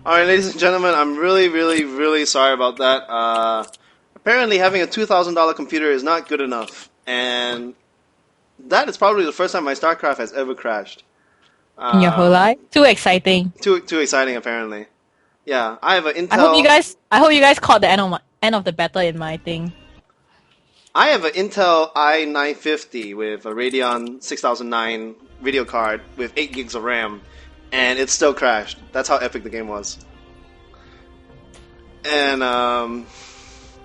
Alright, ladies and gentlemen, I'm really sorry about that. Apparently having a $2,000 computer is not good enough. And that is probably the first time my StarCraft has ever crashed. In your whole life? Too exciting. Too exciting, apparently. Yeah, I have an Intel... I hope you guys caught the end of the battle in my thing. I have an Intel i950 with a Radeon 6009 video card with 8 gigs of RAM, and it still crashed. That's how epic the game was. And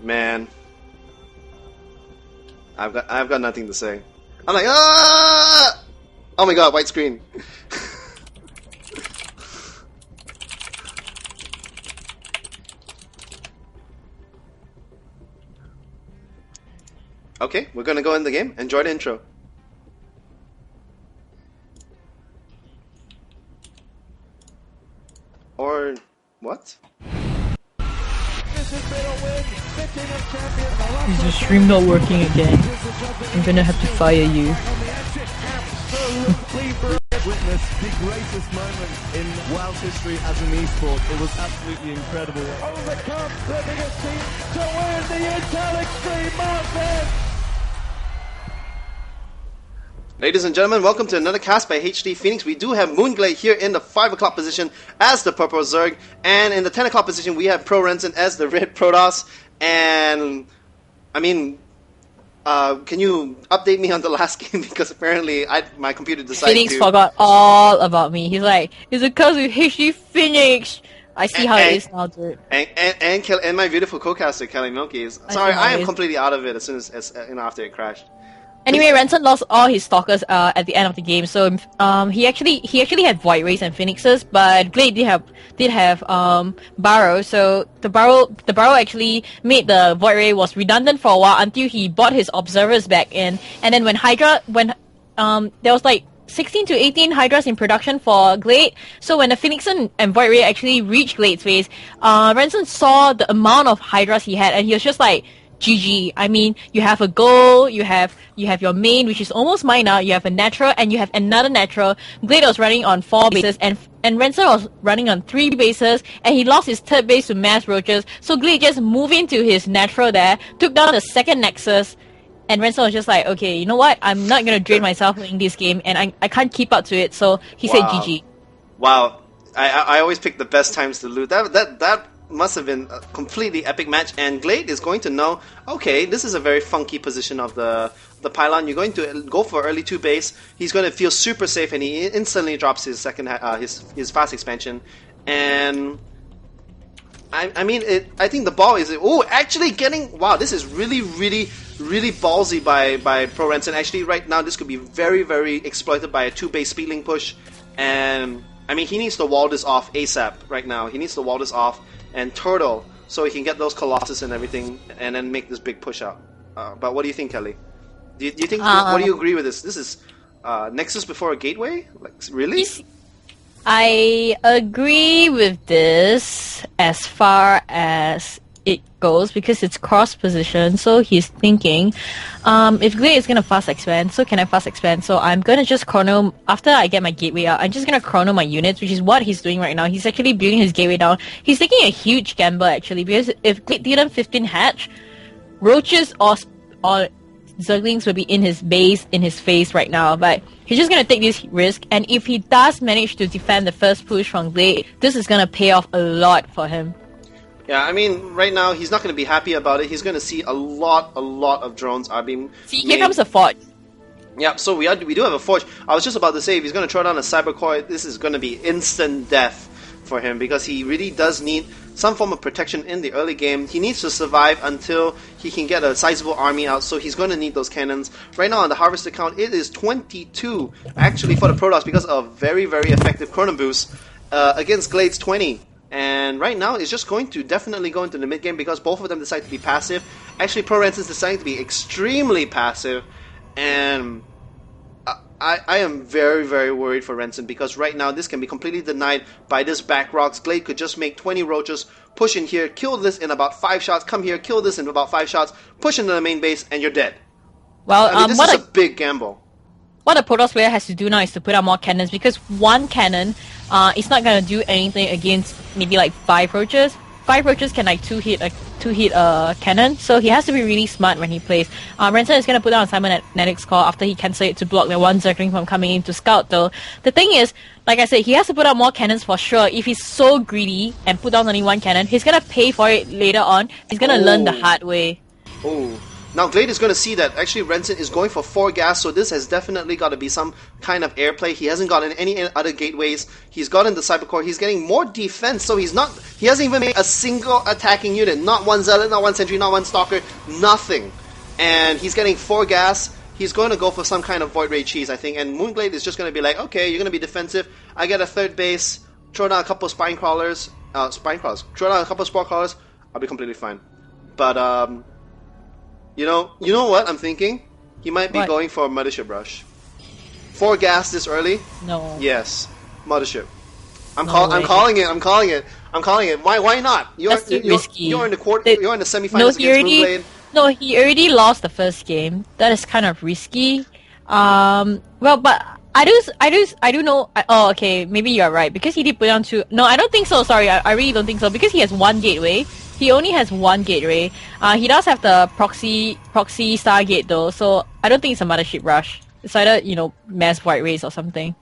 man, I've got nothing to say. I'm like, ah! Oh my god, white screen. Okay, we're gonna go in the game. Enjoy the intro. Or what? Is your stream not working again? I'm gonna have to fire you. Witnessed the greatest moment in WoW's history as an esport. It was absolutely incredible. Overcome the biggest team to win the Intel Extreme Masters! Ladies and gentlemen, welcome to another cast by HD Phoenix. We do have Moonglade here in the 5 o'clock position as the purple Zerg, and in the 10 o'clock position we have Pro Renson as the red Protoss. And I mean, can you update me on the last game, because apparently my computer decided Phoenix forgot all about me. He's like, it's because of HD Phoenix. I see how it is now, dude. And my beautiful co-caster Kelly Milky is sorry. I am completely out of it as soon as after it crashed. Anyway, Renson lost all his stalkers at the end of the game, so he actually had Void Rays and Phoenixes, but Glade did have Barrow. So the Barrow actually made the Void Ray was redundant for a while until he bought his observers back in, and then when there was like 16 to 18 Hydras in production for Glade. So when the Phoenix and Void Ray actually reached Glade's phase, Renson saw the amount of Hydras he had, and he was just like, GG. I mean, you have a goal, you have your main, which is almost mine now, you have a natural, and you have another natural. Glade was running on 4 bases, and Renson was running on 3 bases, and he lost his third base to mass roaches, so Glade just moved into his natural there, took down the second nexus, and Renson was just like, okay, you know what, I'm not gonna drain myself playing this game, and I can't keep up to it, so he said GG. Wow. I always pick the best times to loot. That must have been a completely epic match, and Glade is going to know, okay, this is a very funky position of the pylon. You're going to go for early 2 base. He's going to feel super safe, and he instantly drops his his fast expansion. And I mean, I think the ball is actually getting, wow, this is really ballsy by Pro Renson. Actually, right now this could be very exploited by a 2 base speedling push, and I mean, he needs to wall this off ASAP right now. He needs to wall this off and turtle so he can get those Colossus and everything, and then make this big push out. But what do you think, Kelly? Do you think? What do you agree with this? This is Nexus before a gateway? Like, really? I agree with this as far as it goes, because it's cross position, so he's thinking, if Glade is gonna fast expand, so can I fast expand? So I'm gonna just chrono, after I get my gateway out, I'm just gonna chrono my units, which is what he's doing right now. He's actually building his gateway down. He's taking a huge gamble, actually, because if Glade didn't 15 hatch, roaches or Zerglings will be in his base, in his face right now, but he's just gonna take this risk, and if he does manage to defend the first push from Glade, this is gonna pay off a lot for him. Yeah, I mean, right now he's not going to be happy about it. He's going to see a lot of drones are being See, here comes a Forge. Yeah, so we do have a Forge. I was just about to say, if he's going to throw down a Cybercore, this is going to be instant death for him, because he really does need some form of protection in the early game. He needs to survive until he can get a sizable army out, so he's going to need those cannons. Right now on the Harvester count, it is 22 actually for the Protoss, because of very effective Chrono Boost against Glade's 20. And right now, it's just going to definitely go into the mid game, because both of them decide to be passive. Actually, Pro Renson's deciding to be extremely passive, and I am very worried for Renson, because right now this can be completely denied by this back rocks. Glade could just make 20 roaches, push in here, kill this in about 5 shots, come here, kill this in about 5 shots, push into the main base, and you're dead. Well, I mean, this is a big gamble. what the Protoss player has to do now is to put out more cannons, because one cannon is not gonna do anything against maybe like 5 roaches. 5 roaches can like two hit a cannon, so he has to be really smart when he plays. Renson is gonna put down Cybernetic's Call after he cancels it to block the one Zergling from coming in to scout. Though the thing is, like I said, he has to put out more cannons for sure. If he's so greedy and put down only one cannon, he's gonna pay for it later on. He's gonna learn the hard way. Oh. Now Glade is going to see that actually Renson is going for 4 gas, so this has definitely got to be some kind of airplay. He hasn't gotten any other gateways. He's gotten the Cybercore. He's getting more defense, so he hasn't even made a single attacking unit. Not one Zealot, not one Sentry, not one Stalker, nothing. And he's getting 4 gas. He's going to go for some kind of Void Ray cheese, I think. And Moonglade is just going to be like, okay, you're going to be defensive. I get a 3rd base, throw down a couple of Throw down a couple of Spore Crawlers, I'll be completely fine. But, You know what I'm thinking? He might be going for a Mothership Rush. 4 gas this early? No. Yes, Mothership. I'm calling it. Why not? Risky. You're in the you're in the semifinals against Moonglade. No, he already lost the first game. That is kind of risky. Well, but I do know. Oh, okay. Maybe you're right, because he did put down 2. No, I don't think so. Sorry, I really don't think so, because he has 1 gateway. He only has 1 gateway. He does have the proxy Stargate though, so I don't think it's a Mothership Rush. It's either, mass Void Rays or something.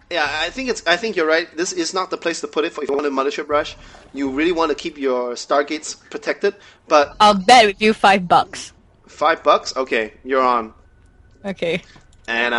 Yeah, I think you're right. This is not the place to put it if you want a Mothership Rush. You really want to keep your Stargates protected, but I'll bet with you $5. $5? Okay, you're on. Okay. And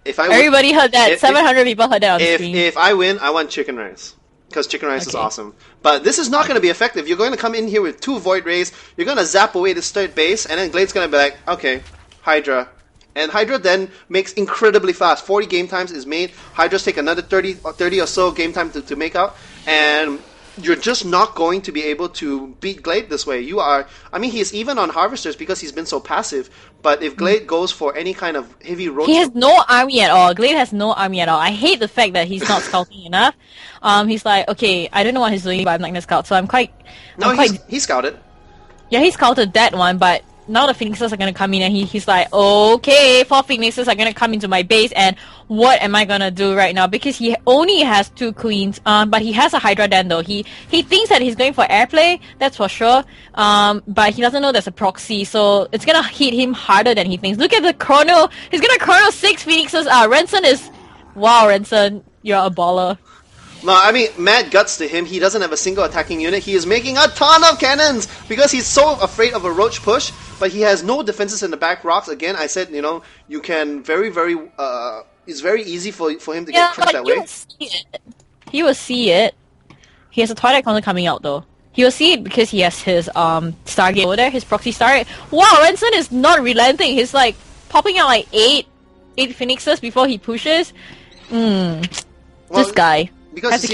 if everybody heard that. 700 people heard that on stream. If I win, I want chicken rice. Because chicken rice is awesome. But this is not going to be effective. You're going to come in here with 2 Void Rays, you're going to zap away this 3rd base, and then Glade's going to be like, okay, Hydra. And Hydra then makes incredibly fast. 40 game times is made. Hydras take another 30 or so game time to make out. And you're just not going to be able to beat Glade this way. He's even on Harvesters because he's been so passive. But if Glade goes for any kind of heavy roach... He has no army at all. Glade has no army at all. I hate the fact that he's not scouting enough. He's like, okay, I don't know what he's doing, but I'm not going to scout. So he scouted. Yeah, he scouted that one, but now the Phoenixes are going to come in, and he's like, okay, 4 Phoenixes are going to come into my base, and what am I going to do right now? Because he only has 2 Queens, but he has a Hydra Den though. He thinks that he's going for airplay, that's for sure, but he doesn't know there's a proxy, so it's going to hit him harder than he thinks. Look at the chrono. He's going to chrono 6 Phoenixes. Renson is... Wow, Renson, you're a baller. No, mad guts to him. He doesn't have a single attacking unit. He is making a ton of cannons because he's so afraid of a roach push, but he has no defenses in the back rocks. Again, I said, you can very, very... it's very easy for him to get tricked that way. He will see it. He has a Twilight Counter coming out, though. He will see it because he has his Stargate over there, his Proxy Stargate. Wow, Renson is not relenting. He's like popping out like 8 Phoenixes before he pushes. This guy. Because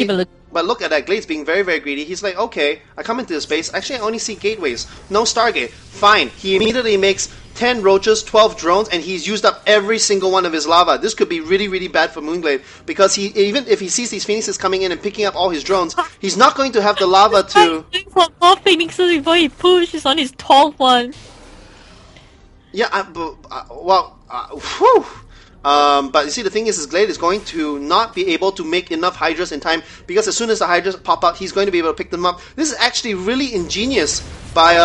but look at that, Glade's being very, very greedy. He's like, okay, I come into this base. Actually, I only see gateways. No Stargate. Fine. He immediately makes 10 roaches, 12 drones, and he's used up every single one of his lava. This could be really, really bad for Moonglade, because even if he sees these Phoenixes coming in and picking up all his drones, he's not going to have the lava to... He's for more Phoenixes before he pushes on his 12th one. Yeah, whew. But you see, the thing is Glade is going to not be able to make enough Hydras in time, because as soon as the Hydras pop out, he's going to be able to pick them up. This is actually really ingenious by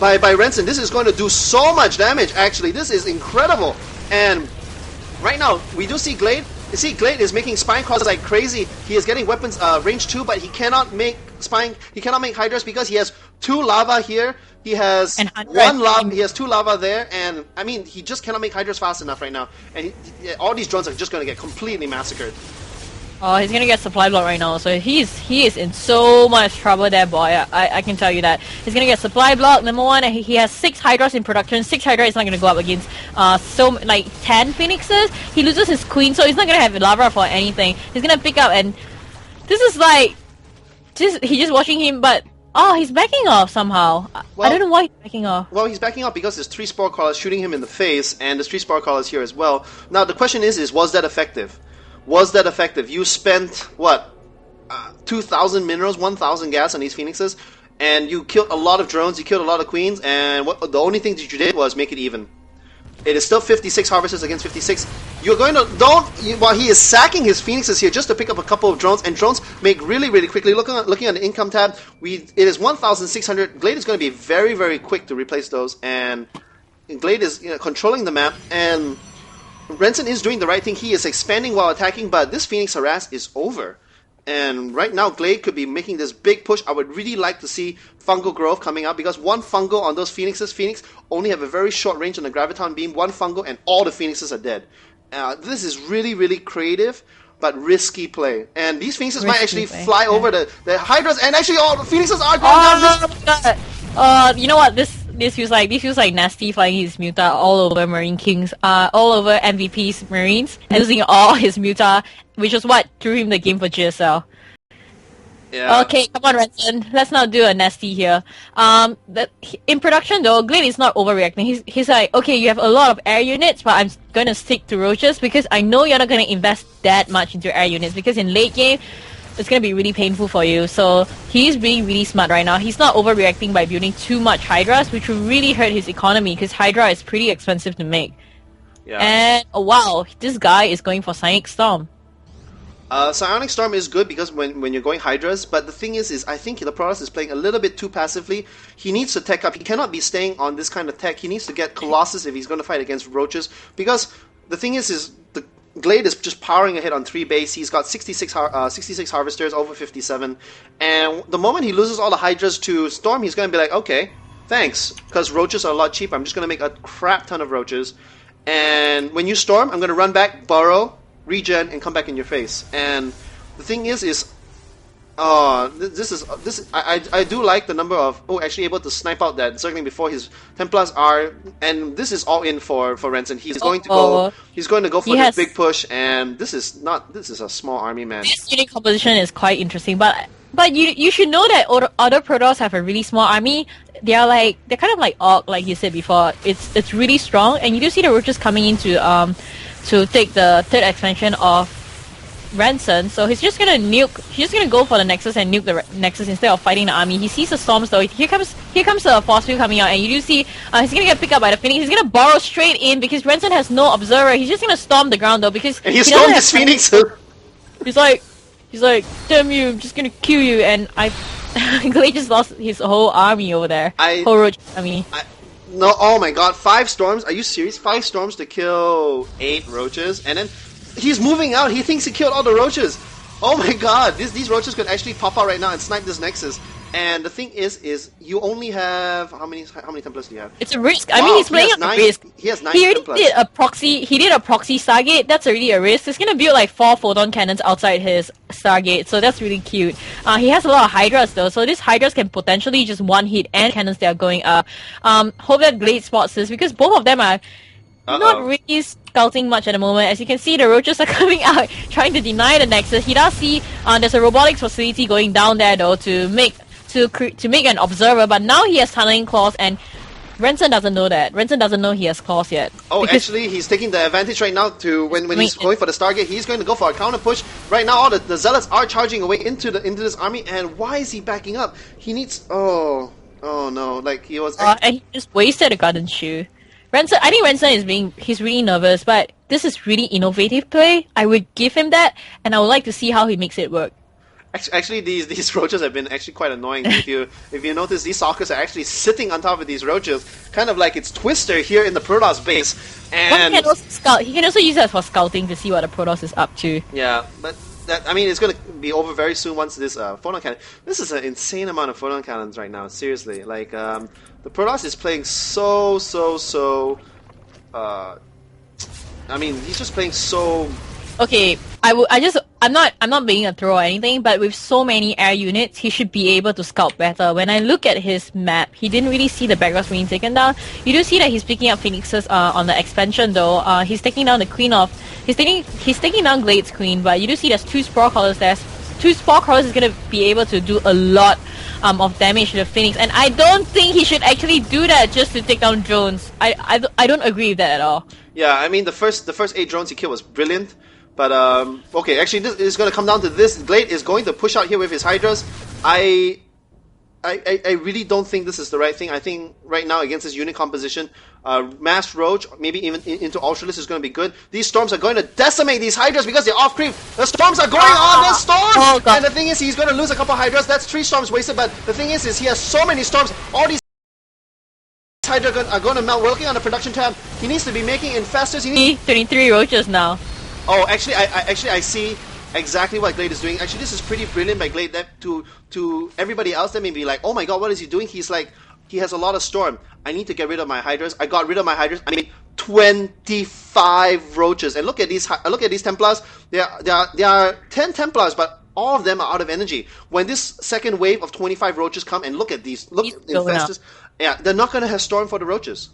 Renson. This is going to do so much damage, actually. This is incredible. And right now, we do see Glade. You see, Glade is making Spine Crawlers like crazy. He is getting weapons range 2, but he cannot make Hydras because he has 2 lava here. He has 1 lava. He has 2 lava there, and he just cannot make Hydras fast enough right now. And all these drones are just going to get completely massacred. Oh, he's gonna get supply block right now, so he is in so much trouble there, boy. I can tell you that. He's gonna get supply block, number 1, and he has 6 Hydras in production. 6 Hydra is not gonna go up against 10 Phoenixes. He loses his Queen, so he's not gonna have lava for anything. He's gonna pick up, and this is like... he's just watching him, but... Oh, he's backing off somehow. Well, I don't know why he's backing off. Well, he's backing off because there's 3 Spore Crawlers shooting him in the face, and there's 3 Spore Crawlers here as well. Now, the question is was that effective? Was that effective? You spent, what, 2,000 minerals, 1,000 gas on these Phoenixes, and you killed a lot of drones, you killed a lot of Queens, and the only thing that you did was make it even. It is still 56 Harvesters against 56. You're going to... While he is sacking his Phoenixes here just to pick up a couple of drones, and drones make really, really quickly. Looking at the income tab, it is 1,600. Glade is going to be very, very quick to replace those, and Glade is controlling the map, and Renson is doing the right thing. He is expanding while attacking, but this Phoenix harass is over. And right now, Glade could be making this big push. I would really like to see Fungal Growth coming out, because one Fungal on those Phoenixes, Phoenix only have a very short range on the Graviton Beam. One Fungal and all the Phoenixes are dead. This is really, really creative, but risky play. And these Phoenixes might actually fly over the Hydras, and actually all the Phoenixes are going down. You know what? This feels like Nasty flying his Muta all over Marine Kings, all over MVP's Marines, and losing all his Muta, which is what threw him the game for GSL. Yeah. Okay, come on, Renson. Let's not do a Nasty here. In production though, Glade is not overreacting. He's like, okay, you have a lot of air units, but I'm gonna stick to roaches because I know you're not gonna invest that much into air units, because in late game, it's going to be really painful for you. So he's being really smart right now. He's not overreacting by building too much Hydras, which will really hurt his economy, because Hydra is pretty expensive to make. Yeah. And wow, this guy is going for Psionic Storm. Psionic Storm is good because when you're going Hydras, but the thing is I think the Protoss is playing a little bit too passively. He needs to tech up. He cannot be staying on this kind of tech. He needs to get Colossus if he's going to fight against Roaches, because the thing is the Glade is just powering ahead on 3 base. He's got 66 Harvesters, over 57. And the moment he loses all the Hydras to Storm, he's going to be like, okay, thanks. Because Roaches are a lot cheaper. I'm just going to make a crap ton of Roaches. And when you Storm, I'm going to run back, burrow, regen, and come back in your face. And the thing is I do like the number of actually able to snipe out that circling before his Templars are, and this is all in for Renson. He's going to go for this big push, and this is a small army, man. This unit composition is quite interesting, but you should know that other Protoss have a really small army. They're kind of like Orc, like you said before. It's really strong, and you do see the Roaches coming in to take the third expansion of Renson, so he's just gonna go for the Nexus and nuke the Nexus instead of fighting the army. He sees the storms though. Here comes the force field coming out, and you do see he's gonna get picked up by the Phoenix. He's gonna burrow straight in because Renson has no observer. He's just gonna storm the ground though, because he stormed his Phoenix. He's like, damn you, I'm just gonna kill you, and Glade just lost his whole army over there. Whole Roach army. No, oh my god, 5 storms? Are you serious? 5 storms to kill 8 Roaches, and then he's moving out. He thinks he killed all the Roaches. Oh my god, these Roaches could actually pop out right now and snipe this Nexus. And the thing is you only have how many Templars do you have? It's a risk. I mean, he's playing at a risk. He has 9 He already Templars. did a proxy. He did a proxy Stargate. That's already a risk. He's gonna build like 4 photon cannons outside his Stargate, so that's really cute. He has a lot of Hydras though, so these Hydras can potentially just one hit and cannons that are going up. Hope that Glade spots this, because both of them are not really scouting much at the moment. As you can see, the Roaches are coming out trying to deny the Nexus. He does see there's a robotics facility going down there though to make an observer, but now he has tunneling claws, and Renson doesn't know that. Renson doesn't know he has claws yet. Oh, actually, he's taking the advantage right now to when he's going for the Stargate. He's going to go for a counter push. Right now, all the Zealots are charging away into this army, and why is he backing up? He needs... Oh no, like he was... and he just wasted a garden shoe. Renson, I think Renson he's really nervous, but this is really innovative play. I would give him that, and I would like to see how he makes it work. Actually, these Roaches have been actually quite annoying. If you notice, these Stalkers are actually sitting on top of these Roaches, kind of like it's Twister here in the Protoss base. And he can also scout. He can also use that for scouting to see what the Protoss is up to. Yeah, but it's going to be over very soon once this photon cannon. This is an insane amount of photon cannons right now. Seriously, like the Protoss is playing so. He's just playing so. Okay, I'm not being a throw or anything, but with so many air units, he should be able to scout better. When I look at his map, he didn't really see the backgrounds being taken down. You do see that he's picking up Phoenixes on the expansion though. He's taking down the Queen of... He's taking down Glade's Queen, but you do see there's 2 Spore Crawlers there. 2 Spore Crawlers is going to be able to do a lot of damage to the Phoenix, and I don't think he should actually do that just to take down drones. I don't agree with that at all. Yeah, I mean the first 8 drones he killed was brilliant. But, okay, actually this is going to come down to this. Glade is going to push out here with his Hydras. I really don't think this is the right thing. I think right now against this unit composition, Mass Roach, maybe even into Ultralisk is going to be good. These Storms are going to decimate these Hydras because they're off creep. The Storms are going on the Storms! Oh, God. And the thing is, he's going to lose a couple Hydras. That's 3 Storms wasted, but the thing is he has so many Storms. All these Hydra are going to melt. We're looking on the production tab. He needs to be making Infestors. 23 Roaches now. Oh, actually, I see exactly what Glade is doing. Actually, this is pretty brilliant by Glade. That to everybody else that may be like, oh my god, what is he doing? He's like, he has a lot of Storm. I need to get rid of my Hydras. I got rid of my Hydras. I made 25 Roaches. And look at these Templars. There are 10 Templars, but all of them are out of energy. When this second wave of 25 Roaches come, and look at these, look at Infestors. Yeah, they're not going to have Storm for the Roaches.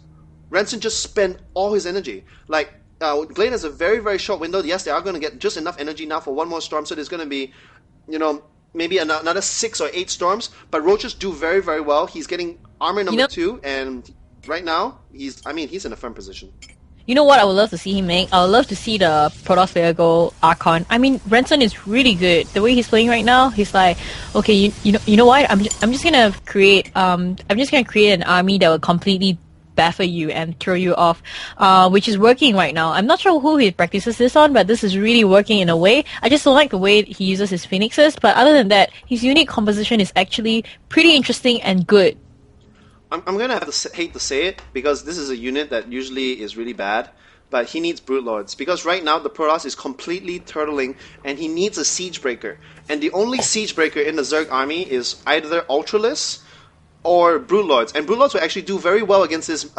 Ranson just spent all his energy. Like, Glade has a very, very short window. Yes, they are going to get just enough energy now for one more Storm, so there's going to be, maybe another 6 or 8 Storms. But Roaches do very, very well. He's getting armor number 2, and right now, he's in a firm position. You know what I would love to see him make? I would love to see the Protoss player go Archon. I mean, Ranson is really good. The way he's playing right now, he's like, okay, you know what? I'm just gonna create an army that will completely baffle you and throw you off, which is working right now. I'm not sure who he practices this on, but this is really working in a way. I just don't like the way he uses his Phoenixes, but other than that, his unit composition is actually pretty interesting and good. I'm gonna have to hate to say it, because this is a unit that usually is really bad, but he needs Brute Lords, because right now the Protoss is completely turtling, and he needs a Siege Breaker. And the only Siege Breaker in the Zerg army is either Ultralisk or Brute Lords, and Brute Lords will actually do very well against this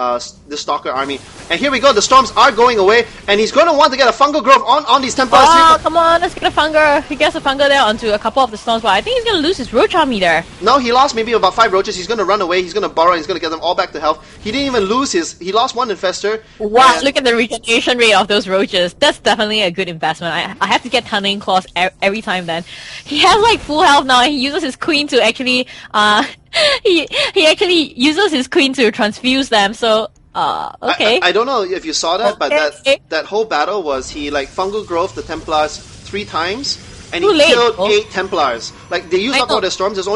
Stalker army. And here we go, the Storms are going away, and he's going to want to get a Fungal Growth on these Templars. Oh, come on, let's get a Fungal. He gets a Fungal there onto a couple of the Storms, but I think he's going to lose his Roach army there. No, he lost maybe about 5 Roaches. He's going to run away, he's going to burrow, and he's going to get them all back to health. He didn't even lose he lost 1 Infestor. Wow, look at the regeneration rate of those Roaches. That's definitely a good investment. I have to get Tunneling Claws every time then. He has like full health now, and he uses his Queen to actually, he actually uses his Queen to transfuse them, so okay. I don't know if you saw that, but that whole battle was he like Fungal Growth the Templars 3 times, and he killed 8 Templars. Like, they used up all their Storms. There's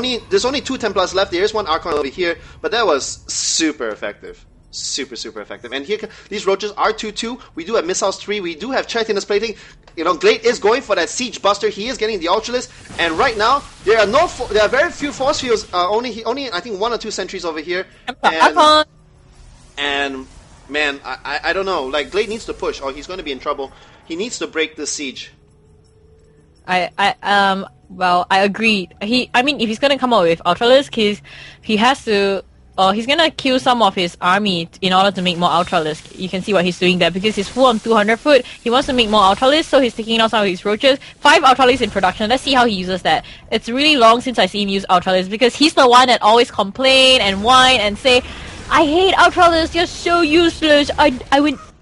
only 2 Templars left. There's 1 Archon over here, but that was super effective. Super, super effective. And here, these Roaches are 2-2. We do have Missiles 3. We do have Chitinous Plating. Glade is going for that Siege Buster. He is getting the Ultralisk. And right now, there are very few Force Fields. Only I think 1 or 2 sentries over here. And man, I don't know. Like, Glade needs to push, or he's going to be in trouble. He needs to break this siege. Well, I agree. If he's gonna come out with Ultralisk, he has to. He's gonna kill some of his army in order to make more Ultralisk. You can see what he's doing there, because he's full on 200 foot. He wants to make more Ultralisk, so he's taking out some of his Roaches. 5 Ultralisk in production. Let's see how he uses that. It's really long since I see him use Ultralisk, because he's the one that always complain and whine and say, I hate Ultralisk, they're so useless.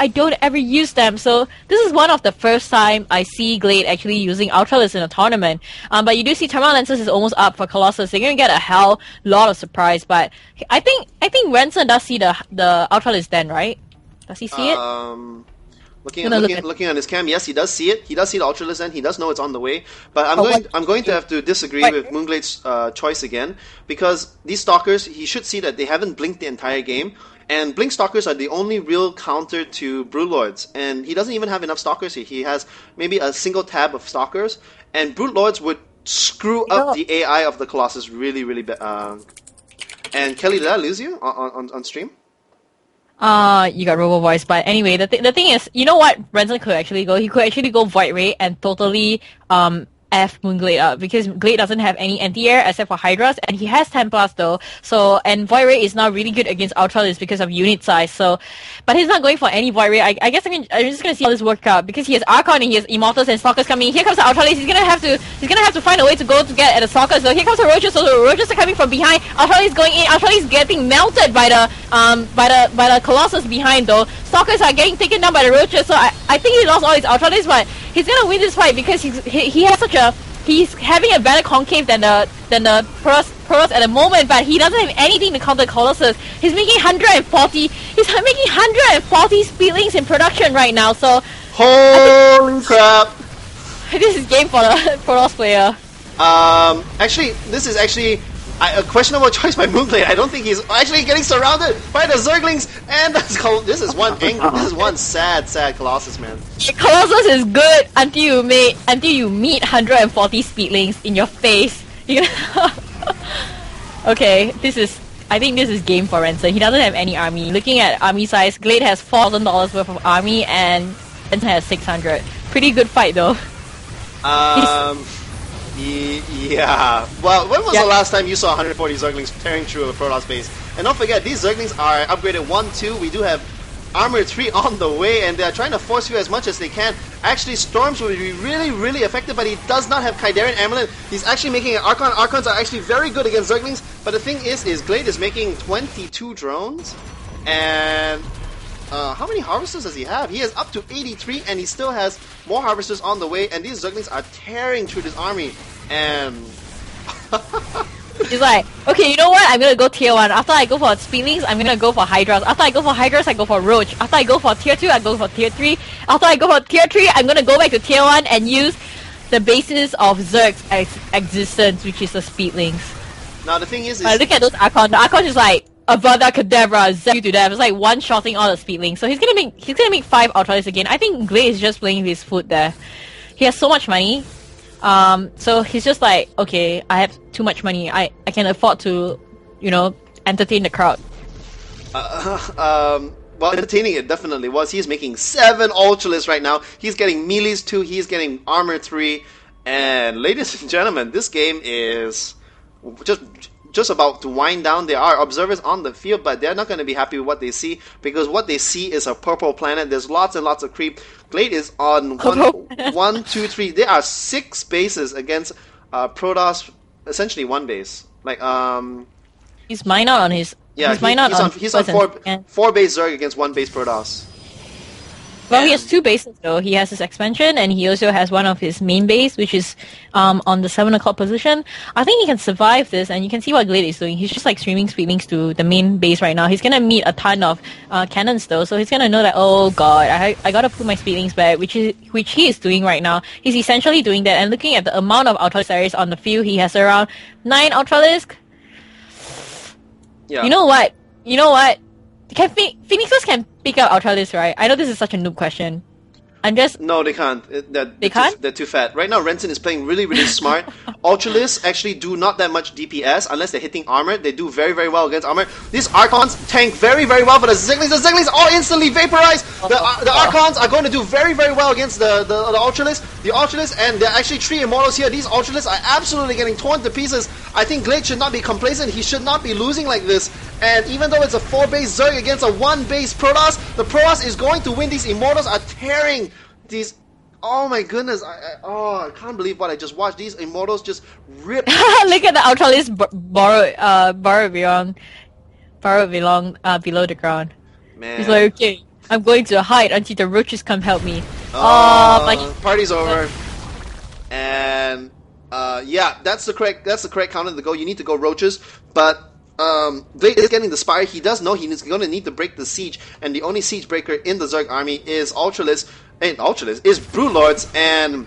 I don't ever use them. So this is one of the first time I see Glade actually using Ultralisk in a tournament. But you do see Thermal Lancers is almost up for Colossus. They're gonna get a hell lot of surprise. But I think Ranson does see the Ultralisk then, right? Does he see it? Looking on his cam, yes, he does see it. He does see the Ultralisk, and he does know it's on the way. But I'm going to have to disagree with Moonglade's choice again, because these Stalkers, he should see that they haven't blinked the entire game, and Blink Stalkers are the only real counter to Brute Lords, and he doesn't even have enough Stalkers here. He has maybe a single tab of Stalkers, and Brute Lords would screw up the AI of the Colossus really, really bad. And Kelly, did I lose you on stream? You got Robo Voice, but anyway, the thing is, you know what Ranson could actually go? He could actually go Void Ray and totally F Moonglade up, because Glade doesn't have any anti-air except for Hydras, and he has 10 plus though. So, and Void Ray is now really good against Ultralisk because of unit size. So, but he's not going for any Void Ray. I guess I'm just gonna see how this works out, because he has Archon and he has Immortals and Stalkers coming. Here comes the Ultralisk. He's gonna have to find a way to go to get at the Stalkers. So here comes the Roaches. So the Roaches are coming from behind. Ultralisk going in. Ultralisk getting melted by the Colossus behind though. Stalkers are getting taken down by the Roaches. So I think he lost all his Ultralisk, but he's gonna win this fight because he has he's having a better concave than the Protoss at the moment, but he doesn't have anything to counter Colossus. He's making 140 speedlings in production right now, so holy crap. This is game for the Protoss player. Actually, this is actually A questionable choice by Moonblade. I don't think he's actually getting surrounded by the Zerglings, and this is one sad Colossus, man. Colossus is good until you meet 140 speedlings in your face. Okay, I think this is game for Renson. He doesn't have any army. Looking at army size, Glade has $4,000 worth of army, and Renson has 600. Pretty good fight though. Yeah. Well, when was the last time you saw 140 Zerglings tearing through a Protoss base? And don't forget, these Zerglings are upgraded 1, 2. We do have Armor 3 on the way, and they're trying to force you as much as they can. Actually, Storms will be really, really effective, but he does not have Kydarian Amulet. He's actually making an Archon. Archons are actually very good against Zerglings, but the thing is Glade is making 22 drones, and how many harvesters does he have? He has up to 83, and he still has more harvesters on the way, and these Zerglings are tearing through this army, and... He's like, okay, you know what? I'm gonna go tier 1. After I go for Speedlings, I'm gonna go for Hydras. After I go for Hydras, I go for Roach. After I go for tier 2, I go for tier 3. After I go for tier 3, I'm gonna go back to tier 1 and use the basis of Zerg's existence, which is the Speedlings. Now the thing is look at those Archon. The Archon is like, Avada Kedavra, Zerg to them. It's like one-shotting all the Speedlings. So he's gonna make 5 Ultralis again. I think Glade is just playing with his foot there. He has so much money. So he's just like, okay, I have too much money. I can afford to, entertain the crowd. Well, entertaining it definitely was. He's making 7 Ultralis right now. He's getting melees 2. He's getting armor 3. And ladies and gentlemen, this game is just about to wind down. There are observers on the field, but they're not going to be happy with what they see, because what they see is a purple planet. There's lots and lots of creep. Glade is on 1, 2, 3. There are 6 bases against Protoss, essentially 1 base. Like he's minor on his. Yeah, he's on 4 base Zerg against 1 base Protoss. Well, he has 2 bases though. He has his expansion, and he also has one of his main base, which is on the 7 o'clock position. I think he can survive this, and you can see what Glade is doing. He's just like streaming Speedlings to the main base right now. He's gonna meet a ton of cannons though, so he's gonna know that, oh god, I gotta put my Speedlings back, which he is doing right now. He's essentially doing that, and looking at the amount of Ultralisk there is on the field, he has around 9 Ultralisk. Yeah. You know what? Phoenixers can pick up Ultralis, right? I know this is such a noob question. No, they can't. They can't? They're too fat. Right now, Renson is playing really, really smart. Ultralists actually do not that much DPS unless they're hitting armor. They do very, very well against armor. These Archons tank very, very well for the Zerglings. The Zerglings all instantly vaporized. The Archons are going to do very, very well against the Ultralists. The Ultralists, and there are actually 3 Immortals here. These Ultralists are absolutely getting torn to pieces. I think Glade should not be complacent. He should not be losing like this. And even though it's a 4-base Zerg against a 1-base Protoss, the Protoss is going to win. These Immortals are tearing these... Oh my goodness, I can't believe what I just watched. These Immortals just rip... Look at the Ultralis burrow below the ground. Man. He's like, okay, I'm going to hide until the roaches come help me. Party's over. And yeah, that's the correct counter to go. You need to go roaches, but Glade is getting the Spire. He does know he's going to need to break the siege, and the only siege breaker in the Zerg army is Ultralis, and Ultralis is Broodlords, and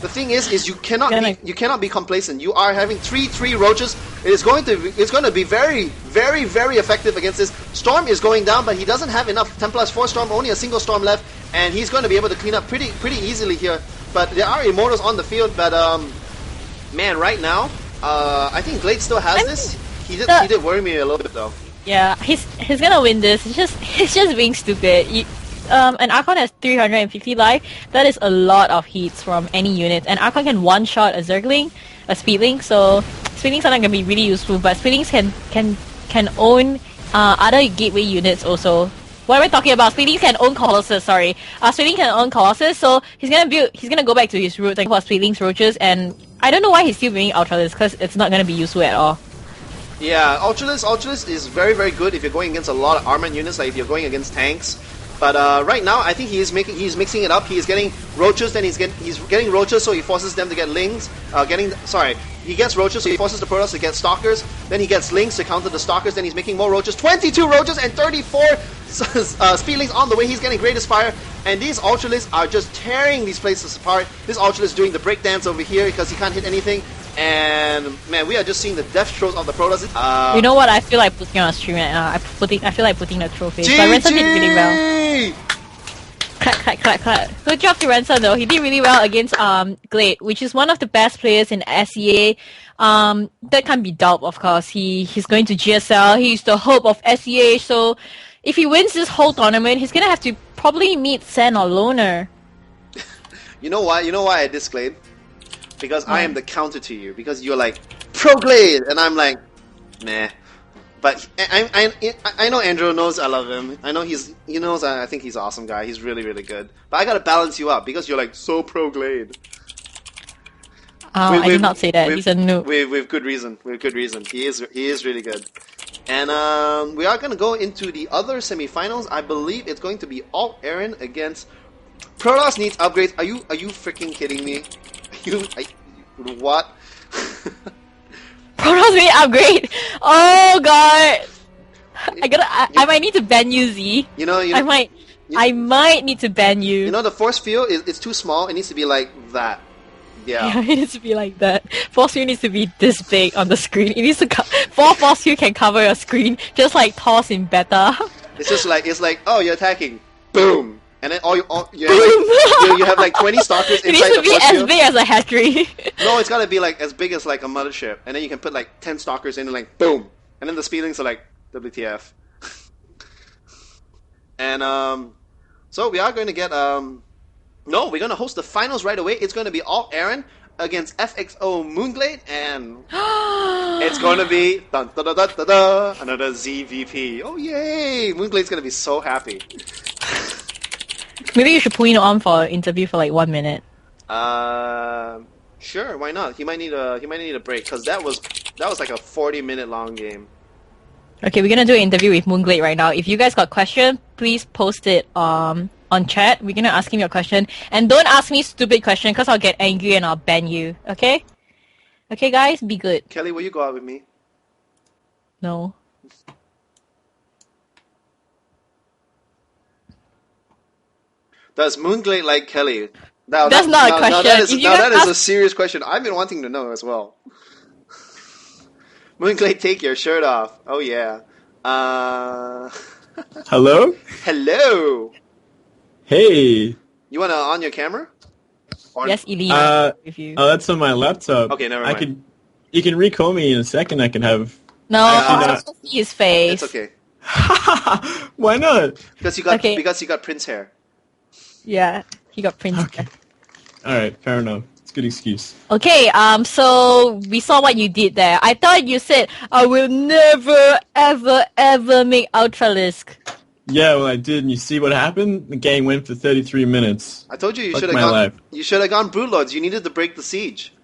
the thing is you cannot be complacent. You are having 3 roaches. It's going to be very, very, very effective against this. Storm is going down, but he doesn't have enough 10+4 Storm, only a single Storm left, and he's going to be able to clean up pretty easily here. But there are Immortals on the field, but man, right now, I think Glade still has this. He did worry me a little bit though. Yeah, he's gonna win this. He's just being stupid. An Archon has 350 life. That is a lot of hits from any unit. And Archon can one-shot a Zergling, a Speedling. So Speedlings are not gonna be really useful. But Speedlings can own other gateway units also. What am I talking about? Speedlings can own Colossus. Sorry, Speedling can own Colossus. So he's gonna go back to his roots and go for Speedlings, roaches, and I don't know why he's still bringing Ultralis, because it's not gonna be useful at all. Yeah, Ultralis is very, very good if you're going against a lot of armored units, like if you're going against tanks. But right now, I think he's mixing it up. He's getting roaches, then he's getting roaches, so he forces them to get lings. He gets roaches, so he forces the Protoss to get stalkers. Then he gets lings to counter the stalkers. Then he's making more roaches. 22 roaches and 34 Speedlings on the way. He's getting Greatest Fire, and these Ultralists are just tearing these places apart. This Ultralist is doing the breakdance over here because he can't hit anything. And man, we are just seeing the death throes of the Protoss. You know what? I feel like putting on a stream right now. I feel like putting the trophy. But Ransom did really well. Clap, clap, clap, clap. Good job to Ransom though. He did really well against Glade, which is one of the best players in SEA. That can't be doubt, of course. He's going to GSL. He's the hope of SEA. So if he wins this whole tournament, he's gonna have to probably meet Sen or Loner. You know why? You know why I diss Glade? Because I am the counter to you. Because you're like, pro Glade! And I'm like, meh. But I know Andrew knows I love him. I know he knows I think he's an awesome guy. He's really, really good. But I gotta balance you up because you're like, so pro Glade. I did not say that. He's a noob. With good reason. With good reason. He is really good. And we are gonna go into the other semifinals. I believe it's going to be Alt Aaron against Protoss needs upgrades. Are you freaking kidding me? What? Protoss need upgrade. Oh god. I might need to ban you, Z. I might need to ban you. You know the force field it's too small. It needs to be like that. Yeah. It needs to be like that. Force field needs to be this big on the screen. It needs to 4 force field can cover your screen, just like TOS in beta. It's like oh, you're attacking, boom. And then you have like 20 stalkers inside the force field. It needs to be as big as a hatchery. No, it's gotta be like as big as like a mothership, and then you can put like 10 stalkers in and like boom, and then the speedlings are like WTF. And so we are going to get no, we're gonna host the finals right away. It's gonna be Alt Aaron against FXO Moonglade, and it's gonna be another ZVP. Oh yay! Moonglade's gonna be so happy. Maybe you should put him on for an interview for like 1 minute. Sure, why not? He might need a break because that was like a 40-minute long game. Okay, we're gonna do an interview with Moonglade right now. If you guys got question, please post it on chat. We're gonna ask him your question, and don't ask me stupid question because I'll get angry and I'll ban you. Okay? Okay, guys, be good. Kelly, will you go out with me? No. Does Moonglade like Kelly? That's not a question. That is a serious question. I've been wanting to know as well. Moonglade, take your shirt off. Oh yeah. Hello? Hello. Hey. You wanna on your camera? Yes, Elena. With you. Oh, that's on my laptop. Okay, never mind. You can recall me in a second. I can have. No, I want to see his face. It's okay. Why not? Because you got Prince hair. Yeah, he got Prince. Okay. All right, fair enough. It's a good excuse. Okay, so we saw what you did there. I thought you said, I will never, ever, ever make Ultralisk. Yeah, well, I did, and you see what happened? The game went for 33 minutes. I told you you should have gone Broodlords. You needed to break the siege.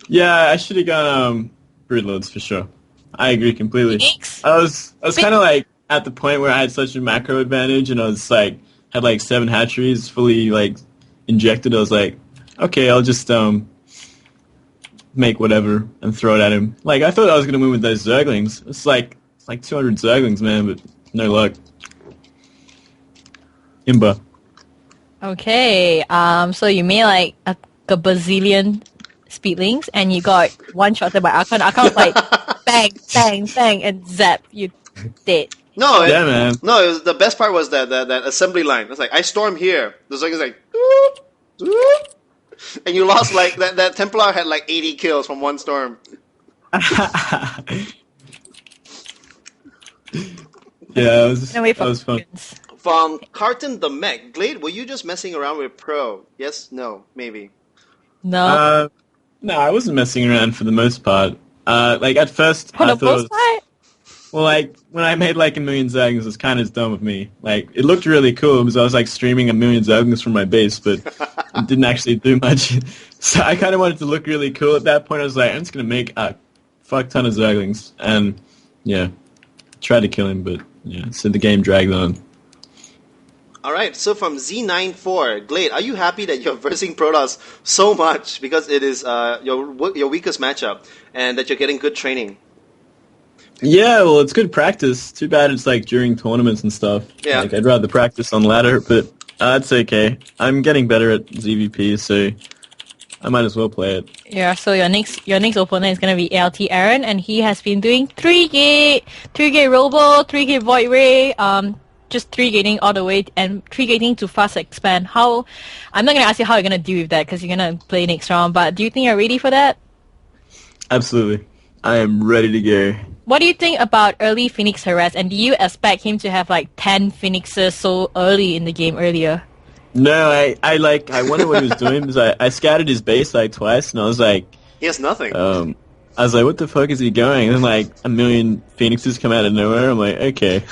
Yeah, I should have gone Broodlords for sure. I agree completely. Phoenix? I was kind of like at the point where I had such a macro advantage, and I was like had like 7 hatcheries fully like injected. I was like, okay, I'll just make whatever and throw it at him. Like I thought I was gonna win with those Zerglings. It's like 200 Zerglings, man, but no luck. Imba. Okay, so you made like a bazillion speedlings and you got one-shotted by Archon. Archon was like bang, bang, bang, and zap, you dead. No, man. No, the best part was that assembly line. It's like I storm here. The Zergling's like, doop, doop, and you lost like that Templar had like 80 kills from one storm. Yeah, that was fun. From Carton the Mech, Glade, were you just messing around with Pro? Yes, no, maybe. No. No, I wasn't messing around for the most part. Like at first, I thought it was, well, like when I made like 1 million Zerglings, it was kind of dumb of me. Like it looked really cool because I was like streaming 1 million Zerglings from my base, but it didn't actually do much. So I kind of wanted to look really cool. At that point, I was like, I'm just gonna make a fuck ton of Zerglings, and yeah, tried to kill him, but yeah, so the game dragged on. Alright, so from Z94, Glade, are you happy that you're versing Protoss so much because it is your weakest matchup and that you're getting good training? Yeah, well, it's good practice. Too bad it's like during tournaments and stuff. Yeah. Like, I'd rather practice on ladder, but that's okay. I'm getting better at ZVP, so I might as well play it. Yeah, so your next opponent is gonna be ALT Aaron, and he has been doing 3-gate Robo, 3-gate Void Ray, just 3-gating all the way, and 3-gating to fast expand. I'm not gonna ask you how you're gonna deal with that, because you're gonna play next round, but do you think you're ready for that? Absolutely. I am ready to go. What do you think about early Phoenix harass, and do you expect him to have like 10 Phoenixes so early in the game earlier? No, I wonder what he was doing because I scouted his base like twice and I was like, He has nothing. I was like, what the fuck is he going? And then like a million phoenixes come out of nowhere. I'm like, okay.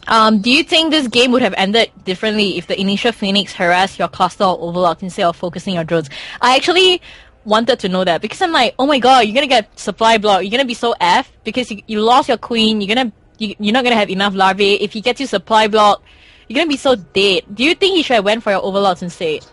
Do you think this game would have ended differently if the initial Phoenix harassed your cluster or overlord instead of focusing your drones? I actually wanted to know that because I'm like, oh my god, you're gonna get supply block. You're gonna be so F because you lost your queen. You're not gonna have enough larvae. If he gets you supply block, you're gonna be so dead. Do you think he should have went for your overlords instead?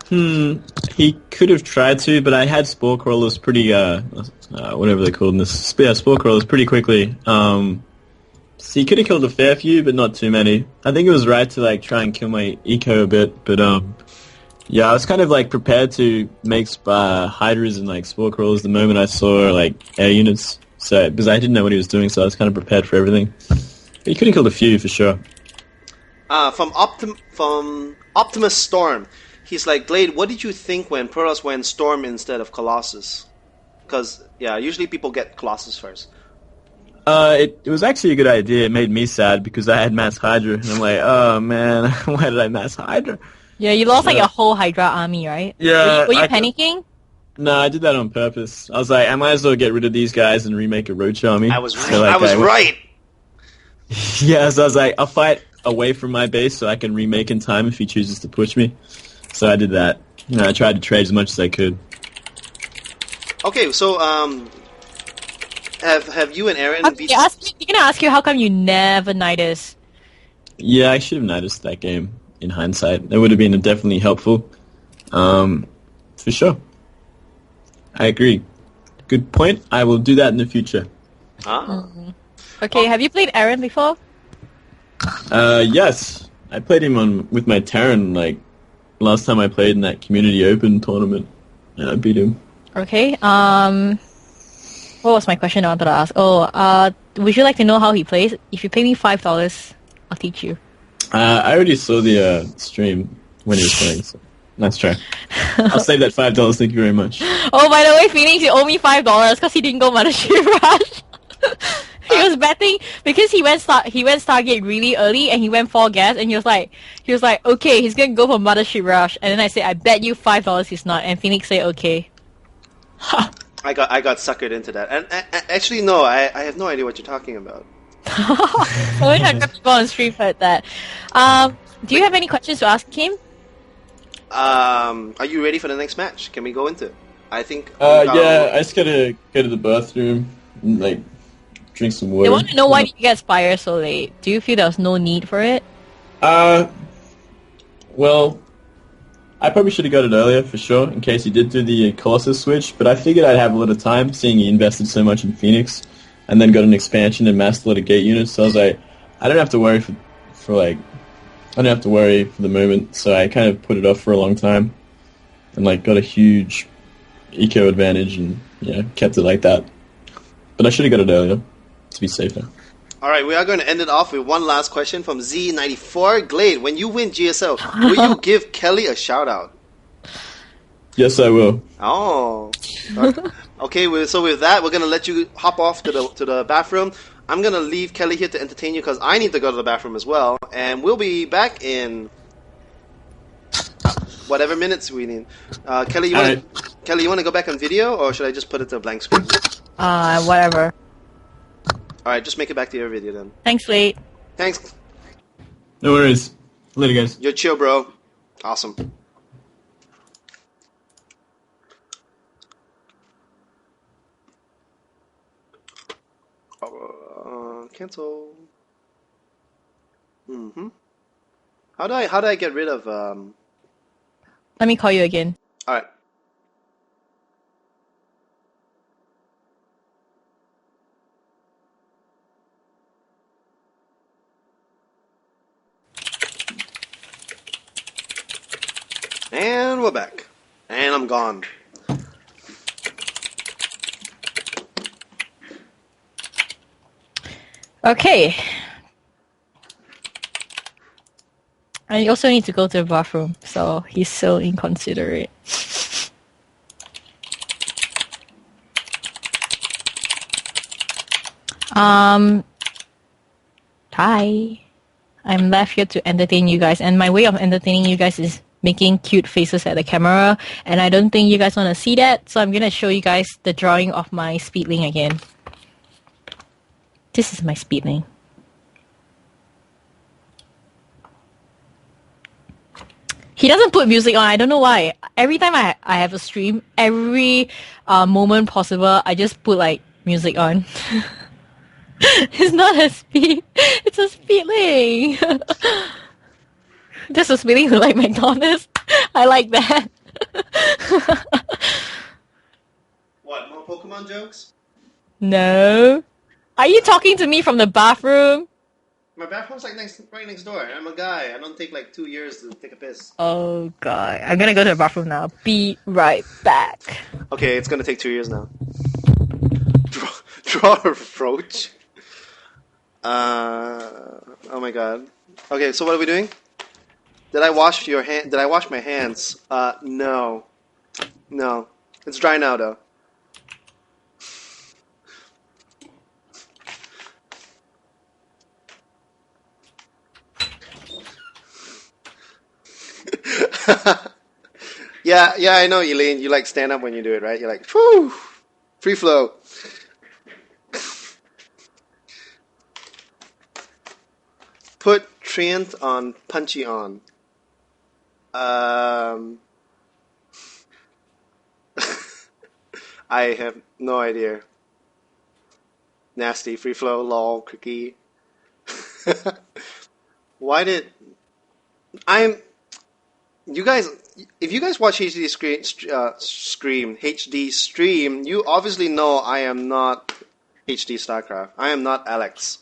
He could have tried to, but I had spore crawlers pretty, whatever they're called in this. Yeah, spore crawlers pretty quickly. So he could have killed a fair few, but not too many. I think it was right to like try and kill my eco a bit, but yeah, I was kind of like prepared to make hydras and like spore crawlers the moment I saw like air units. So because I didn't know what he was doing, so I was kind of prepared for everything. But he could have killed a few for sure. From Optimus Storm, he's like, Glade, what did you think when Protoss went Storm instead of Colossus? Because, yeah, usually people get Colossus first. It was actually a good idea. It made me sad because I had Mass Hydra, and I'm like, oh man, why did I Mass Hydra? Yeah, you lost like a whole Hydra army, right? Yeah. Were you panicking? No, I did that on purpose. I was like, I might as well get rid of these guys and remake a Roach army. I was right. So, like, I was right. Yeah, so I was like, I'll fight away from my base so I can remake in time if he chooses to push me. So I did that. You know, I tried to trade as much as I could. Okay, so have you and Aaron beat? You're gonna ask you how come you never knight us? Yeah, I should have noticed that game in hindsight. That would have been definitely helpful. For sure. I agree. Good point. I will do that in the future. Okay, have you played Aaron before? Yes. I played him with my Terran, like, last time I played in that Community Open tournament, and I beat him. Okay, what was my question I wanted to ask? Would you like to know how he plays? If you pay me $5, I'll teach you. I already saw the stream when he was playing, so nice try. I'll save that $5, thank you very much. Oh, by the way, Phoenix, you owe me $5 because he didn't go Mothership Rush. He was betting because he went Stargate really early and he went 4 gas and he was like, okay, he's gonna go for Mothership Rush, and then I said, I bet you $5 he's not, and Phoenix said okay. I got suckered into that, and actually no, I have no idea what you're talking about. I wish I could people on stream heard that. Do you have any questions to ask him? Are you ready for the next match? Can we go into it? I think. Yeah, I just gotta go to the bathroom and, like, drink some water. They want to know why did you get Spire so late. Do you feel there was no need for it? Well, I probably should have got it earlier for sure, in case he did do the Colossus switch, but I figured I'd have a lot of time, seeing he invested so much in Phoenix, and then got an expansion and massed a lot of gate units, so I was like, I don't have to worry I don't have to worry for the moment, so I kind of put it off for a long time, and, like, got a huge eco advantage, and, yeah, kept it like that. But I should have got it earlier, to be safer. Alright, we are going to end it off with one last question from Z94. Glade, when you win GSL, will you give Kelly a shout out? Yes, I will. Oh. Okay, so with that, we're going to let you hop off to the bathroom. I'm going to leave Kelly here to entertain you because I need to go to the bathroom as well. And we'll be back in whatever minutes we need. Kelly, you want to go back on video, or should I just put it to a blank screen? Whatever. Alright, just make it back to your video then. Thanks, Late. Thanks. No worries. Later, guys. You're chill, bro. Awesome. Cancel. How do I get rid of Let me call you again. Alright. And we're back. And long gone. Okay. And he also needs to go to the bathroom, so he's so inconsiderate. Hi. I'm left here to entertain you guys, and my way of entertaining you guys is making cute faces at the camera, and I don't think you guys want to see that, so I'm gonna show you guys the drawing of my speedling again. This is my speedling. He doesn't put music on. I don't know why. Every time I have a stream, every moment possible, I just put like music on. It's not a speed. It's a speedling. Just a speedling like McDonald's. I like that. What, more Pokemon jokes? No. Are you talking to me from the bathroom? My bathroom's like right next door. I'm a guy. I don't take like 2 years to take a piss. Oh god. I'm gonna go to the bathroom now. Be right back. Okay, it's gonna take 2 years now. Draw a roach? Oh my god. Okay, so what are we doing? Did I wash your hand? Did I wash my hands? No. No. It's dry now though. Yeah, I know, Elaine. You like stand up when you do it, right? You're like, whew, free flow. Put Trient on Punchy on. I have no idea. Nasty, free flow, lol, cookie. Why did you guys? If you guys watch HD stream, you obviously know I am not HD StarCraft. I am not Alex.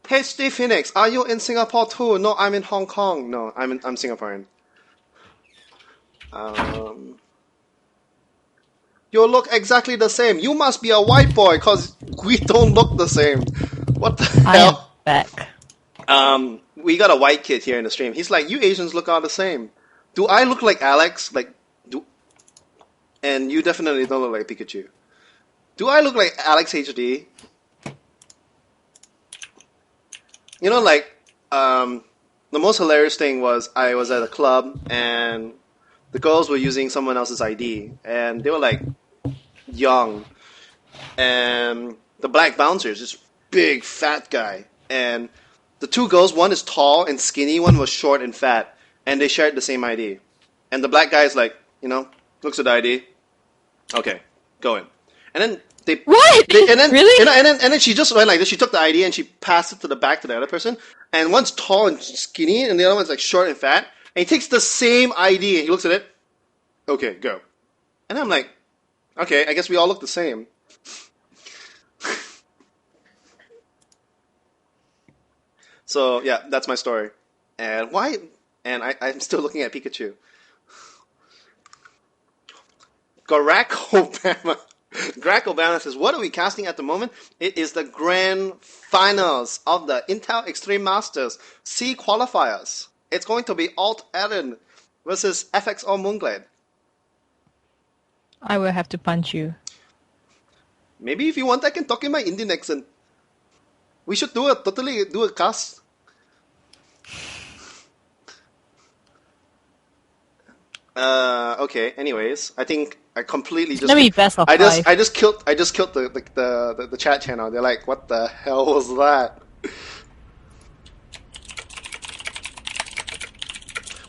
Hey, Steve Phoenix, are you in Singapore too? No, I'm in Hong Kong. No, I'm Singaporean. You look exactly the same. You must be a white boy, cause we don't look the same. What the hell? I am back. We got a white kid here in the stream. He's like, you Asians look all the same. Do I look like Alex? And you definitely don't look like Pikachu. Do I look like Alex HD? You know, like, the most hilarious thing was I was at a club and the girls were using someone else's ID and they were like young, and the black bouncer is this big fat guy, and the two girls, one is tall and skinny, one was short and fat, and they shared the same ID. And the black guy is like, looks at the ID. Okay, go in. And then Really? And then she just went like this. She took the ID and she passed it to the back to the other person. And one's tall and skinny, and the other one's like short and fat. And he takes the same ID and he looks at it. Okay, go. And I'm like, okay, I guess we all look the same. So yeah, that's my story. And why? And I'm still looking at Pikachu. Greg Obama says, what are we casting at the moment? It is the grand finals of the Intel Extreme Masters C qualifiers. It's going to be Alt Aaron versus FXO Moonglade. I will have to punch you. Maybe if you want, I can talk in my Indian accent. We should do a cast. Okay. Anyways, I think I completely just. Let me best of I five. just killed the chat channel. They're like, what the hell was that?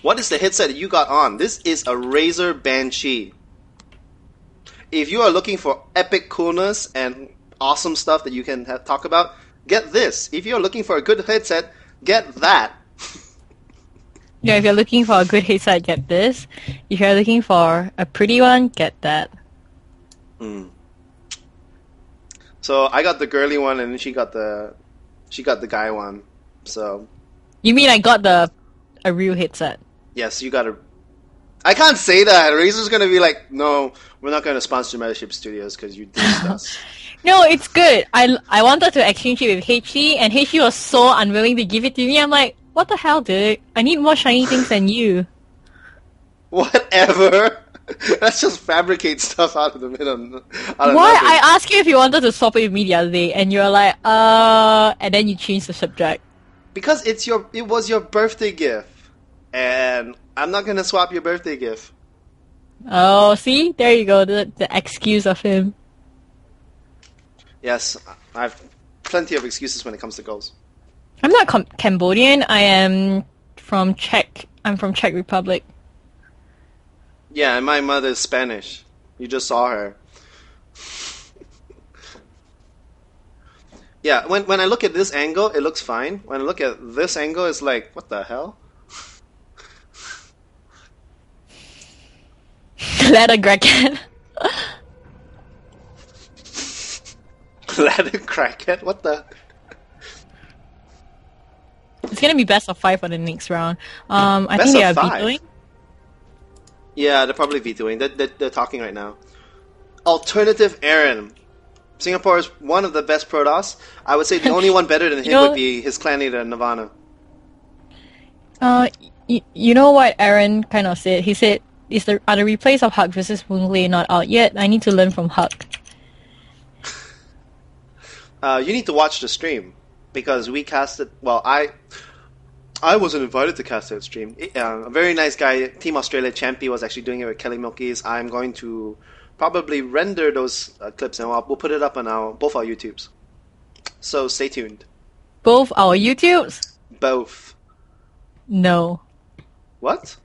What is the headset you got on? This is a Razer Banshee. If you are looking for epic coolness and awesome stuff that you can talk about, get this. If you're looking for a good headset, get that. Yeah, if you're looking for a good headset, get this. If you're looking for a pretty one, get that. So I got the girly one, and she got the guy one. So You mean I got a real headset? Yes, you gotta. I can't say that. Razor's gonna be like, no, we're not gonna sponsor Mothership Studios because you dissed us. No, it's good. I wanted to exchange it with HC, and HC was so unwilling to give it to me. I'm like, what the hell, dude? I need more shiny things than you. Whatever. Let's just fabricate stuff out of the middle. Why? I asked you if you wanted to swap it with me the other day, and you're like, and then you changed the subject. Because it was your birthday gift, and I'm not gonna swap your birthday gift. Oh, see, there you go, the excuse of him. Yes, I have plenty of excuses when it comes to goals. I'm not Cambodian. I am from Czech. I'm from Czech Republic. Yeah, and my mother's Spanish. You just saw her. Yeah, when I look at this angle, it looks fine. When I look at this angle, it's like, what the hell? Letter crackhead. Letter crackhead? What the? It's gonna be best of 5 for the next round. I Best think they of are 5? vetoing. Yeah, they're probably vetoing. They're talking right now. Alternative Aaron. Singapore is one of the best Protoss. I would say the only one better than him would be his clan leader, Nirvana. You know what Aaron kind of said? He said, are the replays of Huck versus Wungley not out yet? I need to learn from Huck. You need to watch the stream because we casted. Well, I wasn't invited to cast that stream. A very nice guy, Team Australia Champy, was actually doing it with Kelly Milkies. I'm going to probably render those clips and we'll put it up on both our YouTubes. So stay tuned. Both our YouTubes? Both. No. What?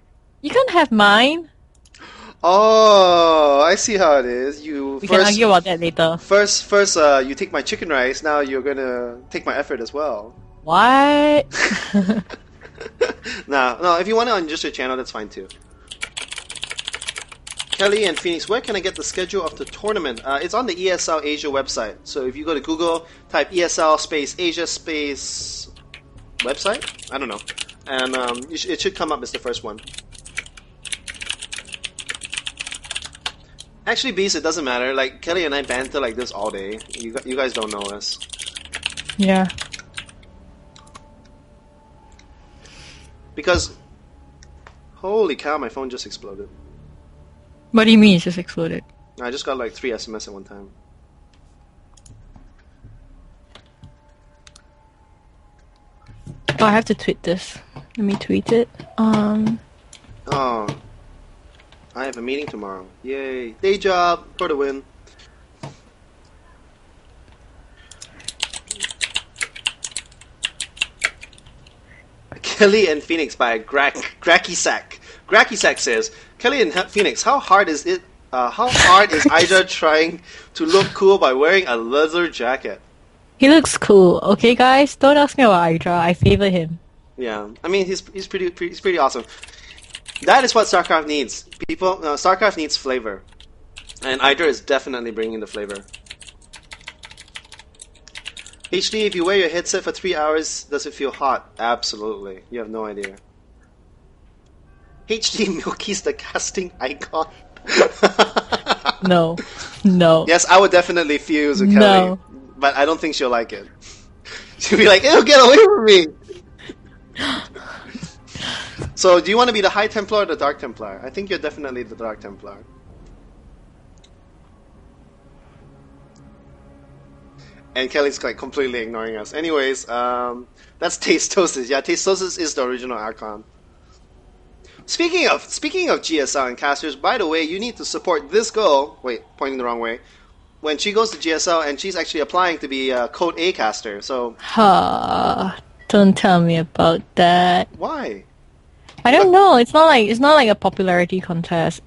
You can't have mine. Oh, I see how it is. We can argue about that later. First, you take my chicken rice. Now you're gonna take my effort as well. What? No. If you want it on just your channel, that's fine too. Kelly and Phoenix, where can I get the schedule of the tournament? It's on the ESL Asia website. So if you go to Google, type ESL space Asia space website. I don't know, and it should come up as the first one. Actually, Beast, it doesn't matter. Like, Kelly and I banter like this all day. You guys don't know us. Yeah. Because, holy cow, my phone just exploded. What do you mean it just exploded? I just got like 3 SMS at one time. Oh, I have to tweet this. Let me tweet it. Oh. I have a meeting tomorrow. Yay. Day job for the win. Kelly and Phoenix by Gracky Sack. Gracky Sack says, Kelly and Phoenix, how hard is Ida trying to look cool by wearing a leather jacket? He looks cool. Okay, guys? Don't ask me about Ida. I favor him. Yeah. I mean, he's pretty awesome. That is what StarCraft needs. StarCraft needs flavor. And Ida is definitely bringing the flavor. HD, if you wear your headset for 3 hours, does it feel hot? Absolutely. You have no idea. HD Milky's the casting icon. No. No. Yes, I would definitely fuse with Kelly. No. But I don't think she'll like it. She'll be like, ew, get away from me! So, do you want to be the High Templar or the Dark Templar? I think you're definitely the Dark Templar. And Kelly's like completely ignoring us. Anyways, that's Tastosis. Yeah, Tastosis is the original Archon. Speaking of GSL and casters, by the way, you need to support this girl. Wait, pointing the wrong way. When she goes to GSL and she's actually applying to be a Code A caster. So, don't tell me about that. Why? I don't know. It's not like a popularity contest.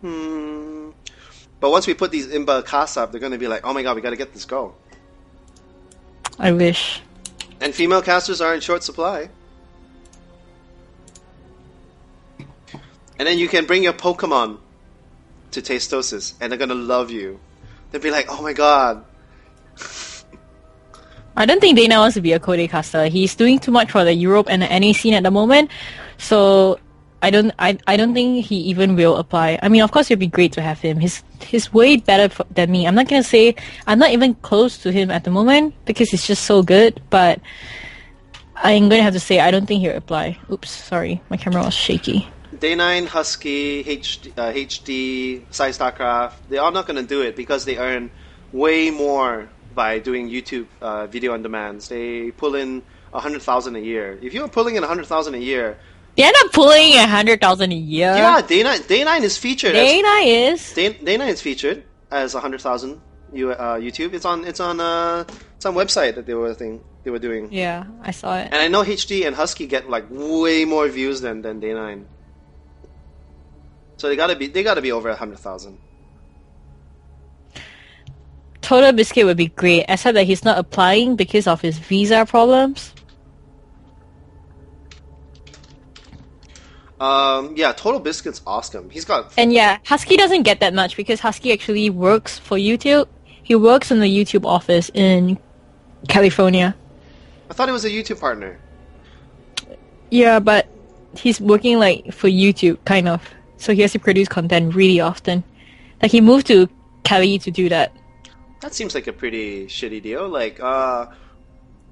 But once we put these Imba casts up, they're going to be like, oh my god, we got to get this girl. I wish. And female casters are in short supply. And then you can bring your Pokemon to Tastosis, and they're going to love you. They'll be like, oh my god. I don't think Dana wants to be a Code caster. He's doing too much for the Europe and the NA scene at the moment, so I don't think he even will apply. I mean, of course, it'd be great to have him. He's way better than me. I'm not gonna say I'm not even close to him at the moment because he's just so good. But I'm gonna have to say I don't think he'll apply. Oops, sorry, my camera was shaky. Day9, Husky, HD, Sai StarCraft, they're all not gonna do it because they earn way more by doing YouTube video on demands. They pull in 100,000 a year. If you're pulling in 100,000 a year, they're not pulling 100,000 a year. Yeah, Day9 is featured. Day9 is featured as 100,000 YouTube. It's on some website that they were doing. Yeah, I saw it. And I know HD and Husky get like way more views than Day9. So they gotta be over 100,000. Total Biscuit would be great, except that he's not applying because of his visa problems. Yeah, Total Biscuit's awesome. He's got... And yeah, Husky doesn't get that much because Husky actually works for YouTube. He works in the YouTube office in California. I thought he was a YouTube partner. Yeah, but he's working like for YouTube, kind of. So he has to produce content really often. Like he moved to Cali to do that. That seems like a pretty shitty deal. Like,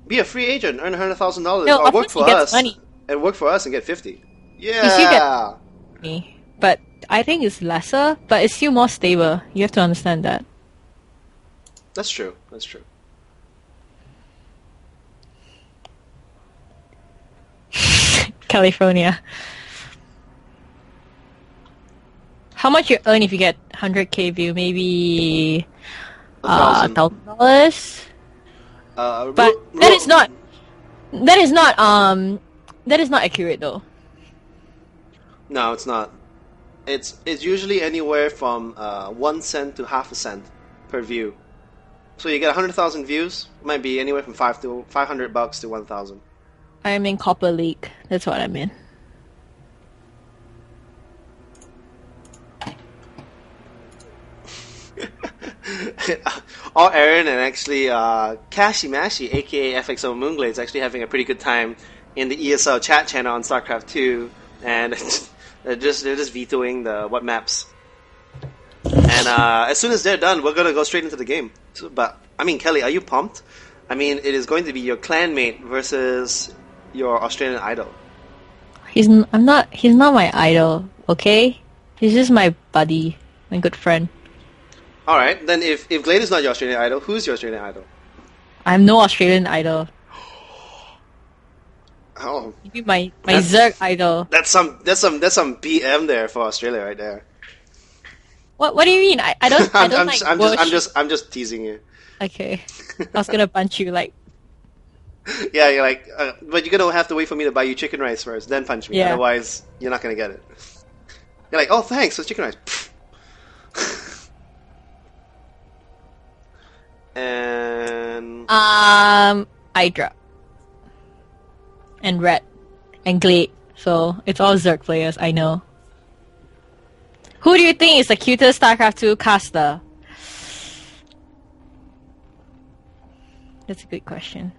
be a free agent, earn $100,000, no, or work for us, money. And work for us and get 50. Yeah. He still gets money, but I think it's lesser, but it's still more stable. You have to understand that. That's true. That's true. California. How much you earn if you get 100k view? Maybe $1,000. But that is not accurate though. No, it's not. It's usually anywhere from 1 cent to half a cent per view. So you get 100,000 views, it might be anywhere from $500 to 1,000. I am in Copper League. That's what I'm in. All Aaron and actually Kashimashi, aka FXO Moonglade, is actually having a pretty good time in the ESL chat channel on StarCraft 2, and they're just vetoing the what maps. And as soon as they're done, we're gonna go straight into the game. But I mean, Kelly, are you pumped? I mean, it is going to be your clanmate versus your Australian idol. He's not my idol, okay? He's just my buddy, my good friend. Alright, then if Glade is not your Australian idol, who's your Australian idol? I'm no Australian idol. Oh. Maybe my Zerg idol. That's some BM there for Australia right there. What do you mean? I don't I'm just teasing you. Okay. I was gonna punch you like. Yeah, you're like, but you're gonna have to wait for me to buy you chicken rice first, then punch me. Yeah. Otherwise, you're not gonna get it. You're like, oh, thanks, it's chicken rice. And Hydra and Red and Glade. So it's all Zerg players. I know. Who do you think is the cutest StarCraft 2 caster? That's a good question.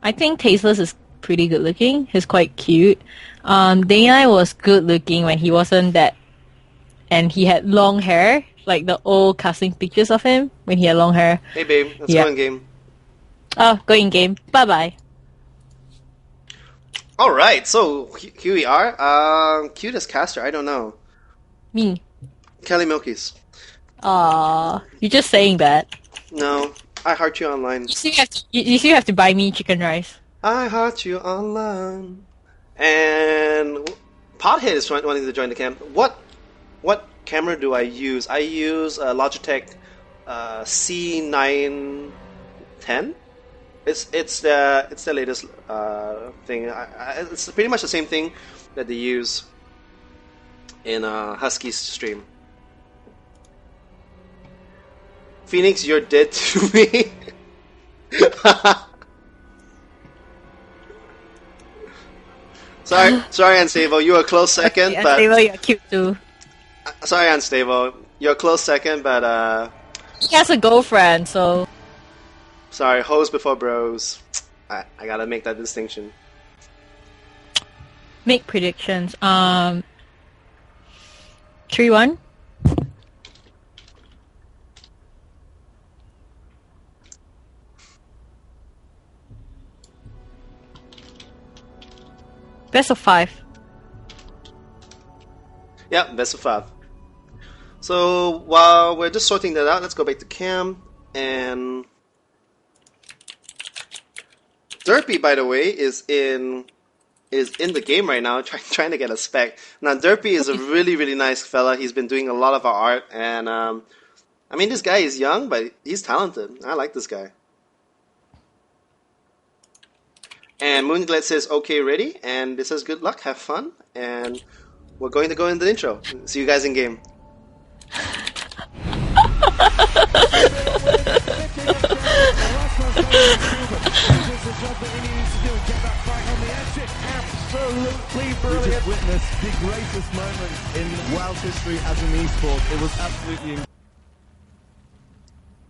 I think Tasteless is pretty good looking. He's quite cute. Day9 was good looking when he wasn't that, and he had long hair, like the old casting pictures of him when he had long hair. Hey babe, let's go in game. Oh, go in game. Bye bye. All right, so here we are. Cutest caster, I don't know. Me. Kelly Milkies. You're just saying that. No, I heart you online. You still have to buy me chicken rice. I heart you online. And Pothead is wanting to join the camp. What camera do I use? I use Logitech C910. It's the latest thing. It's pretty much the same thing that they use in Husky's stream. Phoenix, you're dead to me. Sorry, Unstable. You were a close second, okay, but Unstable, you're cute too. Sorry, Unstable. You're a close second, but he has a girlfriend, so Sorry, hoes before bros. I gotta make that distinction. Make predictions. 3-1. Best of 5. Yeah, best of 5. So while we're just sorting that out, let's go back to Cam. And Derpy, by the way, is in the game right now, trying to get a spec. Now Derpy is a really, really nice fella. He's been doing a lot of our art, and I mean, this guy is young, but he's talented. I like this guy. And Moonglade says, okay, ready. And this says, good luck, have fun. And we're going to go in the intro. See you guys in game. Absolutely brilliant. We just witnessed the greatest moment in World's history as an esport. It was absolutely incredible.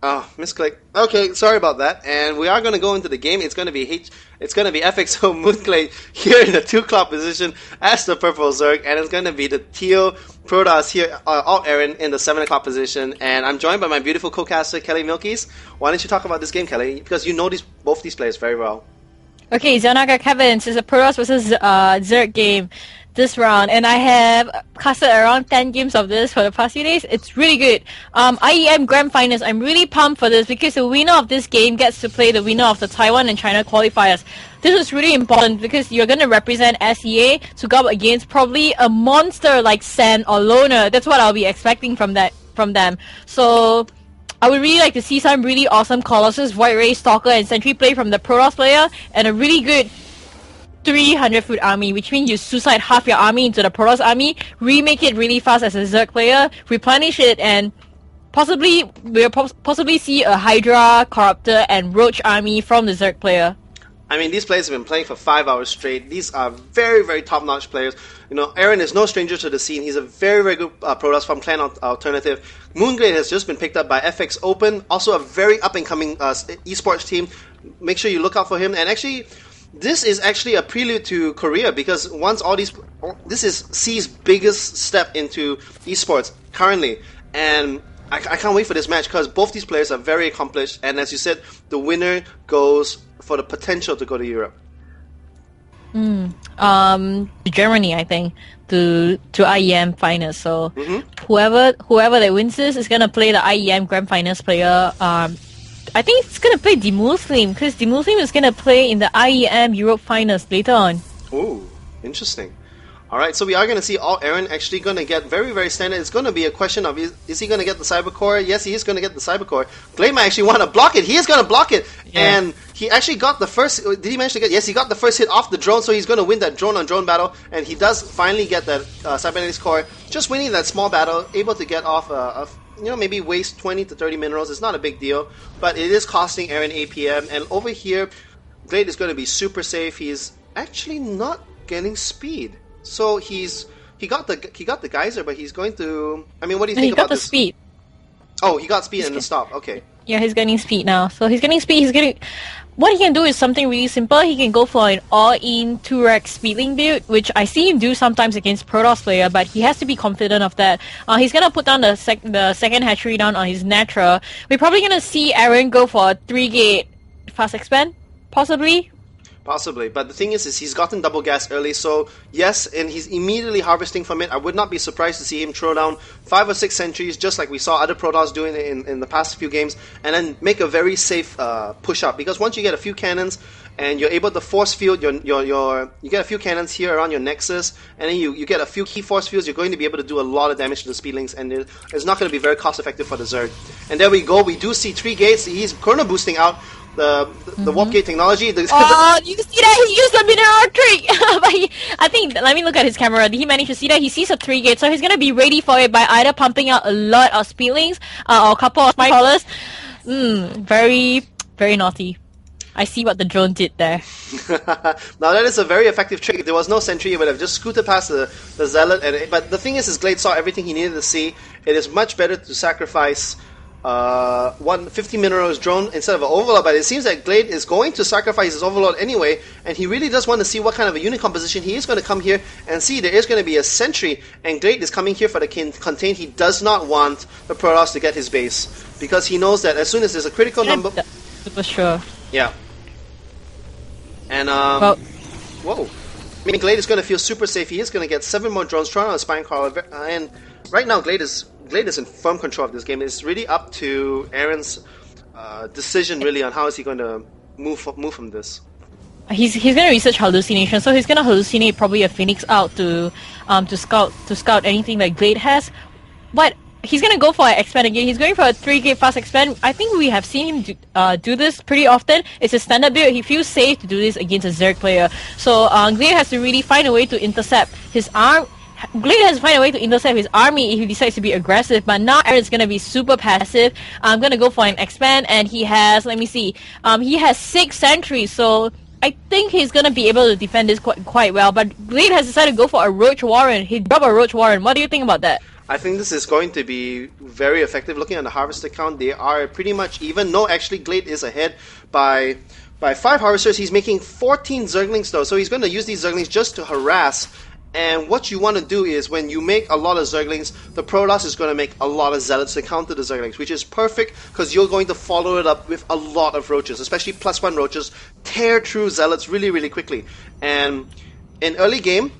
Oh, misclick. Okay, sorry about that. And we are going to go into the game. It's going to be FXO Moonglade here in the 2 clock position as the purple Zerg, and it's going to be the teal Protoss here, Alt Aaron in the 7 o'clock position. And I'm joined by my beautiful co-caster Kelly Milkies. Why don't you talk about this game, Kelly? Because you know both these players very well. Okay, Zanaga Kevin, it's a Protoss versus Zerg game this round, and I have casted around 10 games of this for the past few days. It's really good. IEM Grand Finals, I'm really pumped for this because the winner of this game gets to play the winner of the Taiwan and China qualifiers. This is really important because you're going to represent SEA to go up against probably a monster like Sen or Loner. That's what I'll be expecting from them. So I would really like to see some really awesome Colossus, Void Ray, Stalker, and Sentry play from the Protoss player, and a really good 300-foot army, which means you suicide half your army into the Protoss army, remake it really fast as a Zerg player, replenish it, and we'll possibly see a Hydra, Corruptor, and Roach army from the Zerg player. I mean, these players have been playing for 5 hours straight. These are very, very top-notch players. You know, Aaron is no stranger to the scene. He's a very, very good Protoss from Clan Alternative. Moonglade has just been picked up by FX Open, also a very up-and-coming esports team. Make sure you look out for him. And actually, this is actually a prelude to Korea, because this is C's biggest step into esports currently. And I can't wait for this match because both these players are very accomplished. And as you said, the winner goes for the potential to go to Europe. Germany, I think, to IEM finals. So whoever that wins this is gonna play the IEM Grand Finals player. I think it's gonna play Demuslim because Demuslim is gonna play in the IEM Europe finals later on. Ooh, interesting. Alright, so we are going to see Alt Aaron actually going to get very, very standard. It's going to be a question of, is he going to get the Cyber Core? Yes, he is going to get the Cyber Core. Glade might actually want to block it. He is going to block it. Yeah. And he actually got the first... Did he manage to get... Yes, he got the first hit off the drone, so he's going to win that drone-on-drone battle. And he does finally get that Cybernetics Core. Just winning that small battle, able to get off maybe waste 20 to 30 minerals. It's not a big deal, but it is costing Aaron APM. And over here, Glade is going to be super safe. He's actually not getting speed. So he got the geyser, but he's going to... I mean, what do you think about this? He got the speed. Oh, he got speed and then stopped. Okay. Yeah, he's getting speed now. So he's getting speed. What he can do is something really simple. He can go for an all-in 2-rack speedling build, which I see him do sometimes against Protoss player, but he has to be confident of that. He's gonna put down the second hatchery down on his Natra. We're probably gonna see Aaron go for a 3-gate fast expand, possibly. Possibly, but the thing is he's gotten double gas early, so yes, and he's immediately harvesting from it. I would not be surprised to see him throw down 5 or 6 sentries, just like we saw other Protoss doing in the past few games, and then make a very safe push up. Because once you get a few cannons and you're able to force field you get a few cannons here around your Nexus, and then you get a few key force fields, you're going to be able to do a lot of damage to the speedlings, and it's not going to be very cost effective for the Zerg. And there we go. We do see 3 gates. He's chrono boosting out the warp gate technology. You see that he used the mineral trick. But let me look at his camera. Did he manage to see that? He sees a 3 gate, so he's gonna be ready for it by either pumping out a lot of speedlings or a couple of spike crawlers. Very, very naughty. I see what the drone did there. Now that is a very effective trick. If there was no sentry, it would have just scooted past the Zealot. But the thing is Glade saw everything he needed to see. It is much better to sacrifice one 50 minerals drone instead of an overlord, but it seems that Glade is going to sacrifice his overlord anyway, and he really does want to see what kind of a unit composition he is going to come here and see. There is going to be a sentry, and Glade is coming here for the contain. He does not want the Protoss to get his base, because he knows that as soon as there's a critical number... For sure. Yeah. And, whoa. I mean, Glade is going to feel super safe. He is going to get 7 more drones thrown on a Spine Crawler, and right now Glade is in firm control of this game. It's really up to Aaron's decision, really, on how is he going to move from this. He's going to research hallucination, so he's going to hallucinate probably a Phoenix out to scout anything that Glade has. But he's going to go for an expand again. He's going for a 3-gate fast expand. I think we have seen him do this pretty often. It's a standard build. He feels safe to do this against a Zerg player. So Glade has to really find a way to intercept his arm. Glade has to find a way to intercept his army if he decides to be aggressive, but now Aaron's going to be super passive. I'm going to go for an expand, and he has, let me see, he has 6 sentries, so I think he's going to be able to defend this quite well, but Glade has decided to go for a Roach Warren. He dropped a Roach Warren. What do you think about that? I think this is going to be very effective. Looking at the harvester count, they are pretty much even. No, actually, Glade is ahead by 5 harvesters. He's making 14 Zerglings, though, so he's going to use these Zerglings just to harass. And what you want to do is, when you make a lot of Zerglings, the Protoss is going to make a lot of Zealots to counter the Zerglings, which is perfect because you're going to follow it up with a lot of Roaches, especially +1 Roaches, tear through Zealots really, really quickly. And in early game,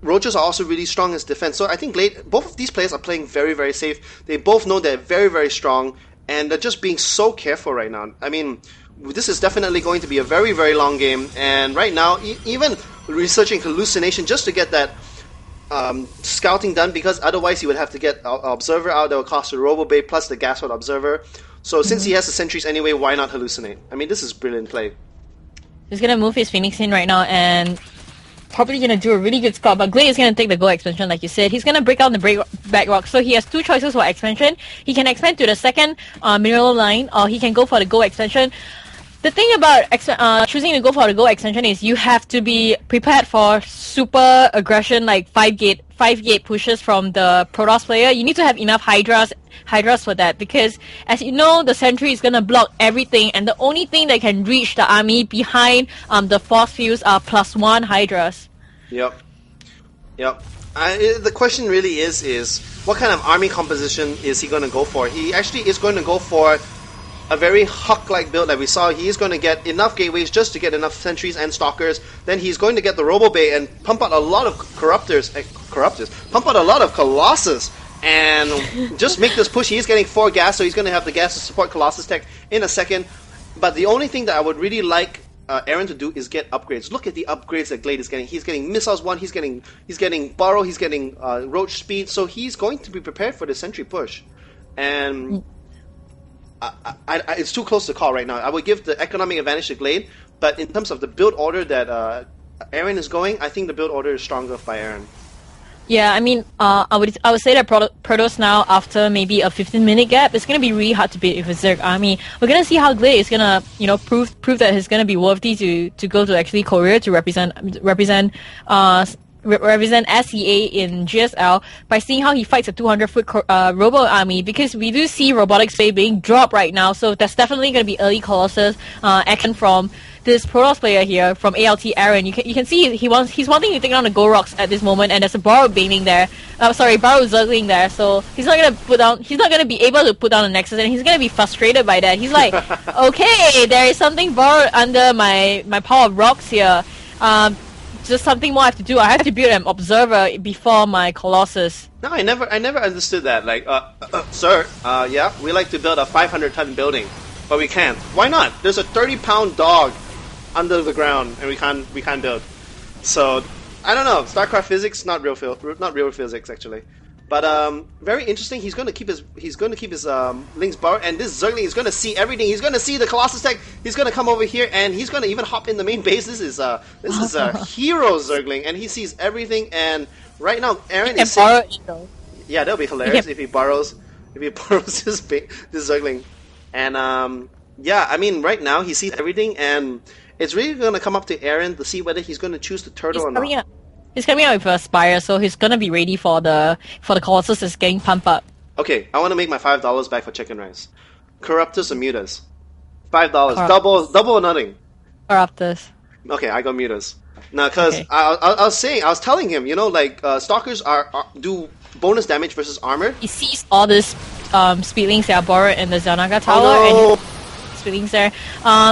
Roaches are also really strong as defense. So I think Glade, both of these players are playing very, very safe. They both know they're very, very strong, and they're just being so careful right now. I mean, this is definitely going to be a very, very long game, and right now, even researching hallucination just to get that scouting done, because otherwise he would have to get Observer out. That would cost a Robo Bay plus the Gaswood Observer. So since he has the sentries anyway, why not hallucinate? I mean, this is brilliant play. He's going to move his Phoenix in right now, and probably going to do a really good scout, but Glade is going to take the Go expansion, like you said. He's going to break out the back rock, so he has 2 choices for expansion. He can expand to the second mineral line, or he can go for the Go expansion. The thing about choosing to go for the Go extension is you have to be prepared for super aggression, like 5-gate pushes from the Protoss player. You need to have enough Hydras for that, because as you know, the sentry is gonna block everything, and the only thing that can reach the army behind the force fields are +1 Hydras. Yep. The question really is what kind of army composition is he gonna go for? He actually is going to go for a very Huck-like build that we saw. He is going to get enough gateways just to get enough sentries and stalkers. Then he's going to get the Robo Bay and pump out a lot of pump out a lot of Colossus, and just make this push. He's getting 4 gas, so he's going to have the gas to support Colossus tech in a second. But the only thing that I would really like Aaron to do is get upgrades. Look at the upgrades that Glade is getting. He's getting Missiles 1, he's getting Burrow, he's getting Roach Speed, so he's going to be prepared for the sentry push. And it's too close to call right now. I would give the economic advantage to Glade, but in terms of the build order that Aaron is going, I think the build order is stronger by Aaron. Yeah, I mean, I would say that Protoss now, after maybe a 15-minute gap, it's going to be really hard to beat with a Zerg army. We're going to see how Glade is going to, prove that he's going to be worthy to go to actually Korea to represent SEA in GSL by seeing how he fights a 200-foot Robo army, because we do see Robotics Bay being dropped right now, so there's definitely going to be early Colossus action from this Protoss player here, from ALT Aaron. You can see he's wanting to take down the Go Rocks at this moment, and there's a Burrow Baining there. Burrow Zergling there, so he's not gonna be able to put down the Nexus, and he's gonna be frustrated by that. He's like, okay, there is something borrowed under my pile of rocks here. Just something more I have to do. I have to build an observer before my Colossus. No, I never understood that. Like, sir, yeah, we like to build a 500-ton building, but we can't. Why not? There's a 30-pound dog under the ground, and we can't build. So, I don't know. StarCraft physics, not real physics actually. But very interesting. He's going to keep his links bar, and this Zergling is going to see everything. He's going to see the Colossus tech. He's going to come over here, and he's going to even hop in the main base. This is a hero Zergling, and he sees everything. And right now, Aaron is saying, yeah, that'll be hilarious if he borrows this Zergling. And yeah, I mean, right now he sees everything, and it's really going to come up to Aaron to see whether he's going to choose the turtle or not. He's coming out with a Spire, so he's gonna be ready for the Colossus is getting pumped up. Okay, I want to make my $5 back for chicken rice. Corruptus or Mutas? $5. Corruptus. Double or nothing. Corruptus. Okay, I got Mutas. Now, because Okay. I was telling him, Stalkers do bonus damage versus armored. He sees all these speedlings that are borrowed in the Zanaga Tower, Oh, and speedlings there.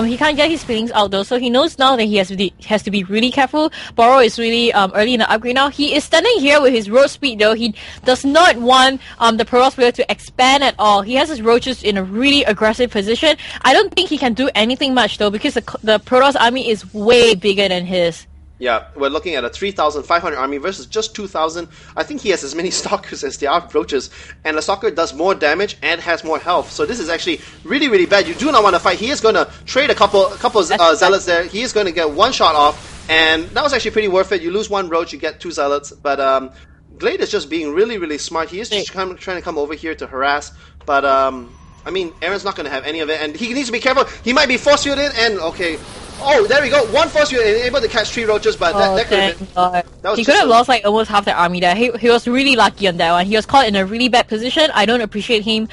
He can't get his speedlings out though, so he knows now that he has to be really careful. Borrow is really early in the upgrade now. He is standing here with his road speed though. He does not want the Protoss player to expand at all. He has his roaches in a really aggressive position. I don't think he can do anything much though, because the Protoss army is way bigger than his. Yeah, we're looking at a 3,500 army versus just 2,000. I think he has as many stalkers as there are roaches, and the stalker does more damage and has more health. So this is actually really, really bad. You do not want to fight. He is going to trade a couple zealots there. He is going to get one shot off, and that was actually pretty worth it. You lose one roach, you get two zealots. But Glade is just being really, really smart. He is just trying to come over here to harass, but I mean, Aaron's not going to have any of it, and he needs to be careful. He might be force fielded, and okay. Oh, there we go. One force field able to catch 3 roaches, but that could have been... God. That was He could have lost like almost half the army there. He was really lucky on that one. He was caught in a really bad position. I don't appreciate him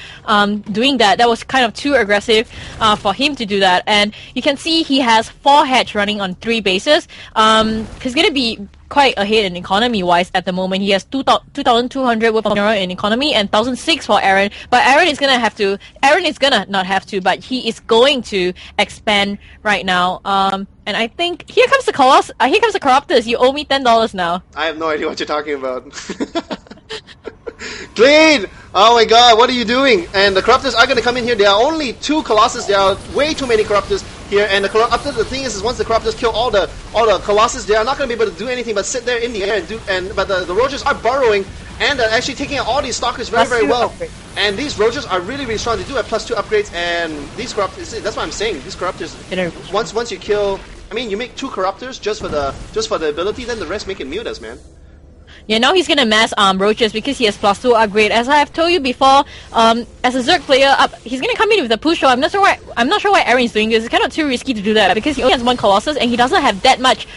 doing that. That was kind of too aggressive for him to do that. And you can see he has 4 hatch running on 3 bases. He's going to be quite ahead in economy-wise at the moment. He has 2,200 worth of mineral in economy and 1,006 for Aaron. But Aaron is gonna not have to, but he is going to expand right now. And I think here comes the Colossus. Here comes the Corruptus. You owe me $10 now. I have no idea what you're talking about. Glade! Oh my god, what are you doing? And the Corruptors are going to come in here. There are only 2 Colossus. There are way too many Corruptors here. And the thing is once the Corruptors kill all the Colossus, they are not going to be able to do anything but sit there in the air but the Roaches are burrowing and they're actually taking out all these Stalkers very, very well. Upgrade. And these Roaches are really, really strong. They do have +2 upgrades, and these Corruptors, that's what I'm saying. These Corruptors, once you kill, I mean, you make 2 Corruptors just for the ability, then the rest make it Mutas, man. Yeah, now he's gonna mass roaches because he has +2 upgrade. As I have told you before, as a Zerg player, he's gonna come in with a push. So I'm not sure why Aaron is doing this. It's kind of too risky to do that because he only has 1 Colossus and he doesn't have that much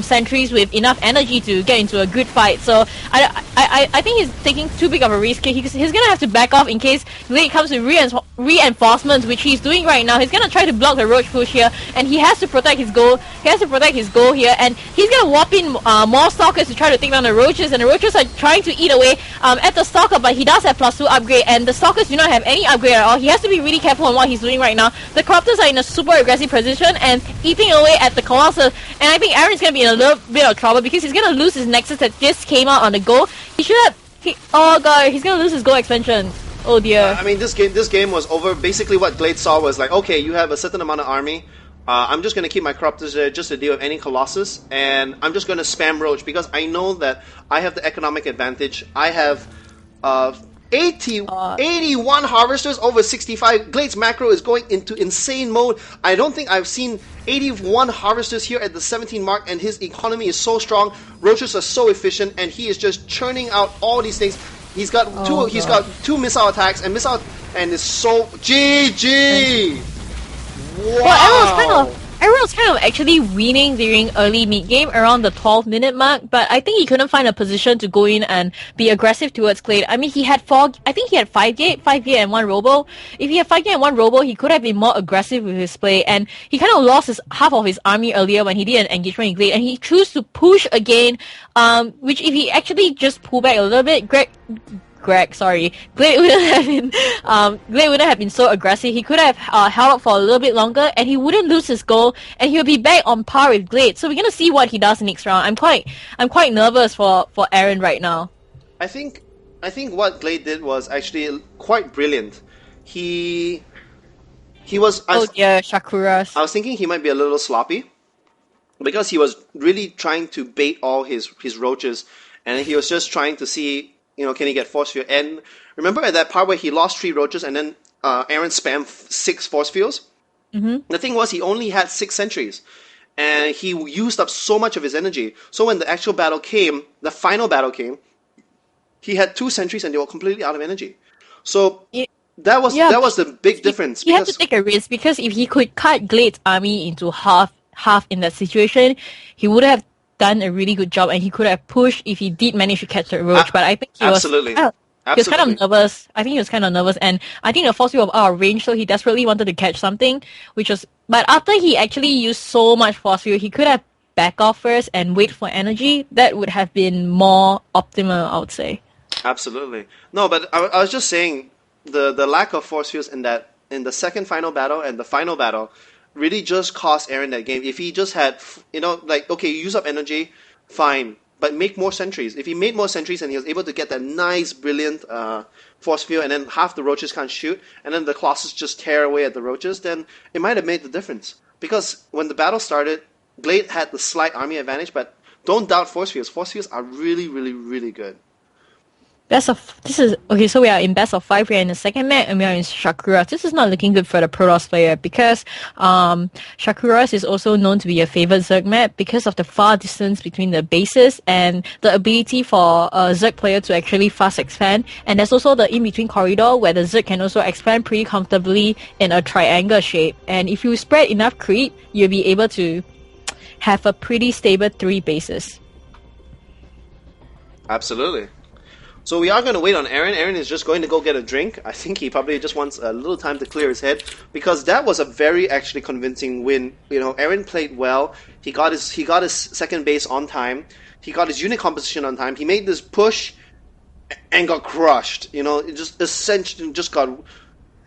sentries with enough energy to get into a good fight. So I think he's taking too big of a risk. He's gonna have to back off in case Glade comes with reinforcements, which he's doing right now. He's gonna try to block the roach push here, and he has to protect his goal. He has to protect his goal here, and he's gonna warp in more stalkers to try to take down the roaches. And the roaches are trying to eat away at the stalker, but he does have +2 upgrade, and the stalkers do not have any upgrade at all. He has to be really careful on what he's doing right now. The Corruptors are in a super aggressive position and eating away at the Colossus, and I think Aaron's gonna be in a little bit of trouble because he's gonna lose his Nexus that just came out on the go. Oh god, he's gonna lose his goal expansion. Oh dear. I mean, this game was over. Basically, what Glade saw was like, okay, you have a certain amount of army. I'm just going to keep my Corruptors there just to deal with any Colossus, and I'm just going to spam Roach because I know that I have the economic advantage. I have 81 Harvesters over 65. Glade's macro is going into insane mode. I don't think I've seen 81 Harvesters here at the 17 mark, and his economy is so strong. Roaches are so efficient, and he is just churning out all these things. He's got two missile attacks and it's so GG. Wow. Well, Aaron was kind of actually winning during early mid-game around the 12-minute mark, but I think he couldn't find a position to go in and be aggressive towards Glade. I mean, he had 5 gate and 1 robo. If he had 5 gate and 1 robo, he could have been more aggressive with his play, and he kind of lost half of his army earlier when he did an engagement in Glade, and he chose to push again, which if he actually just pulled back a little bit, Glade wouldn't have been so aggressive. He could have held up for a little bit longer, and he wouldn't lose his goal, and he'll be back on par with Glade. So we're gonna see what he does next round. I'm quite nervous for Aaron right now. I think what Glade did was actually quite brilliant. He was. Shakuras. I was thinking he might be a little sloppy because he was really trying to bait all his roaches, and he was just trying to see, can he get force field? And remember at that part where he lost 3 roaches and then Aaron spammed 6 force fields? Mm-hmm. The thing was, he only had 6 sentries. And he used up so much of his energy. So when the actual battle came, the final battle came, he had 2 sentries and they were completely out of energy. So that was the big difference. He had to take a risk, because if he could cut Glade's army into half in that situation, he would have done a really good job, and he could have pushed if he did manage to catch the roach. But I think he absolutely. He was kind Absolutely. of nervous. I think he was kind of nervous, and I think the force field was out of range, so he desperately wanted to catch something, which was. But after he actually used so much force field, he could have back off first and wait for energy. That would have been more optimal, I would say. Absolutely. No, but I was just saying the lack of force fields in the second final battle and the final battle really just cost Aaron that game. If he just had, like, okay, you use up energy, fine, but make more sentries. If he made more sentries and he was able to get that nice, brilliant force field, and then half the roaches can't shoot, and then the Colossus just tear away at the roaches, then it might have made the difference. Because when the battle started, Glade had the slight army advantage, but don't doubt force fields. Force fields are really, really, really good. This is okay. So we are in best of 5. We are in the second map, and we are in Shakuras. This is not looking good for the Protoss player because Shakuras is also known to be a favored Zerg map because of the far distance between the bases and the ability for a Zerg player to actually fast expand. And there's also the in between corridor where the Zerg can also expand pretty comfortably in a triangle shape. And if you spread enough creep, you'll be able to have a pretty stable 3 bases. Absolutely. So we are going to wait on Aaron. Aaron is just going to go get a drink. I think he probably just wants a little time to clear his head because that was a very actually convincing win. Aaron played well. He got his second base on time. He got his unit composition on time. He made this push and got crushed. It just essentially just got.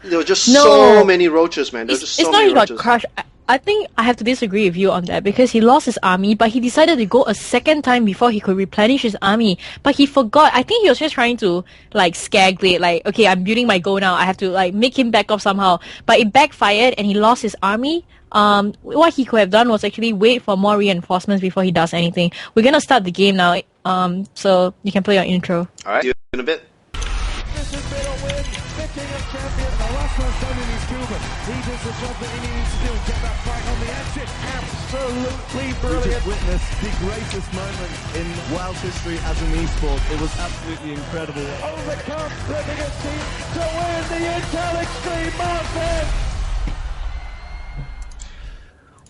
There were just so many roaches, man. There were just so many roaches. It's not he got crushed. I think I have to disagree with you on that because he lost his army, but he decided to go a second time before he could replenish his army. But he forgot. I think he was just trying to scare Glade. Like, okay, I'm building my goal now. I have to make him back off somehow. But it backfired and he lost his army. What he could have done was actually wait for more reinforcements before he does anything. We're gonna start the game now. So you can play your intro. All right, see you in a bit. This has been a win. The King of Champions. The last one's done in his Cuban. He does the job that he needs to do and get that fight on the exit. Absolutely brilliant. We just witnessed the greatest moment in WoW's history as an esport. It was absolutely incredible. Overcome the biggest team to win the Intel Extreme Masters.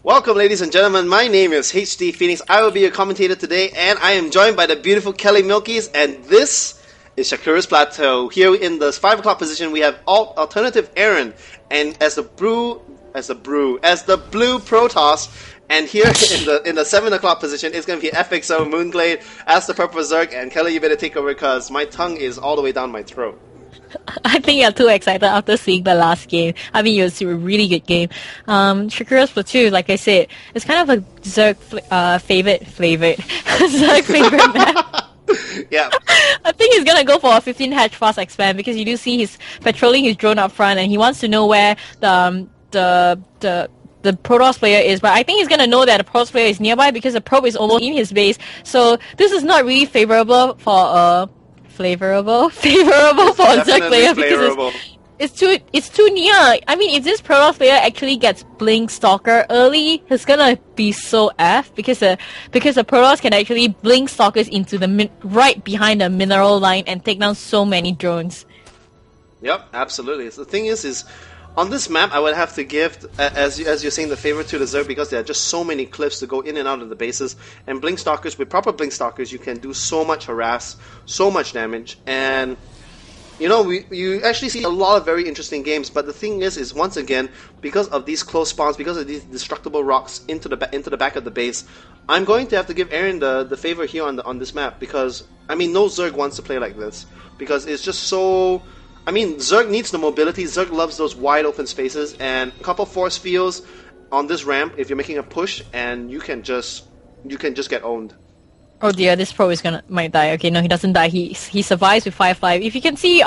Welcome, ladies and gentlemen. My name is HD Phoenix. I will be your commentator today, and I am joined by the beautiful Kelly Milkies, and this is Shakura's Plateau. Here in the 5 o'clock position, we have alternative Aaron, and as the blue Protoss, and here in the 7 o'clock position, it's going to be FXO Moonglade as the purple Zerg, and Kelly, you better take over because my tongue is all the way down my throat. I think you're too excited after seeing the last game. I mean, it was a really good game. Shakura's Plateau, like I said, it's kind of a Zerg favorite Zerg favorite map. Yeah. I think he's gonna go for a 15 hatch fast expand because you do see he's patrolling his drone up front and he wants to know where the Protoss player is, but I think he's gonna know that the Protoss player is nearby because the probe is almost in his base. So this is not really favorable for a favorable for a Zerg player because it's too near. I mean, if this Protoss player actually gets Blink Stalker early, he's gonna be so F because the Protoss can actually Blink Stalkers into the right behind the mineral line and take down so many drones. Yep, absolutely. So the thing is on this map, I would have to give, as you're saying, the favor to the Zerg because there are just so many cliffs to go in and out of the bases. And Blink Stalkers, with proper Blink Stalkers, you can do so much harass, so much damage, and you actually see a lot of very interesting games. But the thing is once again, because of these close spawns, because of these destructible rocks into the back of the base, I'm going to have to give Aaron the favor here on this map because I mean, no Zerg wants to play like this because it's just so. I mean, Zerg needs the mobility. Zerg loves those wide open spaces, and a couple force fields on this ramp. If you're making a push, and you can just get owned. Oh dear, this pro might die. Okay, no, he doesn't die. He survives with 5-5. If you can see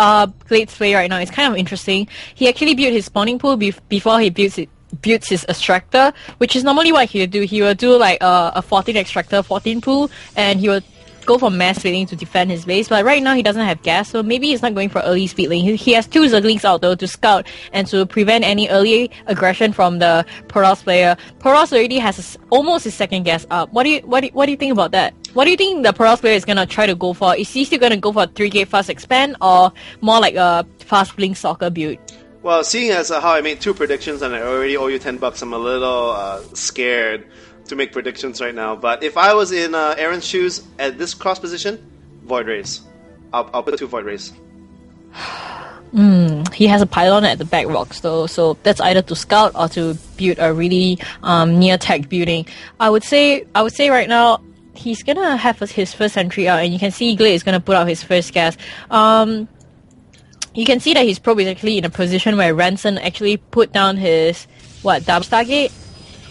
Glade's play right now, it's kind of interesting. He actually built his spawning pool before he builds his extractor, which is normally what he would do. He would do like a 14 extractor, 14 pool, and he would go for mass splitting to defend his base, but right now he doesn't have gas, so maybe he's not going for early speed lane. He has 2 Zerglings out though to scout and to prevent any early aggression from the Protoss player. Protoss already has almost his second gas up. What do you think about that? What do you think the Protoss player is gonna try to go for? Is he still gonna go for a 3-gate fast expand or more like a fast blink stalker build? Well, seeing as how I made 2 predictions and I already owe you $10, I'm a little scared to make predictions right now. But if I was in Aaron's shoes at this cross position, Void Rays. I'll put 2 Void Rays. He has a pylon at the back rocks though, so that's either to scout or to build a really near tech building. I would say right now he's gonna have his first sentry out, and you can see Glade is gonna put out his first gas. You can see that his probe is actually in a position where Ranson actually put down his double Stargate.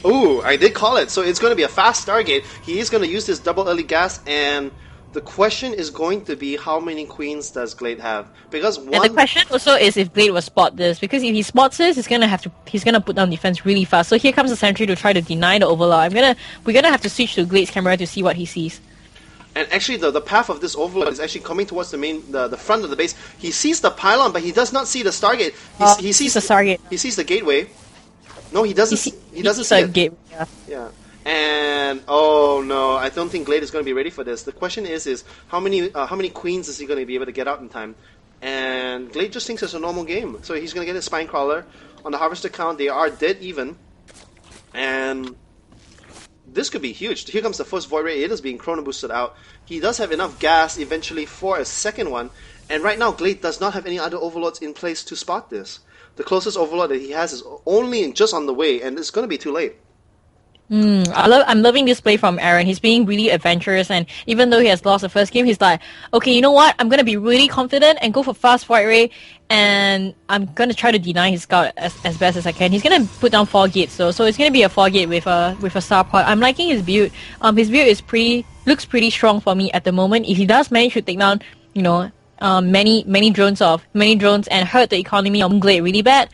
Ooh, I did call it. So it's going to be a fast Stargate. He is going to use this double early gas, and the question is going to be how many queens does Glade have? Because and the question also is if Glade will spot this, because if he spots this, he's gonna put down defense really fast. So here comes the sentry to try to deny the overlord. We're gonna have to switch to Glade's camera to see what he sees. And actually, the path of this overlord is actually coming towards the front of the base. He sees the pylon, but he does not see the Stargate. He sees the Stargate. He sees the gateway. No, he doesn't. He doesn't see the it. Gateway. Yeah. And oh no, I don't think Glade is going to be ready for this. The question is how many queens is he going to be able to get out in time? And Glade just thinks it's a normal game, so he's going to get his spine crawler on the harvester count. They are dead even, and this could be huge. Here comes the first Void Ray. It is being chrono boosted out. He does have enough gas eventually for a second one, and right now Glade does not have any other overlords in place to spot this. The closest overlord that he has is only just on the way, and it's going to be too late. I'm loving this play from Aaron. He's being really adventurous, and even though he has lost the first game, he's like, okay, you know what? I'm gonna be really confident and go for fast Void Ray, and I'm gonna try to deny his scout as best as I can. He's gonna put down 4 gates though, so it's gonna be a 4 gate with a star pod. I'm liking his build. His build is looks pretty strong for me at the moment. If he does manage to take down, many drones and hurt the economy of Glade really bad,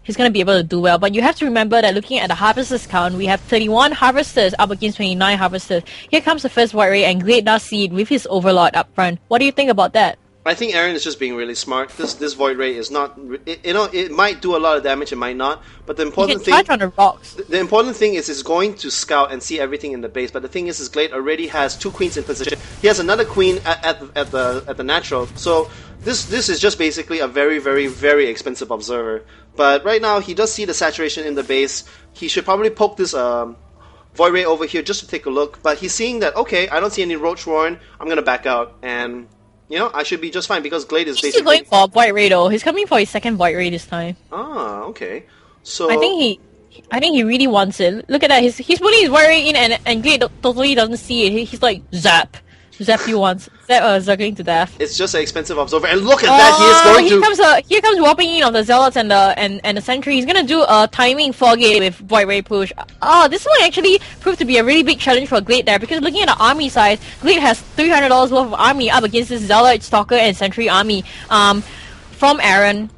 he's going to be able to do well. But you have to remember that looking at the harvesters count, we have 31 harvesters up against 29 harvesters. Here comes the first Void Ray, and Glade does see it with his overlord up front. What do you think about that? I think Aaron is just being really smart. This Void Ray is not, it might do a lot of damage, it might not. But the important thing, charge on the rocks. The important thing is it's going to scout and see everything in the base. But the thing is Glade already has 2 queens in position. He has another queen at the natural. So this is just basically a very, very, very expensive observer. But right now he does see the saturation in the base. He should probably poke this Void Ray over here just to take a look. But he's seeing that, okay, I don't see any Roach Warren. I'm gonna back out, and I should be just fine because Glade is basically... He's going for Void Ray though. He's coming for his second Void Ray this time. Ah, okay. So I think he really wants it. Look at that. He's putting his Void Ray in, and Glade totally doesn't see it. He's like, zap you once. Zuggling to death. It's just an expensive observer, and look at that. Here comes warping in of the zealots and the sentry. He's gonna do a timing 4 gate with Void Ray push. This one actually proved to be a really big challenge for Glade there, because looking at the army size, Glade has $300 worth of army up against this zealot, stalker, and sentry army from Aaron.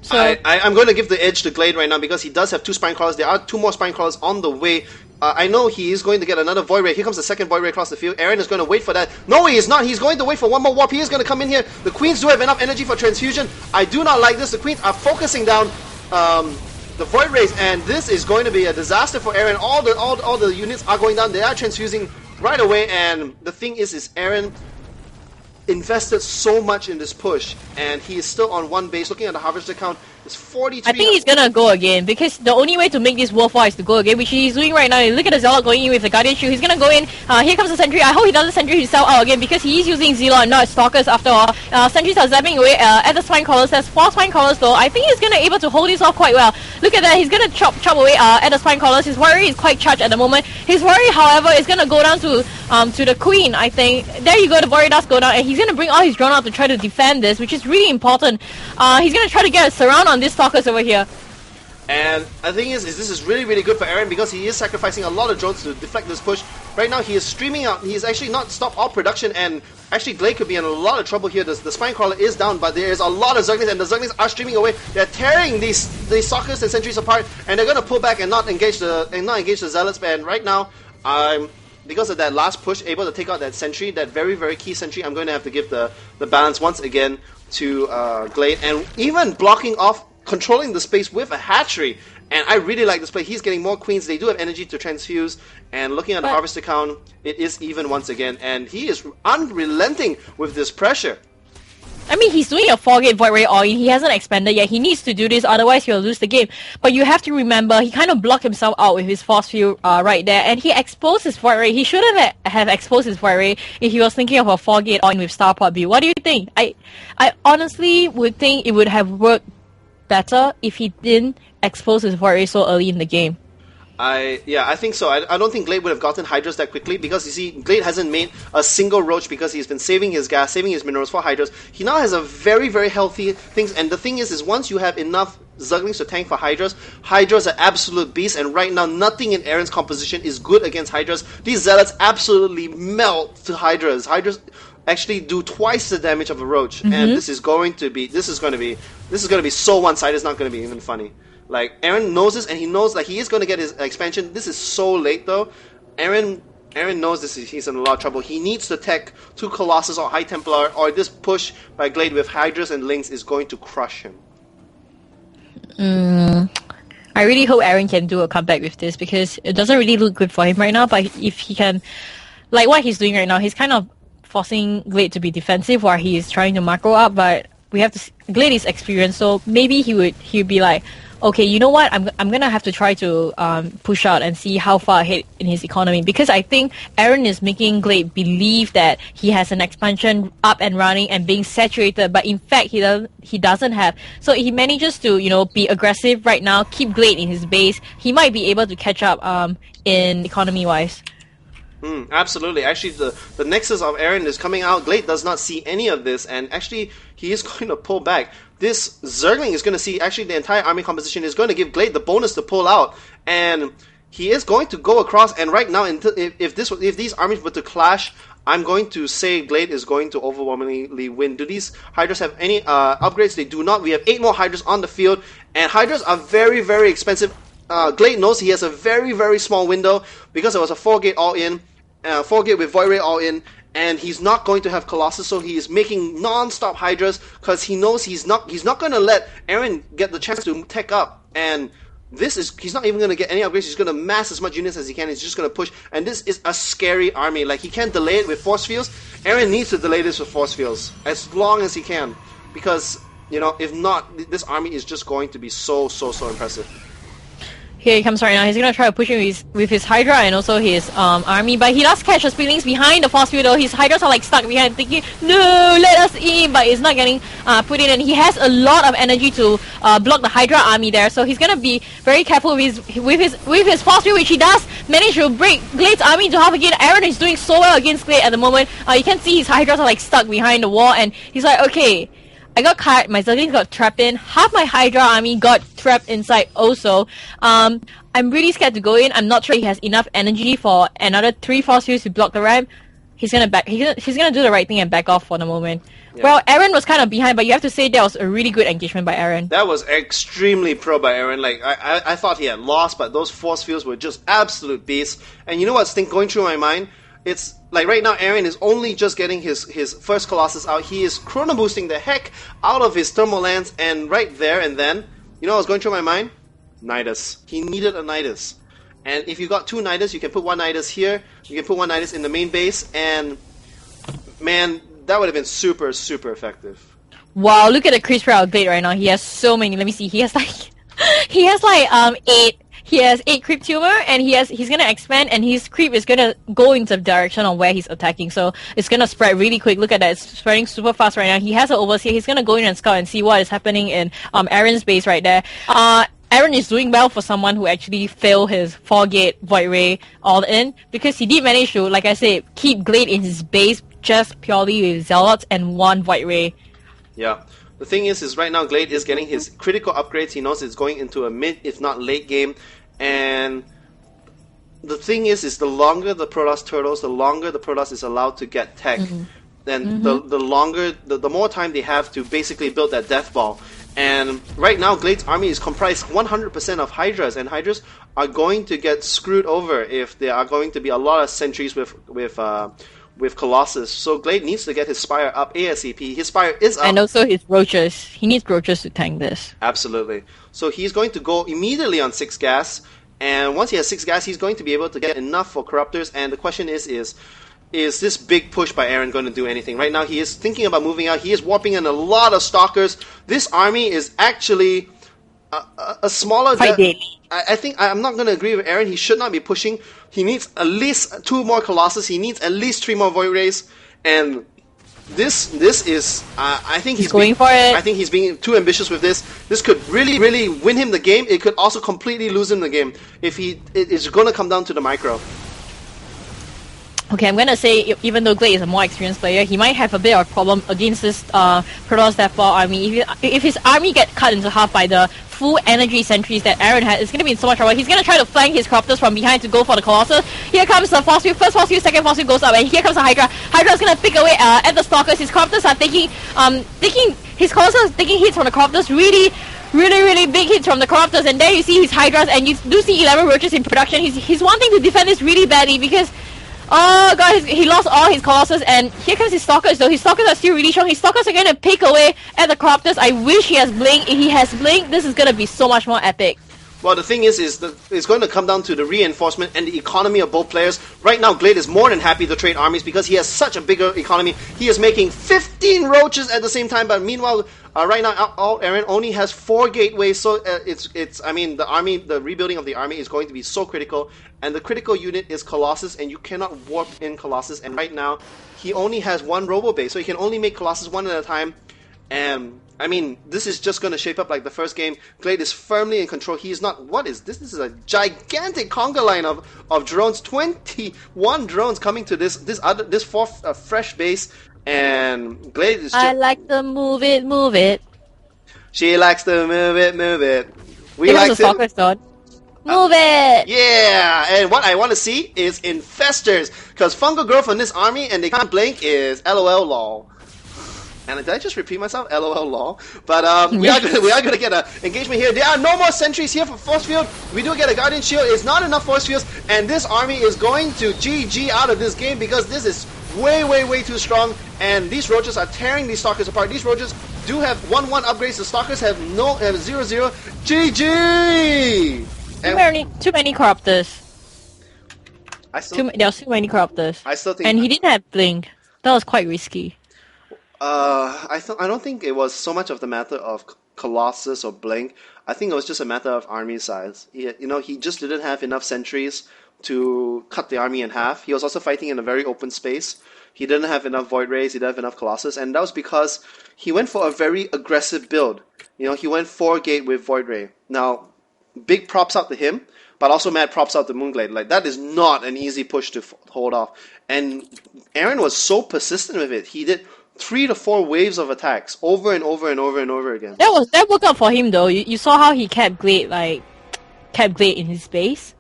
So I'm going to give the edge to Glade right now because he does have 2 spine crawlers. There are 2 more spine crawlers on the way. I know he is going to get another Void Ray. Here comes the second Void Ray across the field. Aaron is going to wait for that. No, he is not. He's going to wait for one more warp. He is going to come in here. The Queens do have enough energy for transfusion. I do not like this. The Queens are focusing down the Void Rays, and this is going to be a disaster for Aaron. All the units are going down. They are transfusing right away, and the thing is Aaron invested so much in this push, and he is still on 1 base. Looking at the harvester count, it's 43. I think he's gonna go again, because the only way to make this worthwhile is to go again, which he's doing right now. Look at the Zealot going in with the Guardian Shield. He's gonna go in. Here comes the Sentry. I hope he doesn't Sentry himself out again, because he is using Zealot and not Stalkers after all. Sentries are zapping away at the Spine Crawlers. There's 4 Spine Crawlers though. I think he's gonna able to hold this off quite well. Look at that. He's gonna chop away at the Spine Crawlers. His Warrior is quite charged at the moment. His Warrior, however, is gonna go down to the Queen, I think. There you go. The Warrior does go down, and he's gonna bring all his drone out to try to defend this, which is really important. He's gonna try to get a surround on these Stalkers over here. And the thing is this is really, really good for Aaron, because he is sacrificing a lot of drones to deflect this push. Right now he is streaming out. He is actually not stopped all production, and actually Glade could be in a lot of trouble here. The Spine Crawler is down, but there is a lot of Zerglings, and the Zerglings are streaming away. They're tearing these Stalkers and Sentries apart, and they're going to pull back and not engage the Zealots. And right now, because of that last push, able to take out that Sentry, that very, very key Sentry, I'm going to have to give the balance once again to Glade, and even blocking off, controlling the space with a hatchery. And I really like this play. He's getting more queens. They do have energy to transfuse. And looking at the harvester count, it is even once again. And he is unrelenting with this pressure. I mean, he's doing a 4-gate Void Ray all-in. He hasn't expanded yet. He needs to do this, otherwise he'll lose the game. But you have to remember, he kind of blocked himself out with his Force Field right there, and he exposed his Void Ray. He shouldn't have exposed his Void Ray if he was thinking of a 4-gate all-in with Starport build. What do you think? I honestly would think it would have worked better if he didn't expose his Void Ray so early in the game. I think so. I don't think Glade would have gotten Hydras that quickly because, you see, Glade hasn't made a single Roach because he's been saving his gas, saving his minerals for Hydras. He now has a very, very healthy things, and the thing is once you have enough Zerglings to tank for Hydras are absolute beasts, and right now nothing in Aaron's composition is good against Hydras. These Zealots absolutely melt to Hydras. Hydras actually do twice the damage of a Roach, and this is going to be so one-sided. It's not going to be even funny. Like, Aaron knows this, and he knows like he is going to get his expansion. This is so late, though. Aaron knows this. He's in a lot of trouble. He needs to tech 2 Colossus or High Templar, or this push by Glade with Hydras and Lynx is going to crush him. I really hope Aaron can do a comeback with this, because it doesn't really look good for him right now. But if he can, like what he's doing right now, he's kind of forcing Glade to be defensive while he is trying to macro up. But we have to. Glade is experienced, so maybe he'd be like, okay, you know what? I'm gonna have to try to push out and see how far ahead in his economy, because I think Aaron is making Glade believe that he has an expansion up and running and being saturated, but in fact he doesn't have. So he manages to be aggressive right now, keep Glade in his base. He might be able to catch up in economy wise. Absolutely. Actually, the nexus of Aaron is coming out. Glade does not see any of this, and actually he is going to pull back. This Zergling is going to see, actually the entire army composition is going to give Glade the bonus to pull out, and he is going to go across, and right now, if these armies were to clash, I'm going to say Glade is going to overwhelmingly win. Do these Hydras have any upgrades? They do not. We have 8 more Hydras on the field, and Hydras are very, very expensive. Glade knows he has a very, very small window because it was a 4-gate all-in, 4-gate with Void Ray all-in, and he's not going to have Colossus, so he is making non-stop Hydras because he knows he's not going to let Aaron get the chance to tech up, and he's not even going to get any upgrades. He's going to mass as much units as he can. He's just going to push, and this is a scary army. Like, he can't delay it with Force Fields. Aaron needs to delay this with Force Fields as long as he can, because if not, this army is just going to be so impressive. Here he comes right now. He's gonna try to push him with his Hydra and also his army, but he does catch the Speedlings behind the Force Field though. His Hydras are like stuck behind, thinking, no, let us in, but it's not getting put in, and he has a lot of energy to block the Hydra army there, so he's gonna be very careful with his Force Field, which he does manage to break Glade's army into half again. Aaron is doing so well against Glade at the moment. You can see his Hydras are like stuck behind the wall, and he's like, okay, I got caught, my Zerglings got trapped in, half my Hydra army got trapped inside also. I'm really scared to go in. I'm not sure he has enough energy for another 3 Force Fields to block the ramp. He's gonna do the right thing and back off for the moment. Yeah. Well, Aaron was kind of behind, but you have to say that was a really good engagement by Aaron. That was extremely pro by Aaron. Like, I thought he had lost, but those Force Fields were just absolute beasts. And you know what's going through my mind? It's like right now Aaron is only just getting his first Colossus out. He is chrono boosting the heck out of his thermal lance, and right there and then, you know what was going through my mind? Nidus. He needed a Nidus. And if you got 2 Nidus, you can put 1 Nidus here, you can put 1 Nidus in the main base, and man, that would have been super effective. Wow, look at the creep spread of Glade right now. He has so many. Let me see. He has like 8. He has 8 creep tumor, and he's gonna expand, and his creep is gonna go into the direction of where he's attacking. So it's gonna spread really quick. Look at that, it's spreading super fast right now. He has an overseer. He's gonna go in and scout and see what is happening in Aaron's base right there. Aaron is doing well for someone who actually failed his 4-gate Void Ray all in, because he did manage to, like I said, keep Glade in his base just purely with Zealots and 1 Void Ray. Yeah. The thing is right now Glade is getting his critical upgrades. He knows it's going into a mid, if not late game. And the thing is the longer the Protoss turtles, the longer the Protoss is allowed to get tech. Then the more time they have to basically build that death ball. And right now Glade's army is comprised 100% of Hydras, and Hydras are going to get screwed over if there are going to be a lot of sentries with Colossus. So Glade needs to get his Spire up ASAP. His Spire is up. And also his Roaches. He needs Roaches to tank this. Absolutely. So he's going to go immediately on 6 gas. And once he has 6 gas, he's going to be able to get enough for Corruptors. And the question is is this big push by Aaron going to do anything? Right now, he is thinking about moving out. He is warping in a lot of stalkers. This army is actually a smaller... I think I'm not going to agree with Aaron. He should not be pushing. He needs at least 2 more Colossus. He needs at least 3 more Void Rays. And this is... I think he's going for it. I think he's being too ambitious with this. This could really, really win him the game. It could also completely lose him the game if it's going to come down to the micro. Okay, I'm gonna say, even though Glade is a more experienced player, he might have a bit of problem against this Protoss Death Ball army. If his army get cut into half by the full energy sentries that Aaron has, it's gonna be in so much trouble. He's gonna try to flank his Cropters from behind to go for the Colossus. Here comes the force field, first force field, second force field goes up, and here comes the Hydra. Hydra's gonna pick away at the Stalkers. His Cropters are taking his Colossus taking hits from the Cropters, really big hits from the Corruptors, and there you see his Hydras, and you do see 11 Roaches in production. He's wanting to defend this really badly because... oh god, he lost all his Colossus, and here comes his Stalkers though. His Stalkers are still really strong. His Stalkers are going to pick away at the Corruptors. I wish he has Blink. If he has Blink, this is going to be so much more epic. Well, the thing is that it's going to come down to the reinforcement and the economy of both players. Right now, Glade is more than happy to trade armies because he has such a bigger economy. He is making 15 Roaches at the same time, but meanwhile, right now, Aaron only has 4 gateways, so the rebuilding of the army is going to be so critical, and the critical unit is Colossus, and you cannot warp in Colossus, and right now, he only has 1 Robo Base, so he can only make Colossus 1 at a time, and... this is just going to shape up like the first game. Glade is firmly in control. He is not... what is this? This is a gigantic conga line of drones. 21 drones coming to this fourth fresh base. And Glade is just... I like to move it. She likes to move it. We like to... move it! Yeah! And what I want to see is Infestors. Because Fungal Growth on this army and they can't blink is LOL lol. And did I just repeat myself? LOL lol. But we are gonna get an engagement here. There are no more sentries here for force field. We do get a Guardian Shield. It's not enough force fields, and this army is going to GG out of this game because this is way too strong. And these Roaches are tearing these Stalkers apart. These Roaches do have 1-1 upgrades. The Stalkers have 0-0. GG. Too many Corruptors. There are too many Corruptors. I still think. And he didn't have Blink. That was quite risky. I don't think it was so much of the matter of Colossus or Blink. I think it was just a matter of army size. He just didn't have enough sentries to cut the army in half. He was also fighting in a very open space. He didn't have enough Void Rays, he didn't have enough Colossus, and that was because he went for a very aggressive build. He went 4 gate with Void Ray. Now, big props out to him, but also mad props out to Moonglade. Like, that is not an easy push to hold off. And Aaron was so persistent with it. He did 3 to 4 waves of attacks over and over again. That worked out for him though. You saw how he kept Glade in his base.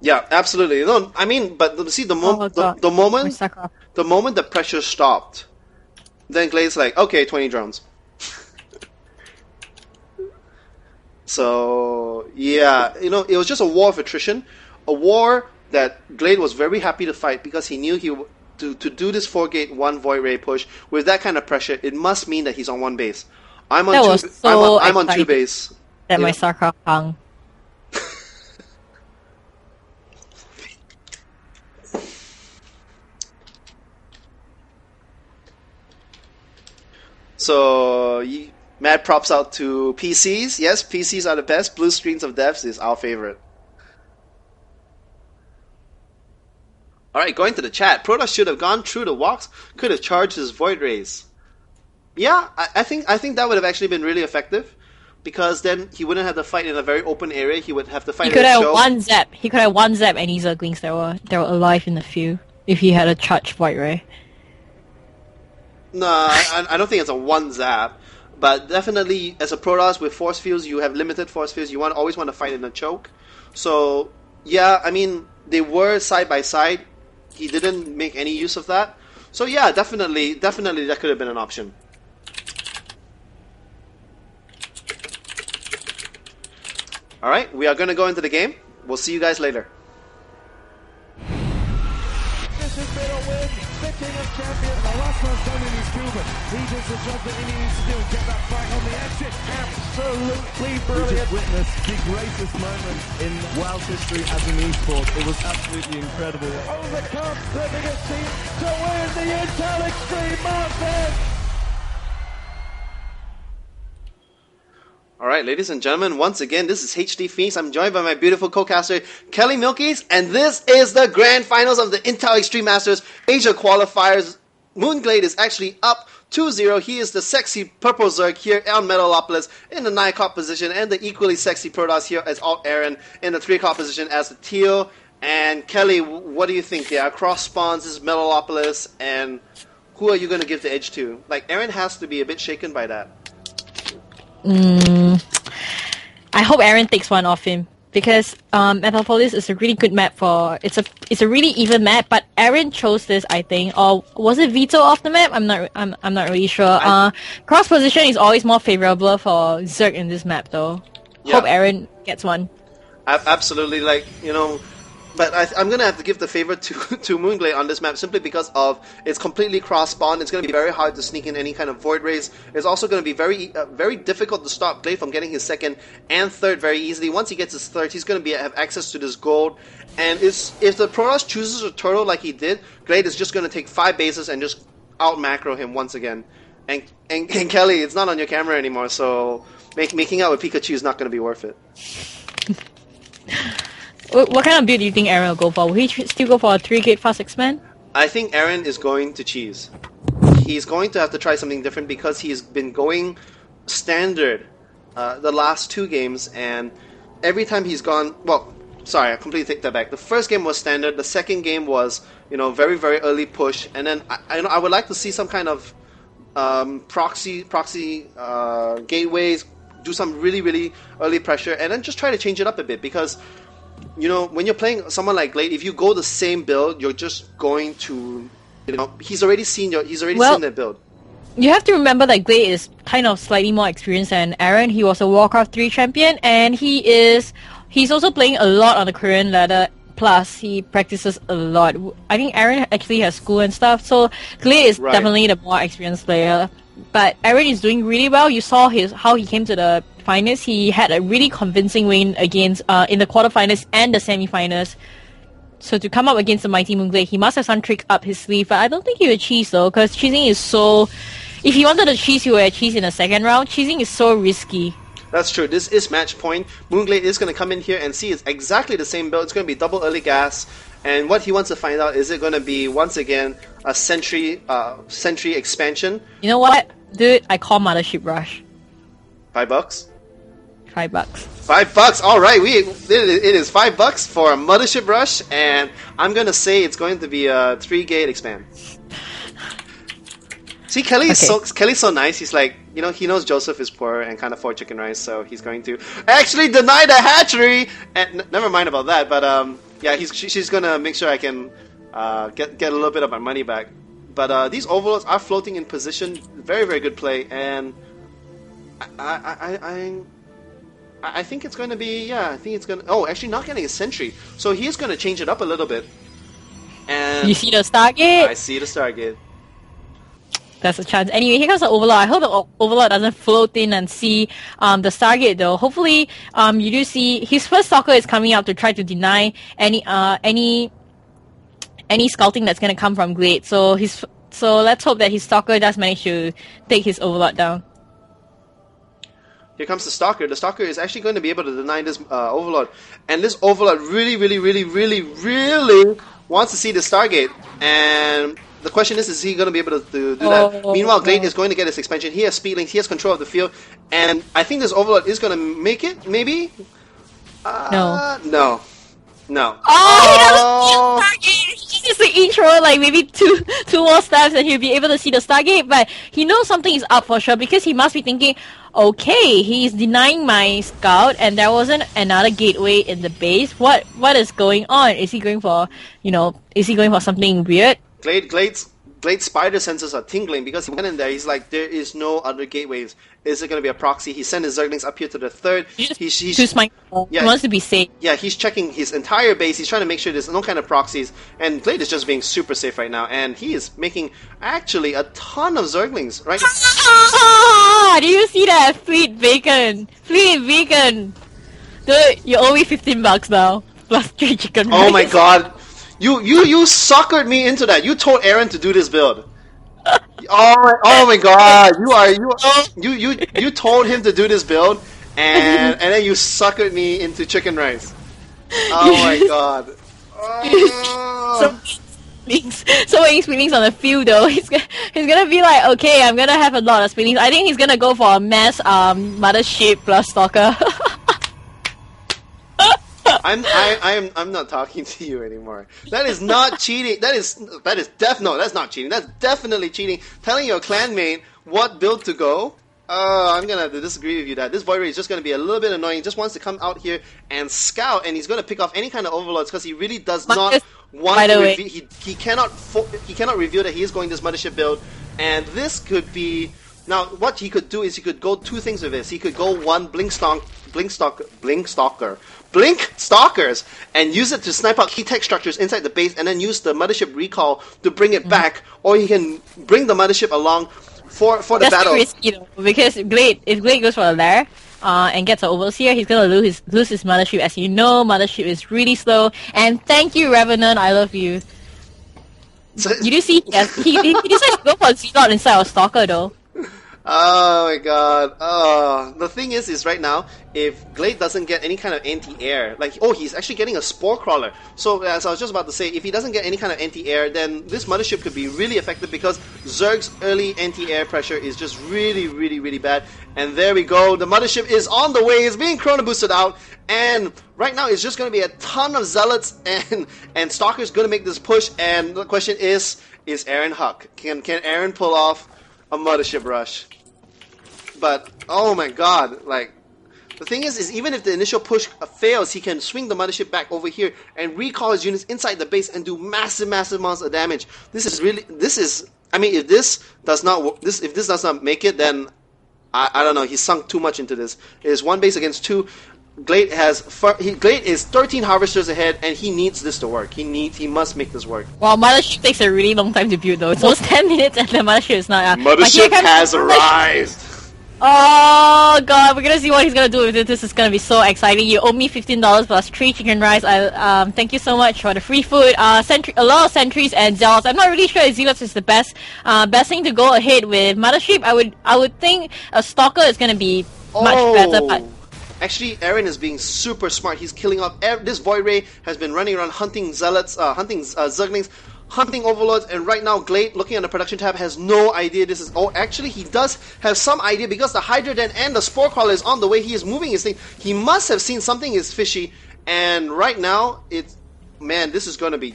Yeah, absolutely. No, but see the moment the pressure stopped, then Glade's like, okay, 20 drones. So yeah, it was just a war of attrition, a war that Glade was very happy to fight because he knew to do this 4-gate 1 Void Ray push with that kind of pressure, it must mean that he's on 1 base. I'm on 2 base. That my Sarkov hung. So mad props out to PCs. Yes, PCs are the best. Blue screens of devs is our favorite. Alright, going to the chat. Protoss should have gone through the walks, could have charged his Void Rays. Yeah, I think that would have actually been really effective, because then he wouldn't have to fight in a very open area. He would have to fight in a show. He could have one zap any Zerglings that were alive in the field if he had a charged Void Ray. No, I don't think it's a 1 zap, but definitely as a Protoss with force fields, you have limited force fields. You always want to fight in a choke. So yeah, they were side by side. He didn't make any use of that. So yeah, definitely that could have been an option. Alright, we are going to go into the game. We'll see you guys later. This has been a win. The King of Champions. The last one's done in his Cuban. He does the job that he needs to do and get that fight on the exit. Absolutely brilliant. We just witnessed the greatest moment in WoW's history as an esport. It was absolutely incredible. Overcome the biggest team to win the Intel Extreme Masters! Alright, ladies and gentlemen, once again, this is HD Phoenix. I'm joined by my beautiful co-caster, Kelly Milkies, and this is the grand finals of the Intel Extreme Masters Asia qualifiers. Moonglade is actually up 2-0. He is the sexy purple Zerg here on Metalopolis in the 9 o'clock position, and the equally sexy Protoss here as Alt Aaron in the 3 o'clock position as the Teal. And Kelly, what do you think? They are cross spawns, this is Metalopolis, and who are you going to give the edge to? Like, Aaron has to be a bit shaken by that. I hope Aaron takes one off him, because Metropolis is a really good map for it's a really even map, but Aaron chose this, I think, or was it veto off the map? I'm not really sure. Cross position is always more favorable for Zerg in this map, though. Yeah. Hope Aaron gets one. Absolutely, like, you know. But I'm going to have to give the favor to Moonglade on this map simply because of it's completely cross-spawn. It's going to be very hard to sneak in any kind of Void Rays. It's also going to be very difficult to stop Glade from getting his second and third very easily. Once he gets his third, he's going to have access to this gold. And if the Protoss chooses a turtle like he did, Glade is just going to take 5 bases and just out-macro him once again. And Kelly, it's not on your camera anymore, so making out with Pikachu is not going to be worth it. What kind of build do you think Aaron will go for? Will he still go for a 3-gate fast expand? I think Aaron is going to cheese. He's going to have to try something different because he's been going standard the last 2 games, and every time he's gone... Well, sorry, I completely take that back. The first game was standard, the second game was, very, very early push, and then I would like to see some kind of proxy gateways, do some really, really early pressure, and then just try to change it up a bit, because... when you're playing someone like Glade, if you go the same build, you're just going to, he's already seen that build. You have to remember that Glade is kind of slightly more experienced than Aaron. He was a Warcraft 3 champion, and he's also playing a lot on the Korean ladder. Plus, he practices a lot. I think Aaron actually has school and stuff, so Glade is definitely the more experienced player. But Aaron is doing really well. You saw how he came to the finals. He had a really convincing win against in the quarterfinals and the semifinals. So to come up against the mighty Moonglade, he must have some tricks up his sleeve. But I don't think he would cheese though, because cheesing is so... If he wanted to cheese, he would have cheesed in the second round. Cheesing is so risky. That's true. This is match point. Moonglade is going to come in here and see it's exactly the same build. It's going to be double early gas. And what he wants to find out, is it going to be, once again, a sentry expansion? You know what? Dude, I call Mothership Rush. $5? $5. $5. All right, it is $5 for a Mothership Rush, and I'm gonna say it's going to be a 3-gate expand. See, Kelly's so nice. He's like, he knows Joseph is poor and can't afford chicken rice, so he's going to actually deny the hatchery. And never mind about that, but yeah, she's gonna make sure I can get a little bit of my money back. But these overlords are floating in position. Very, very good play, and I think it's going to be, I think it's going to... Oh, actually not getting a sentry. So he's going to change it up a little bit. And you see the Stargate? I see the Stargate. There's a chance. Anyway, here comes the Overlord. I hope the Overlord doesn't float in and see the Stargate, though. Hopefully, you do see... His first Stalker is coming up to try to deny any scouting that's going to come from Glade. So let's hope that his Stalker does manage to take his Overlord down. Here comes the Stalker. The Stalker is actually going to be able to deny this Overlord. And this Overlord really, really, really, really, really wants to see the Stargate. And the question is he going to be able to do that? Meanwhile, Glade is going to get his expansion. He has speedlings. He has control of the field. And I think this Overlord is going to make it, maybe? No. Oh, he doesn't see the Stargate! He just the intro, like maybe two more steps and he'll be able to see the Stargate, but he knows something is up for sure because he must be thinking, okay, he's denying my scout and there wasn't another gateway in the base. What is going on? Is he going for something weird? Glade's spider senses are tingling because he went in there. He's like, there is no other gateways. Is it going to be a proxy? He sent his Zerglings up here to the third. He wants to be safe. Yeah, he's checking his entire base. He's trying to make sure there's no kind of proxies. And Glade is just being super safe right now. And he is making actually a ton of Zerglings, right? Do you see that? Fleet Bacon. Dude, you owe me $15 now. Plus 3 chicken rice. Oh my god. You suckered me into that. You told Aaron to do this build. Oh my god. You told him to do this build and then you suckered me into chicken rice. Oh my god. Oh. So many spinnings on the field though. He's gonna be like, okay, I'm gonna have a lot of spinnings. I think he's gonna go for a mass mothership plus stalker. I'm not talking to you anymore. That is not cheating. That's not cheating. That's definitely cheating. Telling your clanmate what build to go. I'm gonna have to disagree with you that this Void Ray is just gonna be a little bit annoying. He just wants to come out here and scout, and he's gonna pick off any kind of overlords because he really does not want to. He cannot reveal that he is going this mothership build, and this could be. Now, what he could do is he could go two things with this. He could go one Blink Stalkers, and use it to snipe out key tech structures inside the base, and then use the mothership recall to bring it back, or he can bring the mothership along for the That's battle. That's risky though, because if Glade goes for a lair, and gets an overseer, he's gonna lose his mothership. As you know, mothership is really slow. And thank you, Revenant, I love you. You do see he decides to go for a Zealot instead of Stalker though. Oh my god. Oh, the thing is right now, if Glade doesn't get any kind of anti-air, he's actually getting a Spore Crawler. So, as I was just about to say, if he doesn't get any kind of anti-air, then this mothership could be really effective because Zerg's early anti-air pressure is just really, really, really bad. And there we go. The mothership is on the way. It's being chrono boosted out. And right now, it's just going to be a ton of Zealots and Stalkers going to make this push. And the question is Aaron Huck? Can Aaron pull off a mothership rush? But, oh my god, the thing is even if the initial push fails, he can swing the mothership back over here and recall his units inside the base and do massive amounts of damage. If this does not make it, then I don't know, he's sunk too much into this. It is one base against two. Glade is 13 harvesters ahead, and he needs this to work. He must make this work. Well, mothership takes a really long time to build though. It's almost 10 minutes and the mothership is not. Mothership has arrived. Oh god, we're gonna see what he's gonna do with it. This is gonna be so exciting. You owe me $15 plus 3 chicken rice. Thank you so much for the free food. A lot of sentries and zealots. I'm not really sure if zealots is the best thing to go ahead with. Mothership, I would think a stalker is gonna be much better, but. Actually, Aaron is being super smart. He's killing off. This Void Ray has been running around hunting zealots, hunting Zerglings, hunting overlords, and right now Glade, looking at the production tab, has no idea this is... Oh, actually, he does have some idea because the Hydra Den and the Spore Crawler is on the way. He is moving his thing. He must have seen something is fishy, and right now, it's... Man, this is going to be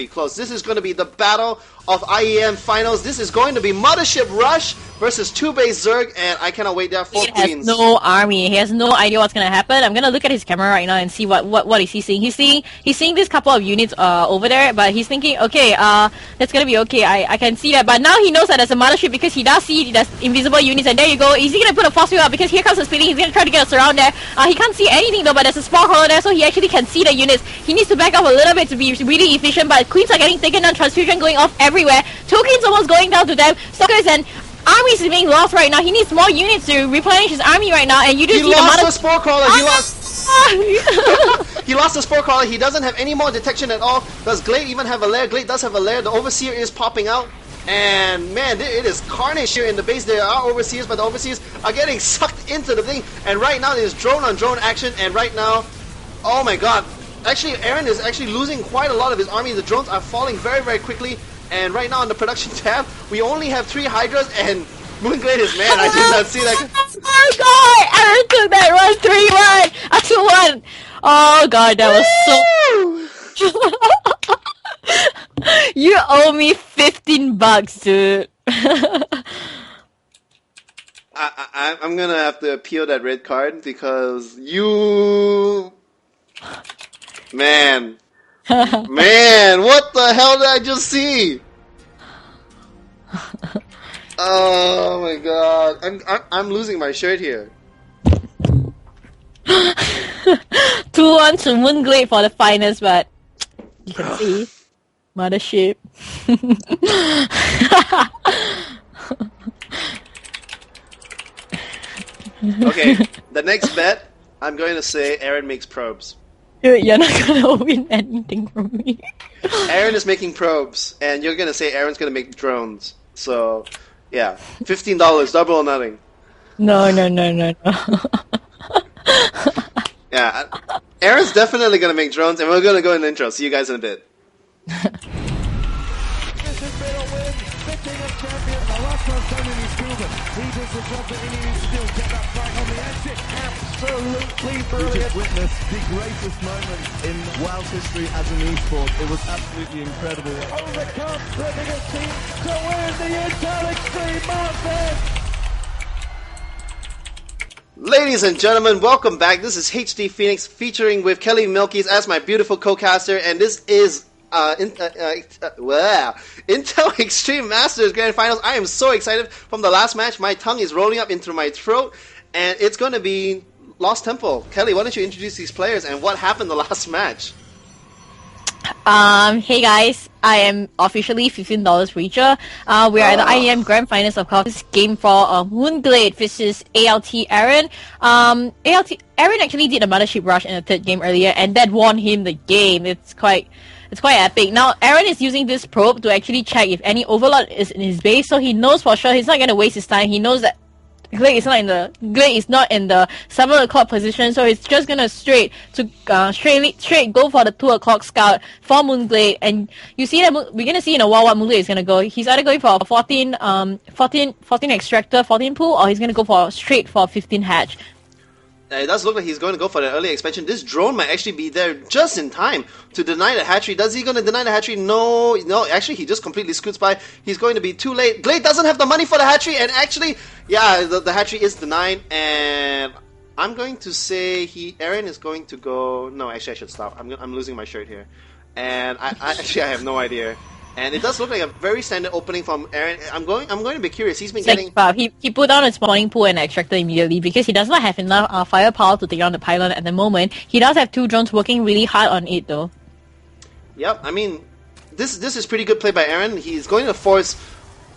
close. This is going to be the battle of IEM finals. This is going to be Mothership Rush versus 2-base Zerg, and I cannot wait. There are 4 queens. He has no army. He has no idea what's going to happen. I'm going to look at his camera right now and see what is he seeing. He's seeing this couple of units over there, but he's thinking, okay, that's going to be okay. I can see that, but now he knows that there's a Mothership because he does see there's invisible units, and there you go. Is he going to put a force field out? Because here comes the speeding. He's going to try to get us around there. He can't see anything though, but there's a Spore Crawler there, so he actually can see the units. He needs to back up a little bit to be really efficient, but queens are getting taken down, transfusion going off everywhere, tokens almost going down to them, stalkers and armies is being lost right now. He needs more units to replenish his army right now, and you do see the Spore Crawler. He lost the Spore Crawler. He doesn't have any more detection at all. Does Glade even have a lair? Glade does have a lair. The Overseer is popping out. And man, it is carnage here in the base. There are overseers, but the overseers are getting sucked into the thing. And right now there's drone on drone action, and right now, oh my god. Actually, Aaron is actually losing quite a lot of his army. The drones are falling very, very quickly. And right now on the production tab, we only have 3 Hydras, and Moonglade is man. I did not see that. Oh god! Aaron took that run 3-1! 2-1! Oh god, that was so... You owe me $15, dude. I'm gonna have to appeal that red card because you... Man, what the hell did I just see? Oh my god, I'm losing my shirt here. 2-1 to Moonglade for the finals, but you can see Mothership. Okay, the next bet I'm going to say Aaron makes probes. Dude, you're not gonna win anything from me. Aaron is making probes, and you're going to say Aaron's going to make drones. So, yeah. $15, double or nothing. No. Yeah. Aaron's definitely going to make drones, and we're going to go in the intro. See you guys in a bit. This has been a win. The King of Champions. The last one's done in his Cuban. He does the job that he needs to do. Get that fight on the exit. Absolutely brilliant. We just witnessed the greatest moment in WoW's history as an esport. It was absolutely incredible. Overcome the biggest team to win the Intel Extreme Masters. Ladies and gentlemen, welcome back. This is HD Phoenix featuring with Kelly Milkies as my beautiful co-caster, and this is Intel Extreme Masters Grand Finals. I am so excited from the last match. My tongue is rolling up into my throat, and it's going to be Lost Temple. Kelly, why don't you introduce these players and what happened the last match? Hey guys, I am officially $15 Reacher. We are at the IEM Grand Finals of course. Game 4 of Moonglade versus ALT Aaron. Aaron actually did a Mothership Rush in the third game earlier, and that won him the game. It's quite epic. Now, Aaron is using this probe to actually check if any overlord is in his base, so he knows for sure he's not going to waste his time. He knows that Glade is not in the 7 o'clock position, so he's just gonna straight go for the 2 o'clock scout for Moonglade. And you see that we're gonna see in a while what Moonglade is gonna go. He's either going for a 14 extractor, 14 pool, or he's gonna go straight for 15 hatch. It does look like he's going to go for the early expansion. This drone might actually be there just in time to deny the hatchery. Does he going to deny the hatchery? No. Actually, he just completely scoots by. He's going to be too late. Glade doesn't have the money for the hatchery, and actually, yeah, the hatchery is denied. And I'm going to say Aaron is going to go. No, actually, I should stop. I'm losing my shirt here, and I have no idea. And it does look like a very standard opening from Aaron. I'm going to be curious. He's been getting... He put down a spawning pool and extractor immediately because he does not have enough firepower to take on the pylon at the moment. He does have 2 drones working really hard on it though. Yep, I mean, this is pretty good play by Aaron. He's going to force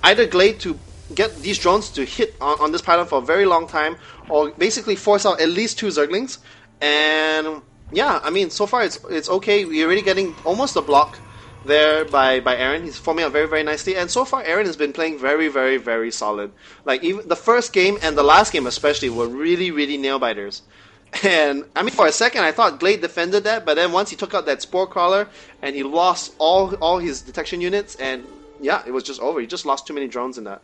either Glade to get these drones to hit on this pylon for a very long time, or basically force out at least 2 Zerglings. And yeah, I mean, so far it's okay. We're already getting almost a block there by Aaron. He's forming up very, very nicely, and so far Aaron has been playing very, very, very solid. Like, even the first game and the last game especially were really, really nail-biters. And I mean, for a second I thought Glade defended that, but then once he took out that Spore Crawler and he lost all his detection units, and yeah, it was just over. He just lost too many drones in that.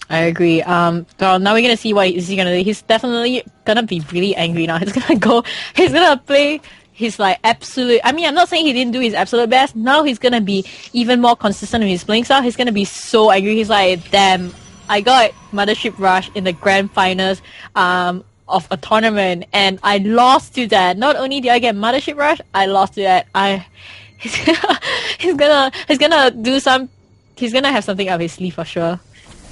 I agree. So now we're gonna see what he's gonna do. He's definitely gonna be really angry now. He's gonna play his absolute... I mean, I'm not saying he didn't do his absolute best. Now he's gonna be even more consistent with his playing style. He's gonna be so angry. He's like, damn, I got Mothership Rush in the grand finals of a tournament, and I lost to that. Not only did I get Mothership Rush, I lost to that. He's gonna have something up his sleeve for sure.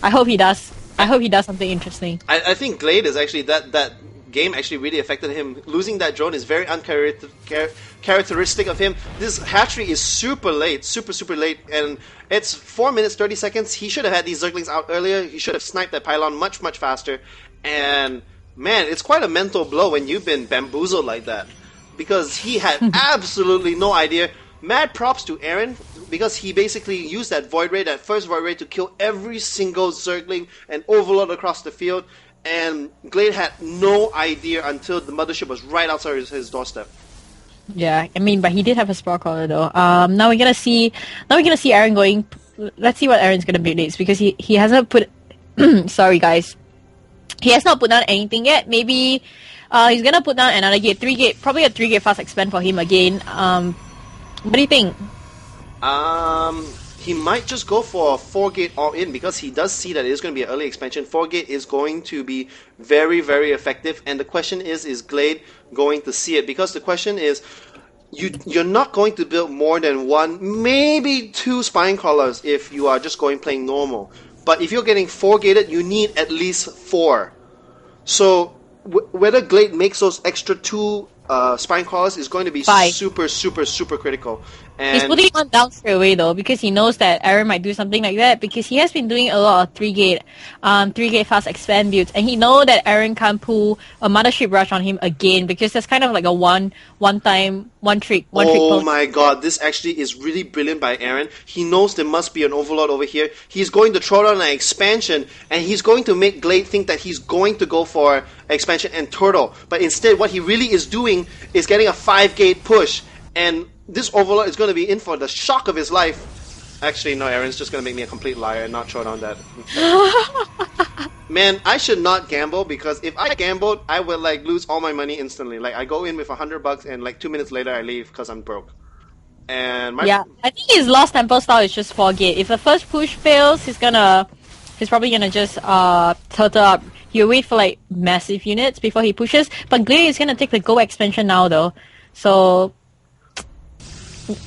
I hope he does. I hope he does something interesting. I think Glade is actually that game actually really affected him. Losing that drone is very uncharacteristic of him. This hatchery is super late, super late, and it's 4 minutes 30 seconds. He should have had these Zerglings out earlier. He should have sniped that pylon much faster. And man, it's quite a mental blow when you've been bamboozled like that, because he had absolutely no idea. Mad props to Aaron, because he basically used that Void Ray, that first Void Ray, to kill every single Zergling and Overlord across the field. And Glade had no idea until the Mothership was right outside his doorstep. Yeah, I mean, but he did have a Spore Crawler though. Now we're gonna see Aaron going. Let's see what Aaron's gonna build next, because he hasn't put. Sorry guys, he has not put down anything yet. Maybe he's gonna put down another gate, 3 gate, probably a 3 gate fast expand for him again. What do you think? He might just go for a 4-gate all-in, because he does see that it is going to be an early expansion. 4-gate is going to be very, very effective, and the question is Glade going to see it? Because the question is, you're not going to build more than 1, maybe 2 spine crawlers if you are just playing normal. But if you're getting 4-gated, you need at least 4. So whether Glade makes those extra 2 spine crawlers is going to be super critical. He's putting it on down straight away though, because he knows that Aaron might do something like that, because he has been doing a lot of 3-gate fast expand builds, and he know that Aaron can't pull a Mothership Rush on him again, because that's kind of like a one trick. Oh my god, this actually is really brilliant by Aaron. He knows there must be an Overlord over here. He's going to throw down an expansion, and he's going to make Glade think that he's going to go for expansion and turtle. But instead, what he really is doing is getting a 5-gate push, and this Overlord is going to be in for the shock of his life. Actually, no, Aaron's just going to make me a complete liar and not throw down that. Man, I should not gamble, because if I gambled, I would like lose all my money instantly. Like, I go in with $100 and like 2 minutes later I leave because I'm broke. And I think his Lost Temple style is just 4-gate. If the first push fails, he's probably gonna just turtle up. He'll wait for like massive units before he pushes. But Glade is gonna take the Go expansion now though, so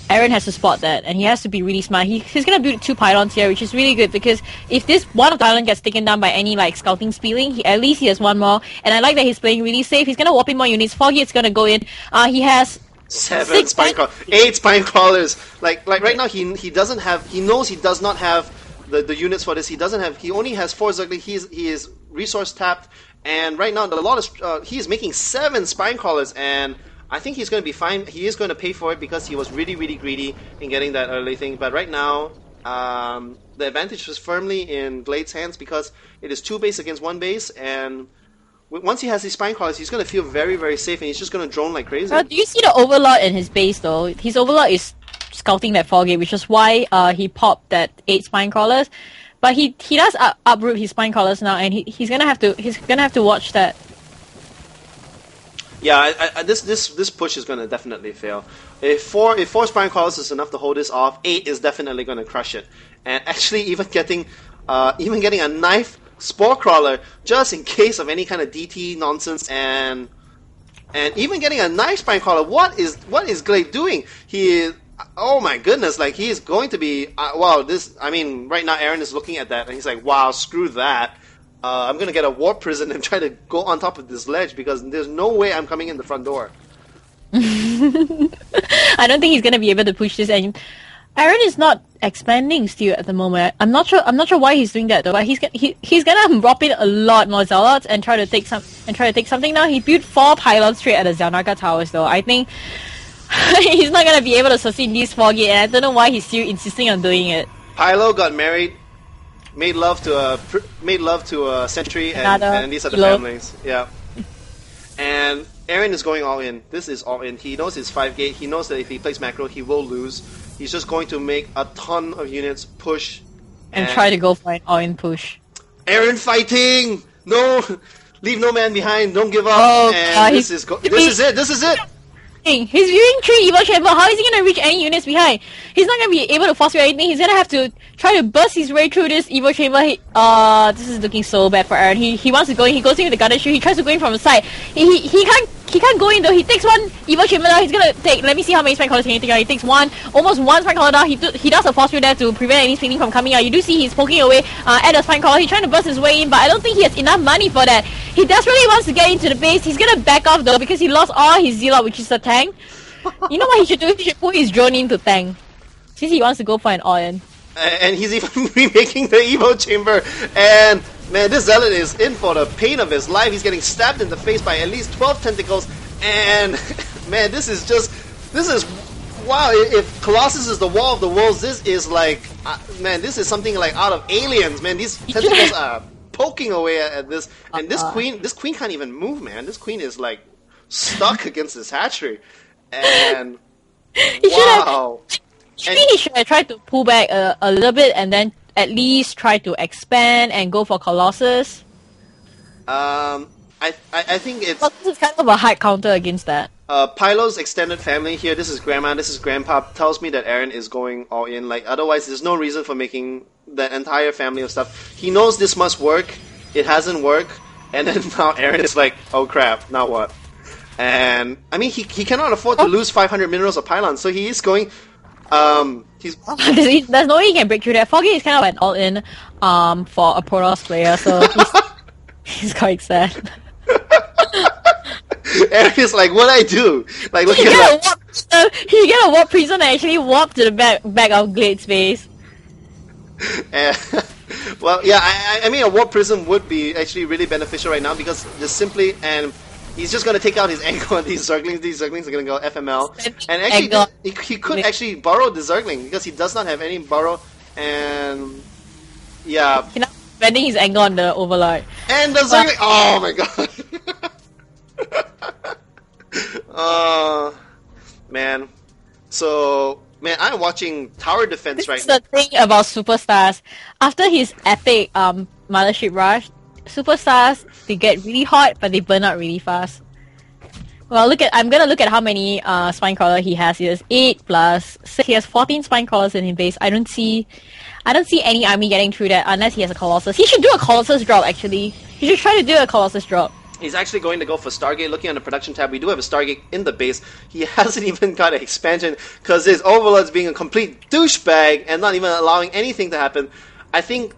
Aaron has to spot that, and he has to be really smart. He's gonna build 2 pylons here, which is really good, because if this one of the pylon gets taken down by any like scouting speedling, at least he has one more. And I like that he's playing really safe. He's gonna warp in more units. 4-gate's gonna go in. He has 7 spine crawlers, 8 spine crawlers. Like right now, he doesn't have. He knows he does not have the units for this. He only has 4 Zergling. He is resource tapped, and right now he is making 7 spine crawlers, and I think he's going to be fine. He is going to pay for it because he was really, really greedy in getting that early thing. But right now, the advantage is firmly in Glade's hands, because it is 2 base against 1 base, and once he has these spine crawlers, he's going to feel very, very safe, and he's just going to drone like crazy. Do you see the Overlord in his base though? His Overlord is scouting that 4-gate, which is why he popped that 8 spine crawlers. But he does uproot his spine crawlers now, and he's gonna have to watch that. Yeah, this push is going to definitely fail. If 4 spine crawlers is enough to hold this off, 8 is definitely going to crush it. And actually, even getting a knife spore crawler just in case of any kind of DT nonsense, and even getting a knife spine crawler. What is Glade doing? He is. Oh my goodness! Like, he is going to be. Wow. Right now Aaron is looking at that and he's like, wow, screw that. I'm gonna get a warp prison and try to go on top of this ledge, because there's no way I'm coming in the front door. I don't think he's gonna be able to push this. And Aaron is not expanding still at the moment. I'm not sure why he's doing that though. But he's gonna drop in a lot more Zealots and try to take something now. He built 4 pylons straight at the Zelnaga towers though. I think he's not gonna be able to sustain these 4-gate, and I don't know why he's still insisting on doing it. Pylo got married. Made love to a sentry, and these are the families. Yeah. And Aaron is going all in. This is all in. He knows his 5-gate. He knows that if he plays macro, he will lose. He's just going to make a ton of units, push, and try to go for an all-in push. Aaron fighting! No! Leave no man behind. Don't give up. Oh, and this is it. This is it. He's viewing 3 Evo Chamber. How is he gonna reach any units behind? He's not gonna be able to force anything. He's gonna have to try to burst his way through this Evo Chamber. This is looking so bad for Aaron. He wants to go in. He goes in with the gunner shoe. He tries to go in from the side. He can't go in though. He takes 1 Evo Chamber now. He's gonna take. Let me see how many spike collars can he take out. He takes almost one spike collar down. He does a force field there to prevent any spinning from coming out. You do see he's poking away at the spike collar. He's trying to burst his way in, but I don't think he has enough money for that. He desperately wants to get into the base. He's gonna back off though, because he lost all his Zealot, which is a tank. You know what he should do? He should put his drone in to tank, since he wants to go for an all-in. And he's even remaking the Evo Chamber. And man, this Zealot is in for the pain of his life. He's getting stabbed in the face by at least 12 tentacles. And man, this is wow. If Colossus is the wall of the worlds, this is like man, this is something like out of Aliens. Man, these tentacles are poking away at this. And this queen can't even move, man. This queen is like stuck against this hatchery. And wow. He should have tried to pull back a little bit, and then at least try to expand and go for Colossus. I think it's... Colossus is kind of a hard counter against that. Pylo's extended family here, this is Grandma, this is Grandpa, tells me that Aaron is going all in. Like, otherwise there's no reason for making that entire family of stuff. He knows this must work, it hasn't worked, and then now Aaron is like, oh crap, now what? And, I mean, he cannot afford to lose 500 minerals of pylons, so he is going... There's no way he can break through that. Foggy is kind of an all-in for a Protoss player, so he's quite sad. Aaron is like, what I do? Like, look He at get he get a warp prism and actually warp to the back of Glade's face. that. Well, yeah, I mean, a warp prism would be actually really beneficial right now because just simply and. He's just going to take out his ankle on these Zerglings. These Zerglings are going to go FML. And actually, he could actually borrow the Zergling because he does not have any borrow. And yeah. He's not bending his angle on the Overlord. And the Zergling. Oh my god. Man. So, man, I'm watching Tower Defense right now. This is the thing about Superstars. After his epic Mothership Rush, Superstars, they get really hot, but they burn out really fast. Well, I'm gonna look at how many Spinecrawler he has. He has 8 plus 6. He has 14 Spinecrawlers in his base. I don't see any army getting through that unless he has a Colossus. He should do a Colossus drop, actually. He should try to do a Colossus drop. He's actually going to go for Stargate. Looking on the production tab, we do have a Stargate in the base. He hasn't even got an expansion because his Overlord's being a complete douchebag and not even allowing anything to happen. I think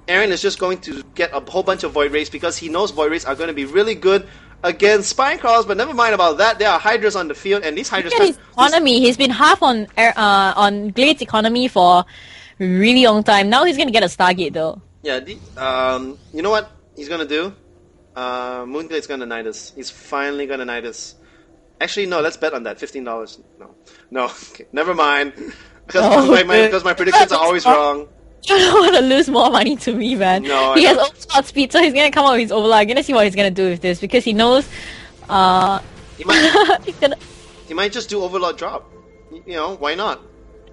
Aaron is just going to get a whole bunch of Void Rays because he knows Void Rays are going to be really good against Spinecrawlers, but never mind about that. There are Hydras on the field, and these Hydras... Look at his economy. He's been half on Glade's economy for a really long time. Now he's going to get a Stargate, though. Yeah, you know what he's going to do? Moonglade's going to knight us. He's finally going to knight us. Actually, no, let's bet on that. $15. No. Okay, never mind. Because my predictions are always wrong. You don't want to lose more money to me, man. No, he has Overlord speed, so he's gonna come up with his Overlord. I'm gonna see what he's gonna do with this because he knows. He might. He's gonna. He might just do Overlord drop. You know, why not?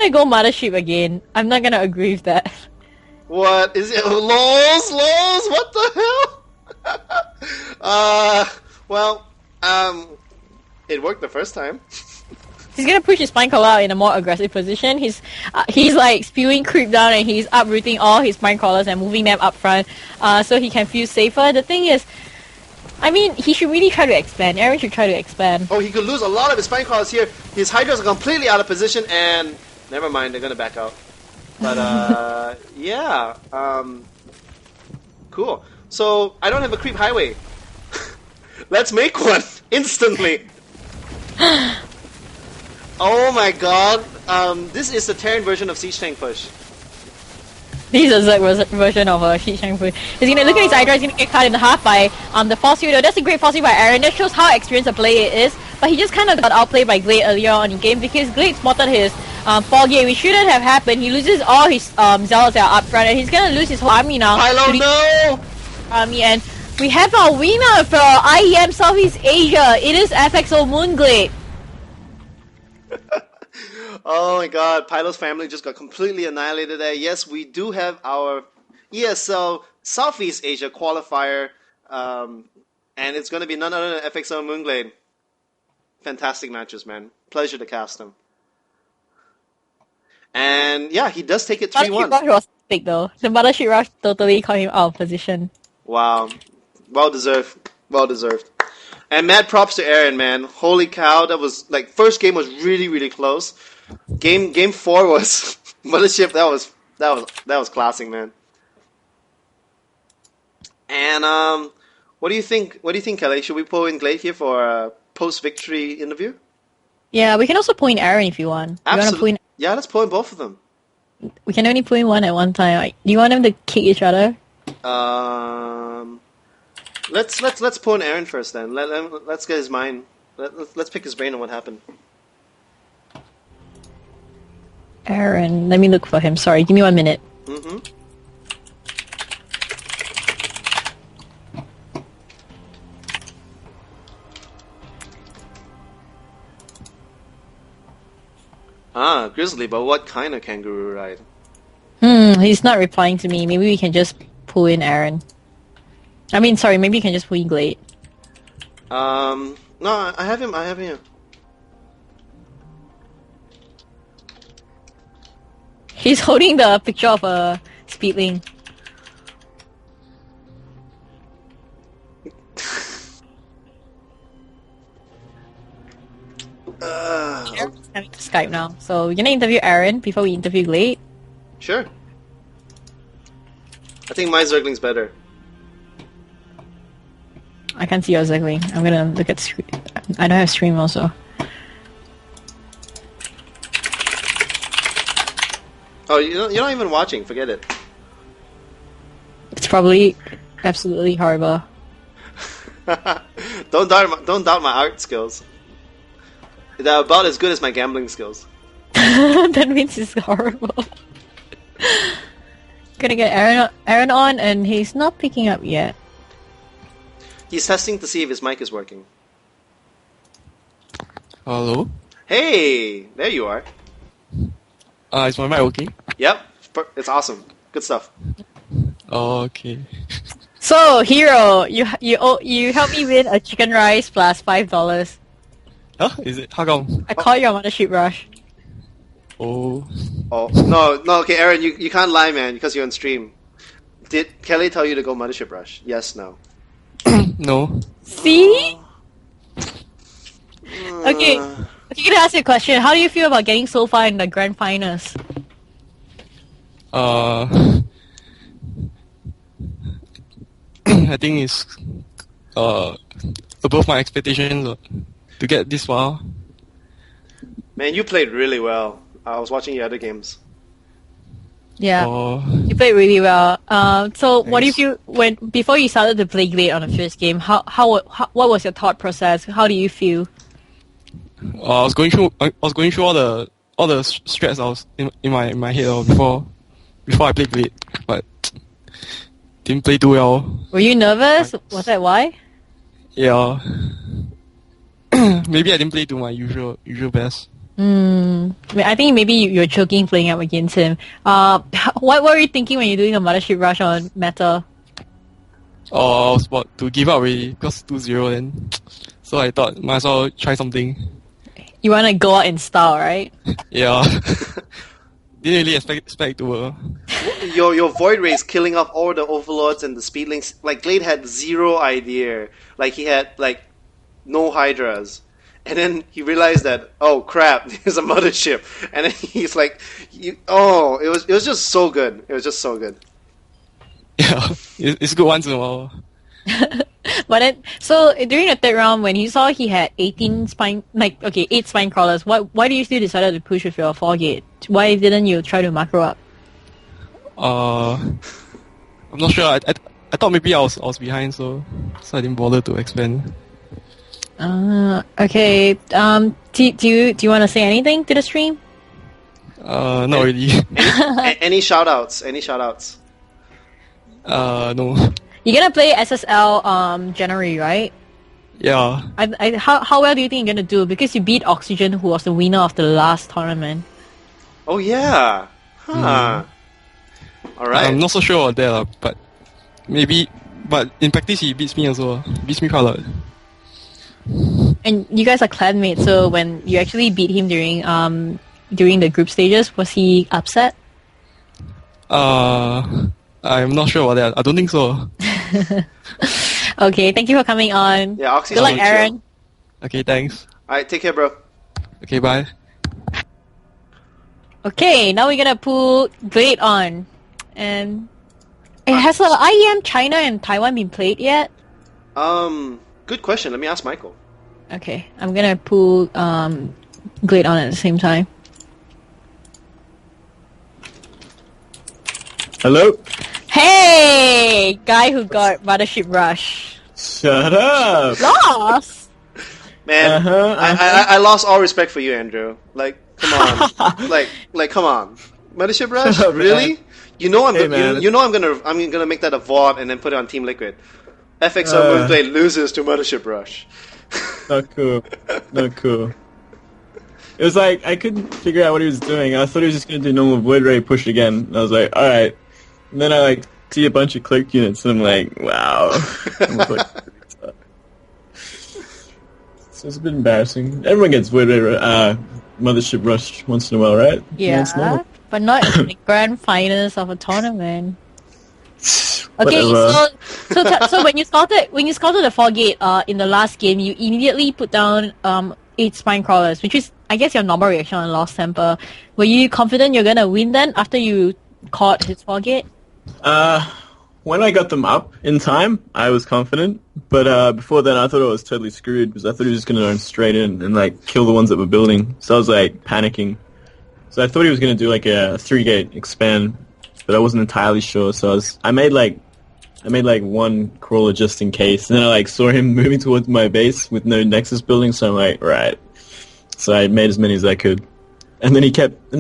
I go Mothership again. I'm not gonna agree with that. What is it? Lols? What the hell? It worked the first time. He's gonna push his Spinecrawler out in a more aggressive position. He's like spewing creep down and he's uprooting all his Spinecrawlers and moving them up front, so he can feel safer. The thing is, I mean, he should really try to expand. Aaron should try to expand. Oh, he could lose a lot of his Spinecrawlers here. His Hydras are completely out of position, and never mind, they're gonna back out. But yeah, cool. So I don't have a creep highway. Let's make one instantly. Oh my god, this is the Terran version of Siege Tank Push. This is a Zerg version of a Siege Tank Push. He's gonna look at his Hydra, he's gonna get cut in half by the Force Field. That's a great Force Field by Aaron. That shows how experienced a player it is. But he just kind of got outplayed by Glade earlier on in game because Glade spotted his Foggy, which shouldn't have happened. He loses all his Zealots that are up front and he's gonna lose his whole army now. Pilo, no! Army, and we have our winner for IEM Southeast Asia. It is FXO Moonglade. Oh my god, Pilo's family just got completely annihilated there. Yes, we do have our ESL Southeast Asia qualifier, and it's going to be none other than FXO Moonglade. Fantastic matches, man. Pleasure to cast them. And yeah, he does take it 3-1. Mothership Rush was big though. The Mothership Rush totally caught him out of position. Wow. Well deserved. Well deserved. And mad props to Aaron, man. Holy cow, that was like first game was really, really close. Game 4 was Mothership. That was classic, man. And what do you think? What do you think, Kelly? Should we pull in Glade here for a post-victory interview? Yeah, we can also pull in Aaron if you want. Absolutely. Yeah, let's pull in both of them. We can only pull in one at one time. Like, do you want them to kick each other? Let's pull in Aaron first then. Let's get his mind. Let's pick his brain on what happened. Aaron, let me look for him. Sorry, give me 1 minute. Mm-hmm. Ah, Grizzly, but what kind of kangaroo ride? He's not replying to me. Maybe we can just pull in Aaron. I mean, sorry, maybe you can just pull in Glade. No, I have him here. He's holding the picture of a speedling. Aaron's coming to Skype now. So we're gonna interview Aaron before we interview Glade. Sure. I think my Zergling's better. I can't see your cycling. I'm gonna look at stream. I don't have stream also. Oh, you're not even watching. Forget it. It's probably absolutely horrible. Don't doubt my art skills. They're about as good as my gambling skills. That means it's horrible. Gonna get Aaron on, and he's not picking up yet. He's testing to see if his mic is working. Hello? Hey, there you are. Is my mic working? Yep, it's awesome. Good stuff. Oh, okay. So, Hero, you helped me win a chicken rice plus $5. Huh? Is it? How come? I caught you on Mothership Rush. Oh. Oh no. Okay, Aaron, you can't lie, man, because you're on stream. Did Kelly tell you to go Mothership Rush? Yes, no. No. See? Okay, gonna ask you a question. How do you feel about getting so far in the grand finals? I think it's above my expectations to get this far. Man, you played really well. I was watching your other games. Yeah, you played really well. So what Thanks. if you before you started to play Glade on the first game? What was your thought process? How do you feel? I was going through all the stress I was in my head before I played Blade, but didn't play too well. Were you nervous? Was that why? Yeah. Maybe I didn't play to my usual best. I think maybe you're choking playing up against him. What were you thinking when you're doing the Mothership Rush on Meta? I was about to give up already because 2-0 then. So I thought might as well try something. You want to go out in style, right? Yeah. Didn't really expect to. Your Void Ray is killing off all the Overlords and the Speedlings. Like, Glade had zero idea. Like, he had, like, no Hydras. And then he realized that, oh crap, there's a mothership. And then he's like, it was just so good. It was just so good. Yeah, it's good once in a while. But then, so during the third round, when you saw he had 8 spine crawlers, why do you still decided to push with your 4-gate? Why didn't you try to macro up? I'm not sure. I thought maybe I was behind, so I didn't bother to expand. Okay. Do you want to say anything to the stream? Not really. Any shoutouts? Any shoutouts? No. You're gonna play SSL January, right? Yeah. How well do you think you're gonna do? Because you beat Oxygen, who was the winner of the last tournament. Oh yeah. Huh. All right. I'm not so sure about that, but maybe. But in practice, he beats me also. Beats me quite a lot. And you guys are clanmates, so when you actually beat him during the group stages, was he upset? I'm not sure about that. I don't think so. Okay, thank you for coming on. Yeah, Oxy's Good luck, really chill. Aaron. Okay, thanks. All right, take care, bro. Okay, bye. Okay, now we're gonna pull Glade on. And has the IEM China and Taiwan been played yet? Good question. Let me ask Michael. Okay, I'm gonna pull Glade on at the same time. Hello? Hey! Guy who got Mothership Rush. Shut up! Lost! Man, I lost all respect for you, Andrew. Like, come on. like, come on. Mothership Rush? Shut up, Really? man. You know I'm Hey, gonna, man. you know I'm gonna make that a VOD and then put it on Team Liquid. FXO Blade loses to Mothership Rush. Not cool. Not cool. It was like, I couldn't figure out what he was doing. I thought he was just going to do normal Void Ray push again. And I was like, alright. And then I see a bunch of cloak units and I'm like, wow. So it's a bit embarrassing. Everyone gets Void Ray, Mothership Rush once in a while, right? It's Yeah, normal. but not in the grand finals of a tournament. Okay, Whatever. so when you scouted the 4-gate in the last game, you immediately put down 8 spine crawlers, which is I guess your normal reaction on Lost Temper. Were you confident you're gonna win then after you caught his 4-gate? when I got them up in time, I was confident. But before then, I thought I was totally screwed because I thought he was just going to run straight in and like kill the ones that were building. So I was like panicking. So I thought he was going to do like a 3-gate expand, but I wasn't entirely sure. So I made like one crawler just in case, and then I like saw him moving towards my base with no Nexus building. So I'm like, right. So I made as many as I could, and then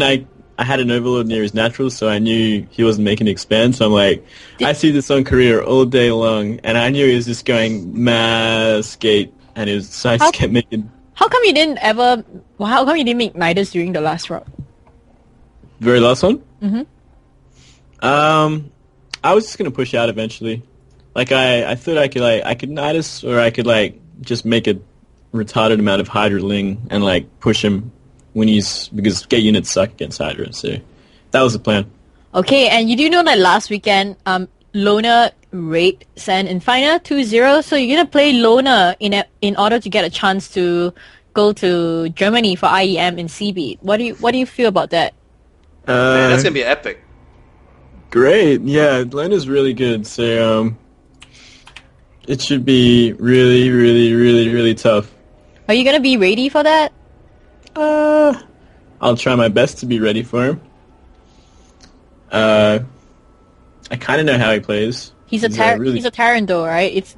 I had an overlord near his natural, so I knew he wasn't making an expand. So I'm like, I see this on career all day long, and I knew he was just going mass gate, and so I just kept making. How come you didn't make Nidus during the last round? Very last one? Mm-hmm. I was just gonna push out eventually. Like I thought I could Nidus, or I could like just make a retarded amount of Hydra Ling and like push him because gate units suck against Hydra. So that was the plan. Okay, and you do know that last weekend, Loner raped Sen in final 2-0, so you're gonna play Loner in order to get a chance to go to Germany for IEM in CB. What do you feel about that? Man, that's gonna be epic. Great, yeah, Loner's really good. So it should be really, really, really, really tough. Are you gonna be ready for that? I'll try my best to be ready for him. I kind of know how he plays. He's a Terran though, right?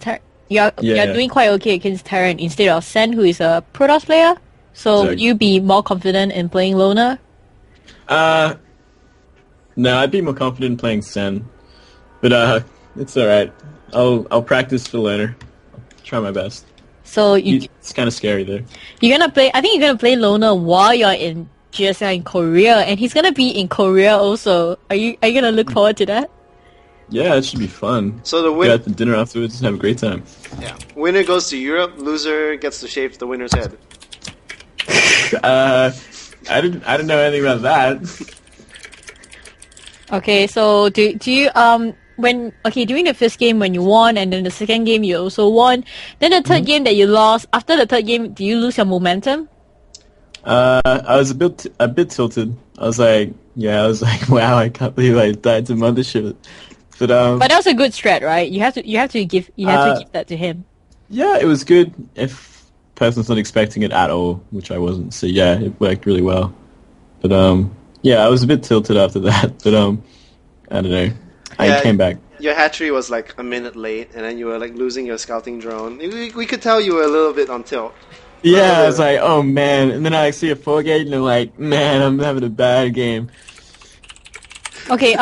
You're doing quite okay against Terran instead of Sen, who is a Protoss player. So would you be more confident in playing Loner? No, I'd be more confident in playing Sen, but it's all right. I'll practice for Loner. I'll try my best. So it's kind of scary though. I think you're gonna play Loner while you're in GSL in Korea, and he's gonna be in Korea also. Are you gonna look forward to that? Yeah, it should be fun. So the go out to dinner afterwards and have a great time. Yeah, winner goes to Europe. Loser gets to shave the winner's head. I didn't know anything about that. Okay, so do you during the first game when you won, and then the second game you also won, then the third game that you lost, after the third game, do you lose your momentum? I was a bit tilted. I was like, wow, I can't believe I died to Mothership. But that was a good strat, right? You have to give that to him. Yeah, it was good if person's not expecting it at all, which I wasn't. So yeah, it worked really well. But yeah, I was a bit tilted after that. But I don't know. I came back. Your hatchery was like a minute late, and then you were like losing your scouting drone. We could tell you were a little bit on tilt. Yeah, I was like, oh man. And then I see a 4-gate, and I'm like, man, I'm having a bad game. Okay,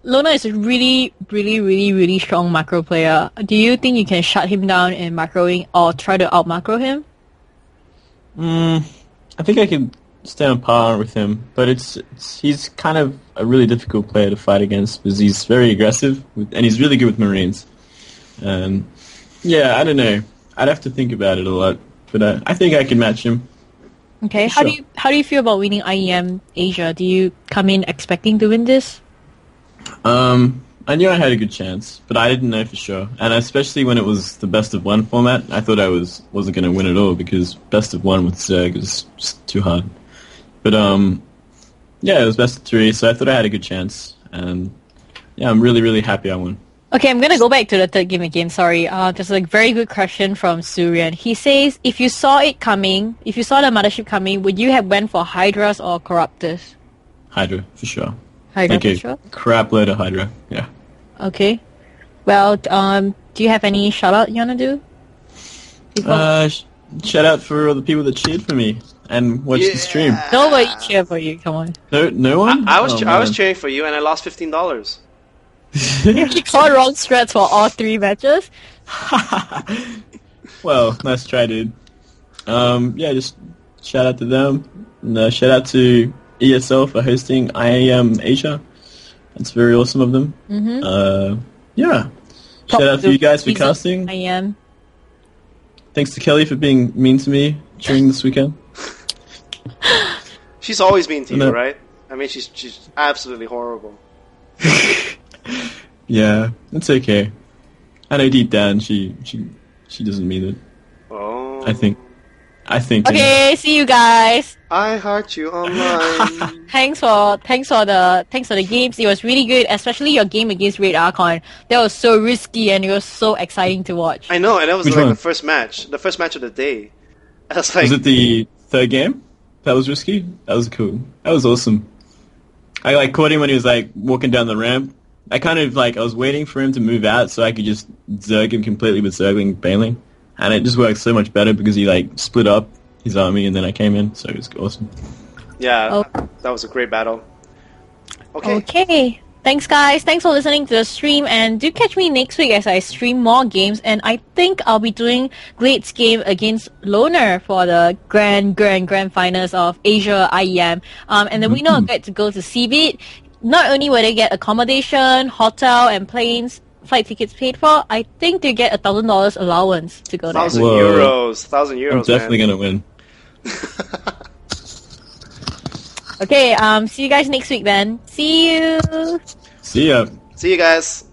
Lona is a really, really, really, really strong macro player. Do you think you can shut him down in macroing, or try to out-macro him? I think I can stay on par with him, but he's kind of a really difficult player to fight against because he's very aggressive and he's really good with Marines. And yeah, I don't know. I'd have to think about it a lot, but I think I can match him. Okay, how do you feel about winning IEM Asia? Do you come in expecting to win this? I knew I had a good chance, but I didn't know for sure. And especially when it was the best of one format, I thought I wasn't going to win at all because best of one with Zerg is just too hard. But yeah, it was best of 3, so I thought I had a good chance. And yeah, I'm really, really happy I won. Okay, I'm gonna go back to the third game again. Sorry. There's a very good question from Surian. He says, if you saw the mothership coming, would you have went for Hydras or Corruptors? Hydra, for sure. Hydra, for sure? Crap load of Hydra, yeah. Okay. Well, do you have any shout-out you wanna do? Shout out for all the people that cheered for me and watched the stream. Nobody cheered for you, come on. No one? I was cheering for you and I lost $15. You called wrong strats for all 3 matches? Well, nice try, dude. Yeah, just shout out to them. And, shout out to ESL for hosting IEM Asia. That's very awesome of them. Mm-hmm. Yeah. Shout out to you guys for casting. IEM. Thanks to Kelly for being mean to me during this weekend. She's always mean to you, right? I mean, she's absolutely horrible. Yeah, it's okay. I know deep down she doesn't mean it. Oh. I think I think. Okay, see you guys. I heart you online. Thanks for the games. It was really good, especially your game against Red Archon. That was so risky and it was so exciting to watch. I know, and that was Which like one? the first match of the day. I was like, Was it the third game? That was risky? That was cool. That was awesome. I like caught him when he was like walking down the ramp. I kind of like, I was waiting for him to move out so I could just zerg him completely with zergling Baneling. And it just worked so much better because he like split up his army and then I came in, so it was awesome. yeah, Oh. that was a great battle. Okay. Okay. Thanks, guys. Thanks for listening to the stream, and do catch me next week as I stream more games. And I think I'll be doing Glade's game against Loner for the grand finals of Asia IEM. And the winner will get to go to CBIT. Not only will they get accommodation, hotel, and planes, flight tickets paid for, I think they get $1,000 allowance to go there. 1,000 Whoa. euros. 1,000 euros. I'm definitely man. gonna win. Okay, see you guys next week then. See you! See ya. See you guys.